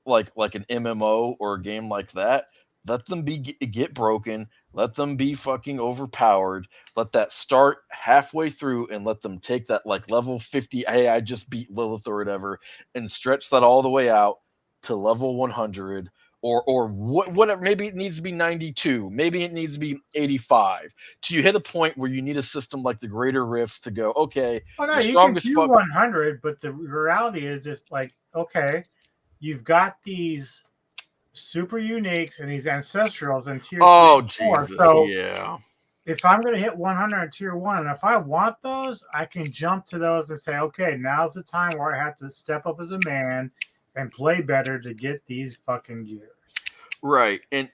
Speaker 5: an MMO or a game like that. Let them get broken. Let them be fucking overpowered. Let that start halfway through, and let them take that level 50. Hey, I just beat Lilith or whatever, and stretch that all the way out to level 100, or whatever. Maybe it needs to be 92. Maybe it needs to be 85. Till you hit a point where you need a system like the Greater Rifts to go, okay,
Speaker 4: well, no, you can do 100, but the reality is it's okay, you've got these super uniques and these ancestrals in tier 3 and 4.
Speaker 5: Jesus,
Speaker 4: so
Speaker 5: yeah.
Speaker 4: If I'm going to hit 100 in tier 1, and if I want those, I can jump to those and say, okay, now's the time where I have to step up as a man and play better to get these fucking gears.
Speaker 5: Right. And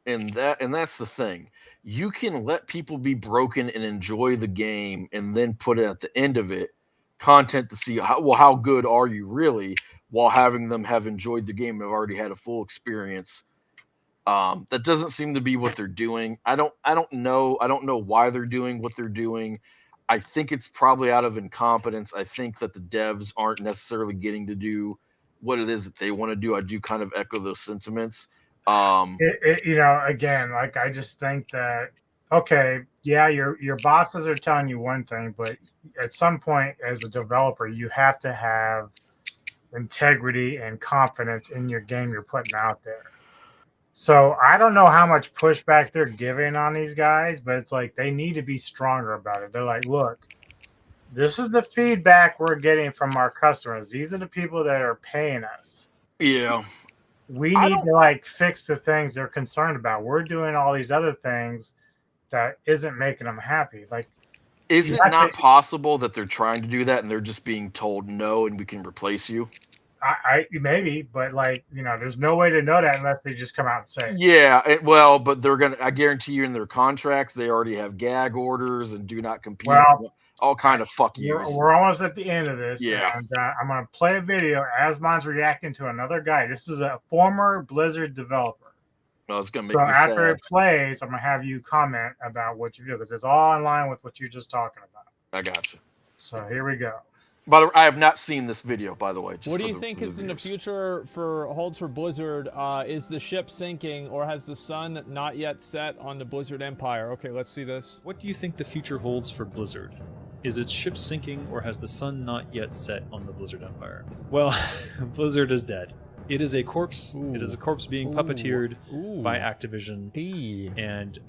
Speaker 5: that's the thing. You can let people be broken and enjoy the game, and then put it at the end of it content to see how good are you really, while having them have enjoyed the game and have already had a full experience. That doesn't seem to be what they're doing. I don't know why they're doing what they're doing. I think it's probably out of incompetence. I think that the devs aren't necessarily getting to do what it is that they want to do. I do kind of echo those sentiments.
Speaker 4: Again, I just think that, okay, yeah, your bosses are telling you one thing, but at some point as a developer, you have to have integrity and confidence in your game you're putting out there. So I don't know how much pushback they're giving on these guys, but it's like they need to be stronger about it. They're like, look, this is the feedback we're getting from our customers. These are the people that are paying us.
Speaker 5: Yeah.
Speaker 4: We need to fix the things they're concerned about. We're doing all these other things that isn't making them happy.
Speaker 5: Is it not possible that they're trying to do that and they're just being told no and we can replace you?
Speaker 4: I maybe, but like, there's no way to know that unless they just come out and say it.
Speaker 5: Yeah, but they're gonna. I guarantee you, in their contracts, they already have gag orders and do not compete.
Speaker 4: Well,
Speaker 5: all kind of fuck yous.
Speaker 4: We're almost at the end of this.
Speaker 5: Yeah.
Speaker 4: And I'm going to play a video as mine's reacting to another guy. This is a former Blizzard developer.
Speaker 5: Oh, it's gonna make
Speaker 4: so
Speaker 5: me
Speaker 4: after
Speaker 5: sad.
Speaker 4: it plays, I'm going to have you comment about what you do because it's all in line with what you're just talking about.
Speaker 5: I got you.
Speaker 4: So here we go.
Speaker 5: By the way, I have not seen this video, by the way.
Speaker 6: What do you think is in the future holds for Blizzard? Is the ship sinking, or has the sun not yet set on the Blizzard Empire? Okay, let's see this.
Speaker 9: What do you think the future holds for Blizzard? Is its ship sinking, or has the sun not yet set on the Blizzard Empire? Well, Blizzard is dead. It is a corpse. Ooh. It is a corpse being puppeteered by Activision and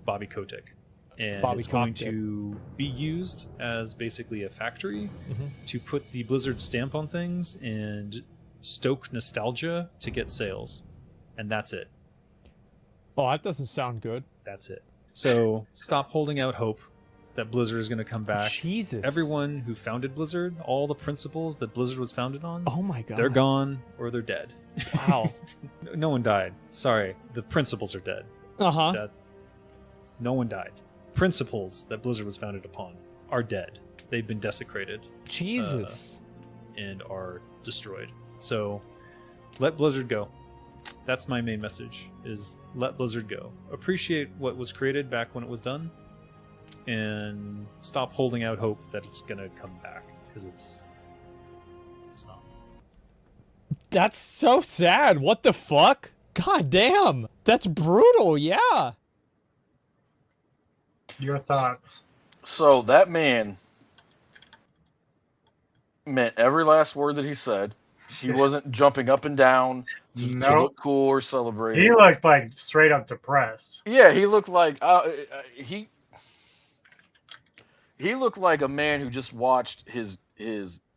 Speaker 9: Bobby Kotick. And it's going to be used as basically a factory to put the Blizzard stamp on things and stoke nostalgia to get sales. And that's it.
Speaker 6: Oh, that doesn't sound good.
Speaker 9: That's it. So stop holding out hope that Blizzard is going to come back.
Speaker 6: Jesus.
Speaker 9: Everyone who founded Blizzard, all the principles that Blizzard was founded on,
Speaker 6: oh my God,
Speaker 9: they're gone or they're dead.
Speaker 6: Wow.
Speaker 9: No one died. Sorry. The principles are dead. No one died. Principles that Blizzard was founded upon are dead. They've been desecrated.
Speaker 6: Jesus.
Speaker 9: And are destroyed. So let Blizzard go. That's my main message, is let Blizzard go. Appreciate what was created back when it was done, and stop holding out hope that it's going to come back, because it's not.
Speaker 6: That's so sad. What the fuck? God damn. That's brutal. Yeah.
Speaker 4: Your thoughts.
Speaker 5: So that man meant every last word that he said. He wasn't jumping up and down to look cool or celebrating.
Speaker 4: He looked like straight up depressed.
Speaker 5: Yeah, he looked like he looked like a man who just watched his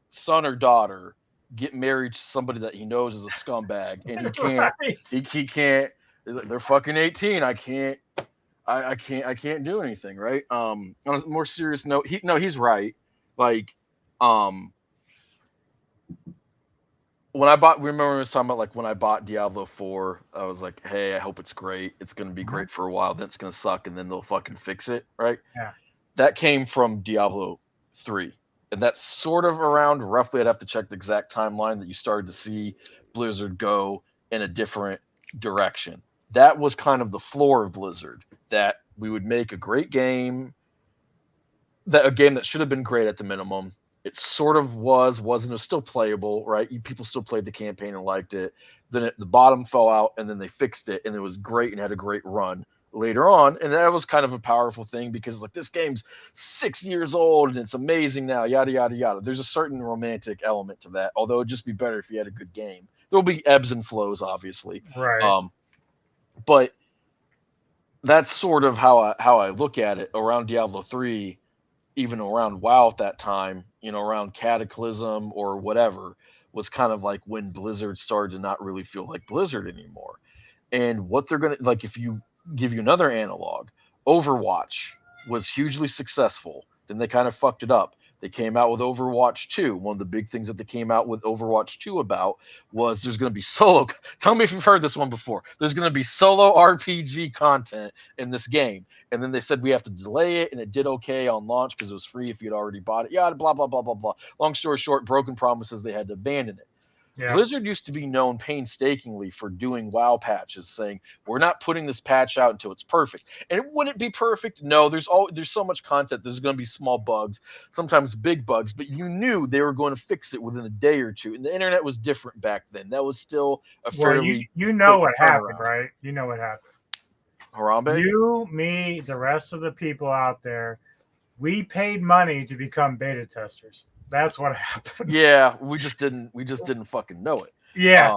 Speaker 5: son or daughter get married to somebody that he knows is a scumbag, and he can't. He can't. They're fucking 18. I can't do anything, right? On a more serious note, he's right. Like, when I bought, remember I was talking about, like, when I bought Diablo 4, I was like, hey, I hope it's great. It's going to be great for a while, then it's going to suck, and then they'll fucking fix it, right?
Speaker 4: Yeah.
Speaker 5: That came from Diablo 3. And that's sort of around, roughly, I'd have to check the exact timeline, that you started to see Blizzard go in a different direction. That was kind of the floor of Blizzard, that we would make a great game, a game that should have been great at the minimum. It sort of wasn't. It was still playable, right? People still played the campaign and liked it. Then the bottom fell out, and then they fixed it, and it was great and had a great run later on. And that was kind of a powerful thing, because it's like, this game's 6 years old and it's amazing now, yada, yada, yada. There's a certain romantic element to that, although it'd just be better if you had a good game. There'll be ebbs and flows, obviously.
Speaker 4: Right.
Speaker 5: But that's sort of how I look at it around Diablo 3, even around WoW at that time, around Cataclysm or whatever, was kind of like when Blizzard started to not really feel like Blizzard anymore. And what they're going to, like, if you give you another analog, Overwatch was hugely successful. Then they kind of fucked it up. They came out with Overwatch 2. One of the big things that they came out with Overwatch 2 about was there's going to be solo. Tell me if you've heard this one before. There's going to be solo RPG content in this game. And then they said we have to delay it, and it did okay on launch because it was free if you'd already bought it. Yeah, blah, blah, blah, blah, blah. Long story short, broken promises, they had to abandon it. Yeah. Blizzard used to be known painstakingly for doing WoW patches, saying, we're not putting this patch out until it's perfect. And would it be perfect? No, there's so much content. There's going to be small bugs, sometimes big bugs, but you knew they were going to fix it within a day or two. And the internet was different back then. That was still a fairly...
Speaker 4: You know what happened, right? You know what happened.
Speaker 5: Harambe?
Speaker 4: You, me, the rest of the people out there, we paid money to become beta testers. That's what happened.
Speaker 5: Yeah, we just didn't fucking know it.
Speaker 4: Yes.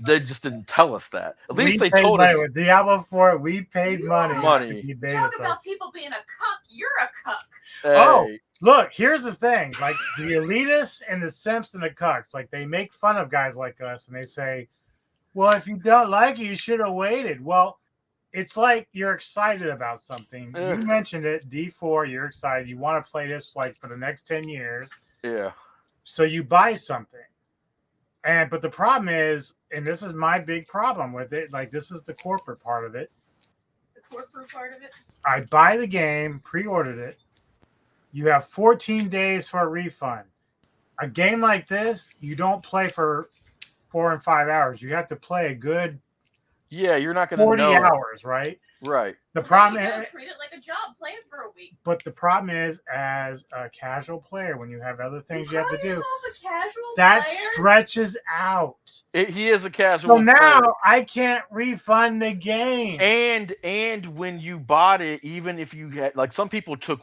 Speaker 5: They just didn't tell us that. At least they told us.
Speaker 4: With Diablo 4, we paid money.
Speaker 10: Talk about people being a cuck. You're a cuck.
Speaker 5: Hey.
Speaker 4: Oh, look, here's the thing. Like, the elitists and the simps and the cucks, like, they make fun of guys like us, and they say, well, if you don't like it, you should have waited. Well, it's like you're excited about something. You mentioned it, D4. You're excited. You want to play this like for the next 10 years.
Speaker 5: Yeah.
Speaker 4: So you buy something. But the problem is, and this is my big problem with it, like this is the corporate part of it.
Speaker 10: The corporate part of it?
Speaker 4: I buy the game, pre-ordered it. You have 14 days for a refund. A game like this, you don't play for 4 and 5 hours. You have to play a good
Speaker 5: you're not going to
Speaker 4: 40
Speaker 5: know.
Speaker 4: hours, right?
Speaker 5: Right.
Speaker 10: The problem is, treat it like a job. Play it for a week.
Speaker 4: But the problem is, as a casual player, when you have other things you have to do,
Speaker 10: a casual
Speaker 4: that
Speaker 10: player?
Speaker 4: stretches out.
Speaker 5: He is a casual.
Speaker 4: So now
Speaker 5: player.
Speaker 4: I can't refund the game.
Speaker 5: And when you bought it, even if you had like some people took,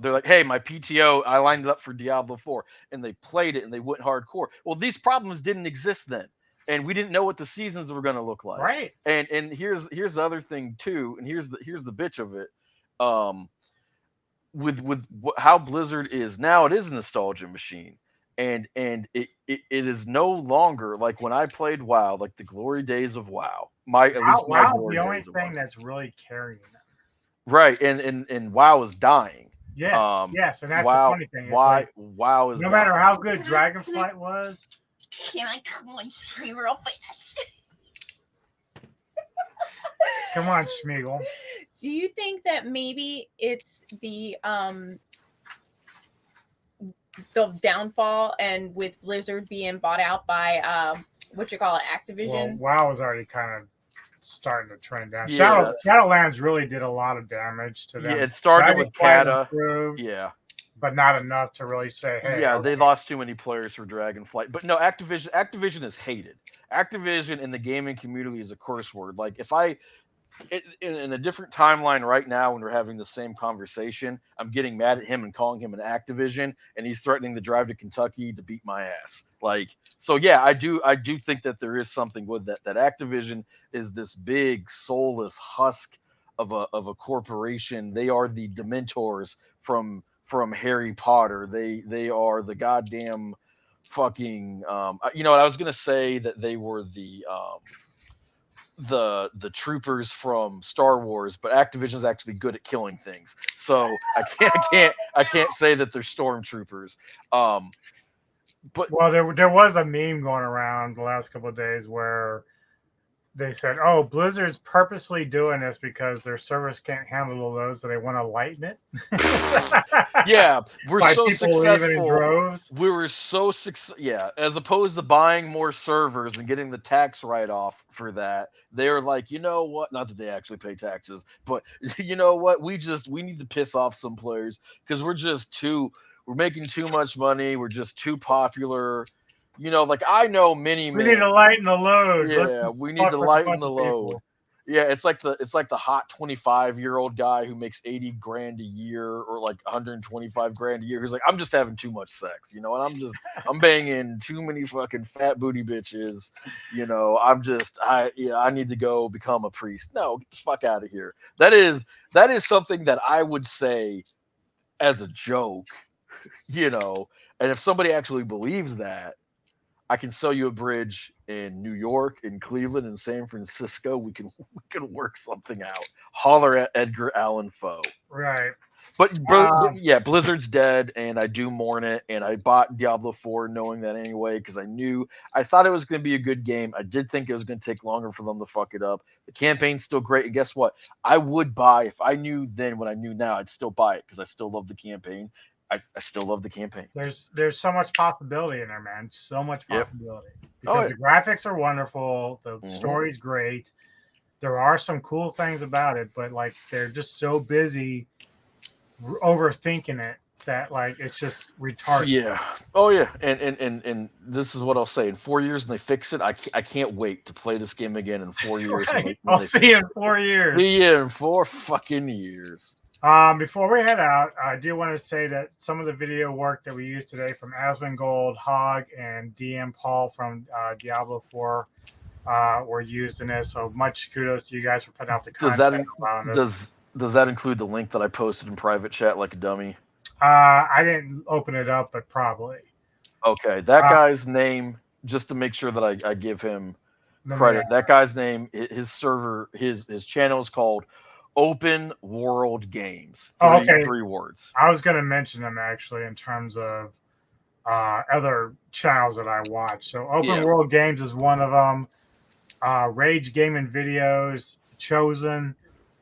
Speaker 5: they're like, hey, my PTO, I lined it up for Diablo 4, and they played it and they went hardcore. Well, these problems didn't exist then. And we didn't know what the seasons were going to look like.
Speaker 4: Right.
Speaker 5: And here's the other thing too, and here's the bitch of it. With how Blizzard is now, it is a nostalgia machine, and it is no longer like when I played WoW, like the glory days of WoW. My
Speaker 4: the only thing that's really carrying them.
Speaker 5: Right, and WoW is dying.
Speaker 4: Yes, yes, and that's
Speaker 5: WoW,
Speaker 4: the funny thing. It's
Speaker 5: WoW is
Speaker 4: no
Speaker 5: dying.
Speaker 4: matter how good Dragonflight was.
Speaker 10: Can I come on stream real fast?
Speaker 4: Come on, Schmeagle.
Speaker 11: Do you think that maybe it's the downfall and with Blizzard being bought out by Activision?
Speaker 4: Well, WoW was already kind of starting to trend down.
Speaker 5: Yes.
Speaker 4: Shadowlands really did a lot of damage to them.
Speaker 5: Yeah, it started with Kata. Yeah.
Speaker 4: But not enough to really say, hey.
Speaker 5: Yeah, they lost too many players for Dragonflight. But no, Activision is hated. Activision in the gaming community is a curse word. Like if in a different timeline right now when we're having the same conversation, I'm getting mad at him and calling him an Activision, and he's threatening to drive to Kentucky to beat my ass. Like, so yeah, I do think that there is something with that Activision is this big soulless husk of a corporation. They are the Dementors from Harry Potter. They are the goddamn fucking you know what I was gonna say, that they were the troopers from Star Wars, but Activision's actually good at killing things. So I can't say that they're stormtroopers. But
Speaker 4: there was a meme going around the last couple of days where they said, "Oh, Blizzard's purposely doing this because their servers can't handle the load, so they want to lighten it."
Speaker 5: Yeah, we're so successful.
Speaker 4: In droves.
Speaker 5: We were so successful. Yeah, as opposed to buying more servers and getting the tax write-off for that, they're like, you know what? Not that they actually pay taxes, but you know what? We need to piss off some players because we're making too much money. We're just too popular. You know, like I know many.
Speaker 4: We need to lighten the load.
Speaker 5: Yeah, we need to lighten the load. Yeah, it's like the hot 25-year-old guy who makes $80,000 a year or like $125,000 a year. Who's like, I'm just having too much sex, you know, and I'm banging too many fucking fat booty bitches, you know. I need to go become a priest. No, get the fuck out of here. That is something that I would say as a joke, you know. And if somebody actually believes that, I can sell you a bridge in New York, in Cleveland, in San Francisco. We can work something out. Holler at Edgar Allan Poe.
Speaker 4: Right.
Speaker 5: But yeah, Blizzard's dead, and I do mourn it. And I bought Diablo 4 knowing that anyway, because I thought it was going to be a good game. I did think it was going to take longer for them to fuck it up. The campaign's still great, and guess what? I would buy, if I knew then what I knew now, I'd still buy it because I still love the campaign. I still love the campaign.
Speaker 4: There's so much possibility in there, man. So much possibility. Because the graphics are wonderful. The story's great. There are some cool things about it, but like they're just so busy overthinking it that like it's just retarded.
Speaker 5: Yeah. Oh yeah. And this is what I'll say. In 4 years, when they fix it, I can't wait to play this game again in 4 years.
Speaker 4: Right. I'll see you in 4 years.
Speaker 5: See you in 4 fucking years.
Speaker 4: Before we head out, I do want to say that some of the video work that we used today from Asmongold, Hog, and DM Paul from Diablo 4 were used in this. So much kudos to you guys for putting out the content.
Speaker 5: Does that include the link that I posted in private chat like a dummy?
Speaker 4: I didn't open it up, but probably.
Speaker 5: Okay, that guy's name, just to make sure that I give him credit. That guy's name, his server, his channel is called Open World Games. Three words.
Speaker 4: I was going to mention them actually in terms of other channels that I watch. So Open World Games is one of them. Rage Gaming Videos, Chosen,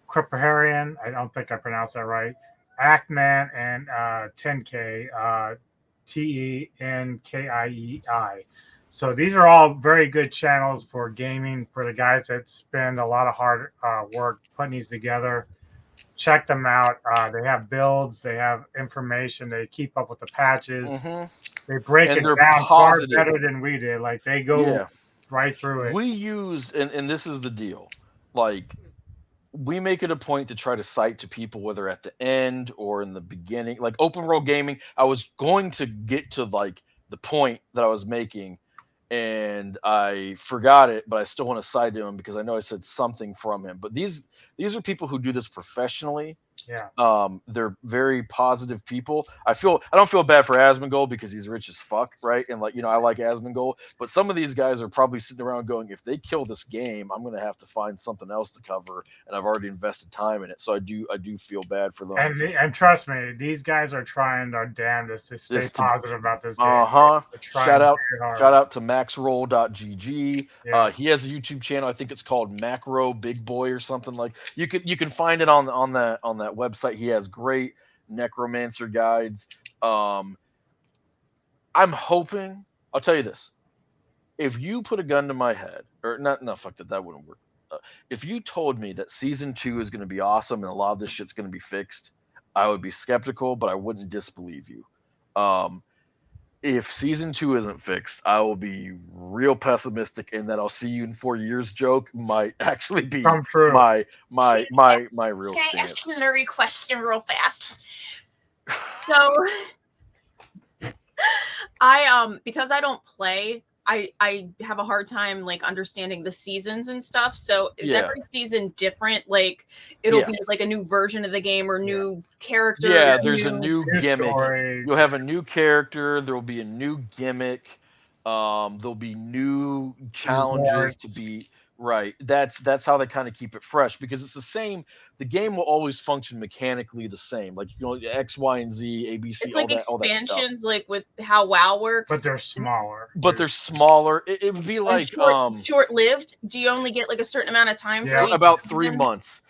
Speaker 4: Cripaharian, I don't think I pronounced that right. Actman and 10K, TENKIEI. So these are all very good channels for gaming for the guys that spend a lot of hard work putting these together. Check them out. They have builds, they have information, they keep up with the patches. They break it down far better than we did. Like they go right through it.
Speaker 5: We use, and this is the deal, like we make it a point to try to cite to people whether at the end or in the beginning. Like Open World Gaming, I was going to get to like the point that I was making and I forgot it, but I still want to cite him because I know I said something from him. But these are people who do this professionally.
Speaker 4: Yeah.
Speaker 5: They're very positive people. I don't feel bad for Asmongold because he's rich as fuck, right? And like, I like Asmongold, but some of these guys are probably sitting around going, if they kill this game, I'm gonna have to find something else to cover, and I've already invested time in it. So I do feel bad for them.
Speaker 4: And trust me, these guys are trying their damnedest to stay positive about this game.
Speaker 5: Shout out to maxroll.gg. Yeah. He has a YouTube channel. I think it's called Macro Big Boy or something like. You can find it on that website. He has great necromancer guides. I'm hoping, I'll tell you this. If you put a gun to my head, or not, no, fuck that, that wouldn't work. If you told me that season 2 is going to be awesome and a lot of this shit's going to be fixed, I would be skeptical, but I wouldn't disbelieve you. If season 2 isn't fixed, I will be real pessimistic, and that I'll see you in 4 years joke might actually be my real
Speaker 10: stance. Can I ask a nerdy question real fast? So, because I don't play, I have a hard time like understanding the seasons and stuff. So is every season different? Like it'll be like a new version of the game or new character.
Speaker 5: Yeah, there's a new gimmick. Story. You'll have a new character. There will be a new gimmick. There'll be new challenges to be right. That's how they kind of keep it fresh because it's the same. The game will always function mechanically the same. Like X, Y, and Z, A, B, C.
Speaker 10: It's like expansions, like with how WoW works.
Speaker 4: But they're smaller.
Speaker 5: It would be like
Speaker 10: short-lived. Do you only get like a certain amount of time?
Speaker 5: Yeah, about 3 months.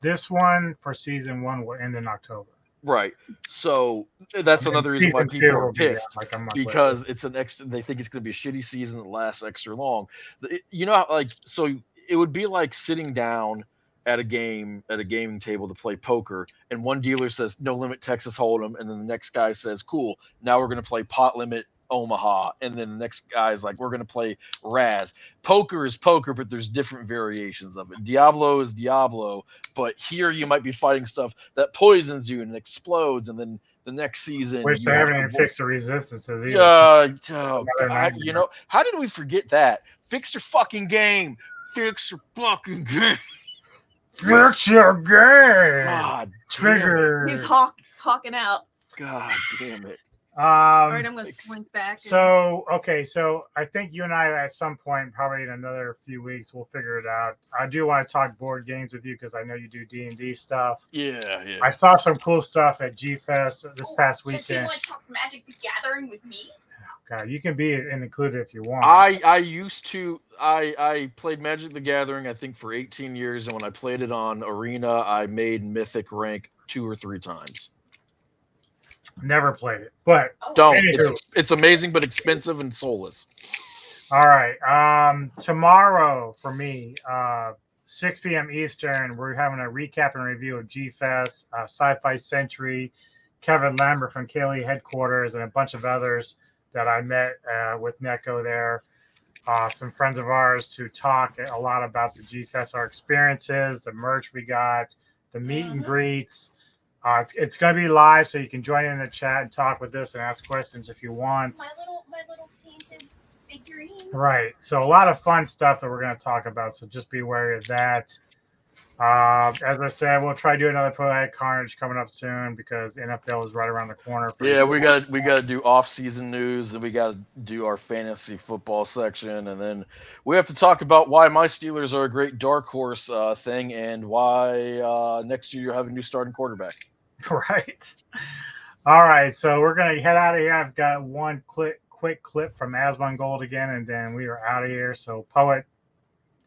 Speaker 4: This one for season 1 will end in October.
Speaker 5: Right. So that's another reason why people are pissed because it's an extra. They think it's going to be a shitty season that lasts extra long. So it would be like sitting down at a gaming table to play poker, and one dealer says no limit Texas Hold'em, and then the next guy says cool, now we're going to play pot limit Omaha, and then the next guy's like we're going to play Raz. Poker is poker, but there's different variations of it. Diablo is Diablo, but here you might be fighting stuff that poisons you and explodes, and then the next season
Speaker 4: which they haven't even fixed the resistances either.
Speaker 5: How did we forget that? Fix your fucking game. Fix your fucking game.
Speaker 4: Fix your game.
Speaker 5: God,
Speaker 10: trigger. He's hawking out.
Speaker 5: God damn it.
Speaker 10: All right, I'm going to slink back.
Speaker 4: So I think you and I at some point, probably in another few weeks, we'll figure it out. I do want to talk board games with you because I know you do D&D stuff.
Speaker 5: Yeah.
Speaker 4: I saw some cool stuff at G-Fest this past weekend.
Speaker 10: Do you want to talk Magic the Gathering with me?
Speaker 4: God, you can be included if you want.
Speaker 5: I used to. I played Magic the Gathering, I think, for 18 years, and when I played it on Arena, I made Mythic rank 2 or 3 times.
Speaker 4: Never played it, but
Speaker 5: don't. It's amazing, but expensive and soulless.
Speaker 4: All right. Tomorrow for me, 6 p.m. Eastern, we're having a recap and review of G-Fest, Sci-Fi Century, Kevin Lambert from Kaylee Headquarters, and a bunch of others that I met with Neko there. Some friends of ours to talk a lot about the G-Fest, our experiences, the merch we got, the meet and greets. It's going to be live, so you can join in the chat and talk with us and ask questions if you want.
Speaker 10: My little painted figurine.
Speaker 4: Right. So a lot of fun stuff that we're going to talk about. So just be wary of that. As I said, we'll try to do another Poetic Carnage coming up soon because NFL is right around the corner.
Speaker 5: Yeah, we got to do off-season news, and we got to do our fantasy football section, and then we have to talk about why my Steelers are a great dark horse thing, and why next year you'll have a new starting quarterback.
Speaker 4: Right. All right, so we're gonna head out of here. I've got one quick clip from Asmongold again, and then we are out of here. So, Poet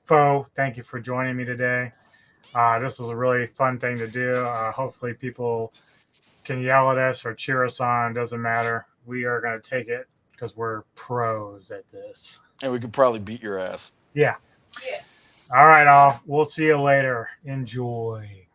Speaker 4: Foe, thank you for joining me today. This was a really fun thing to do. Hopefully, people can yell at us or cheer us on. Doesn't matter. We are going to take it because we're pros at this.
Speaker 5: And we could probably beat your ass.
Speaker 4: Yeah. All right, all. We'll see you later. Enjoy.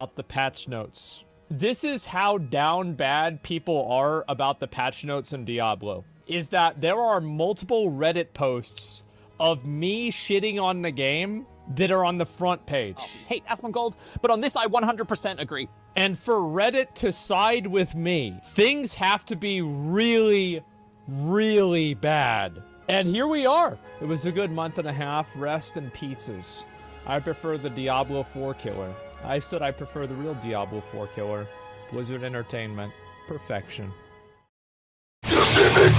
Speaker 6: Up the patch notes. This is how down bad people are about the patch notes in Diablo. Is that there are multiple Reddit posts of me shitting on the game that are on the front page.
Speaker 12: Hey, Asmongold, but on this I 100% agree.
Speaker 6: And for Reddit to side with me, things have to be really, really bad. And here we are. It was a good month and a half. Rest in pieces. I prefer the Diablo 4 killer. I said I prefer the real Diablo 4 killer. Blizzard Entertainment. Perfection.
Speaker 13: You see me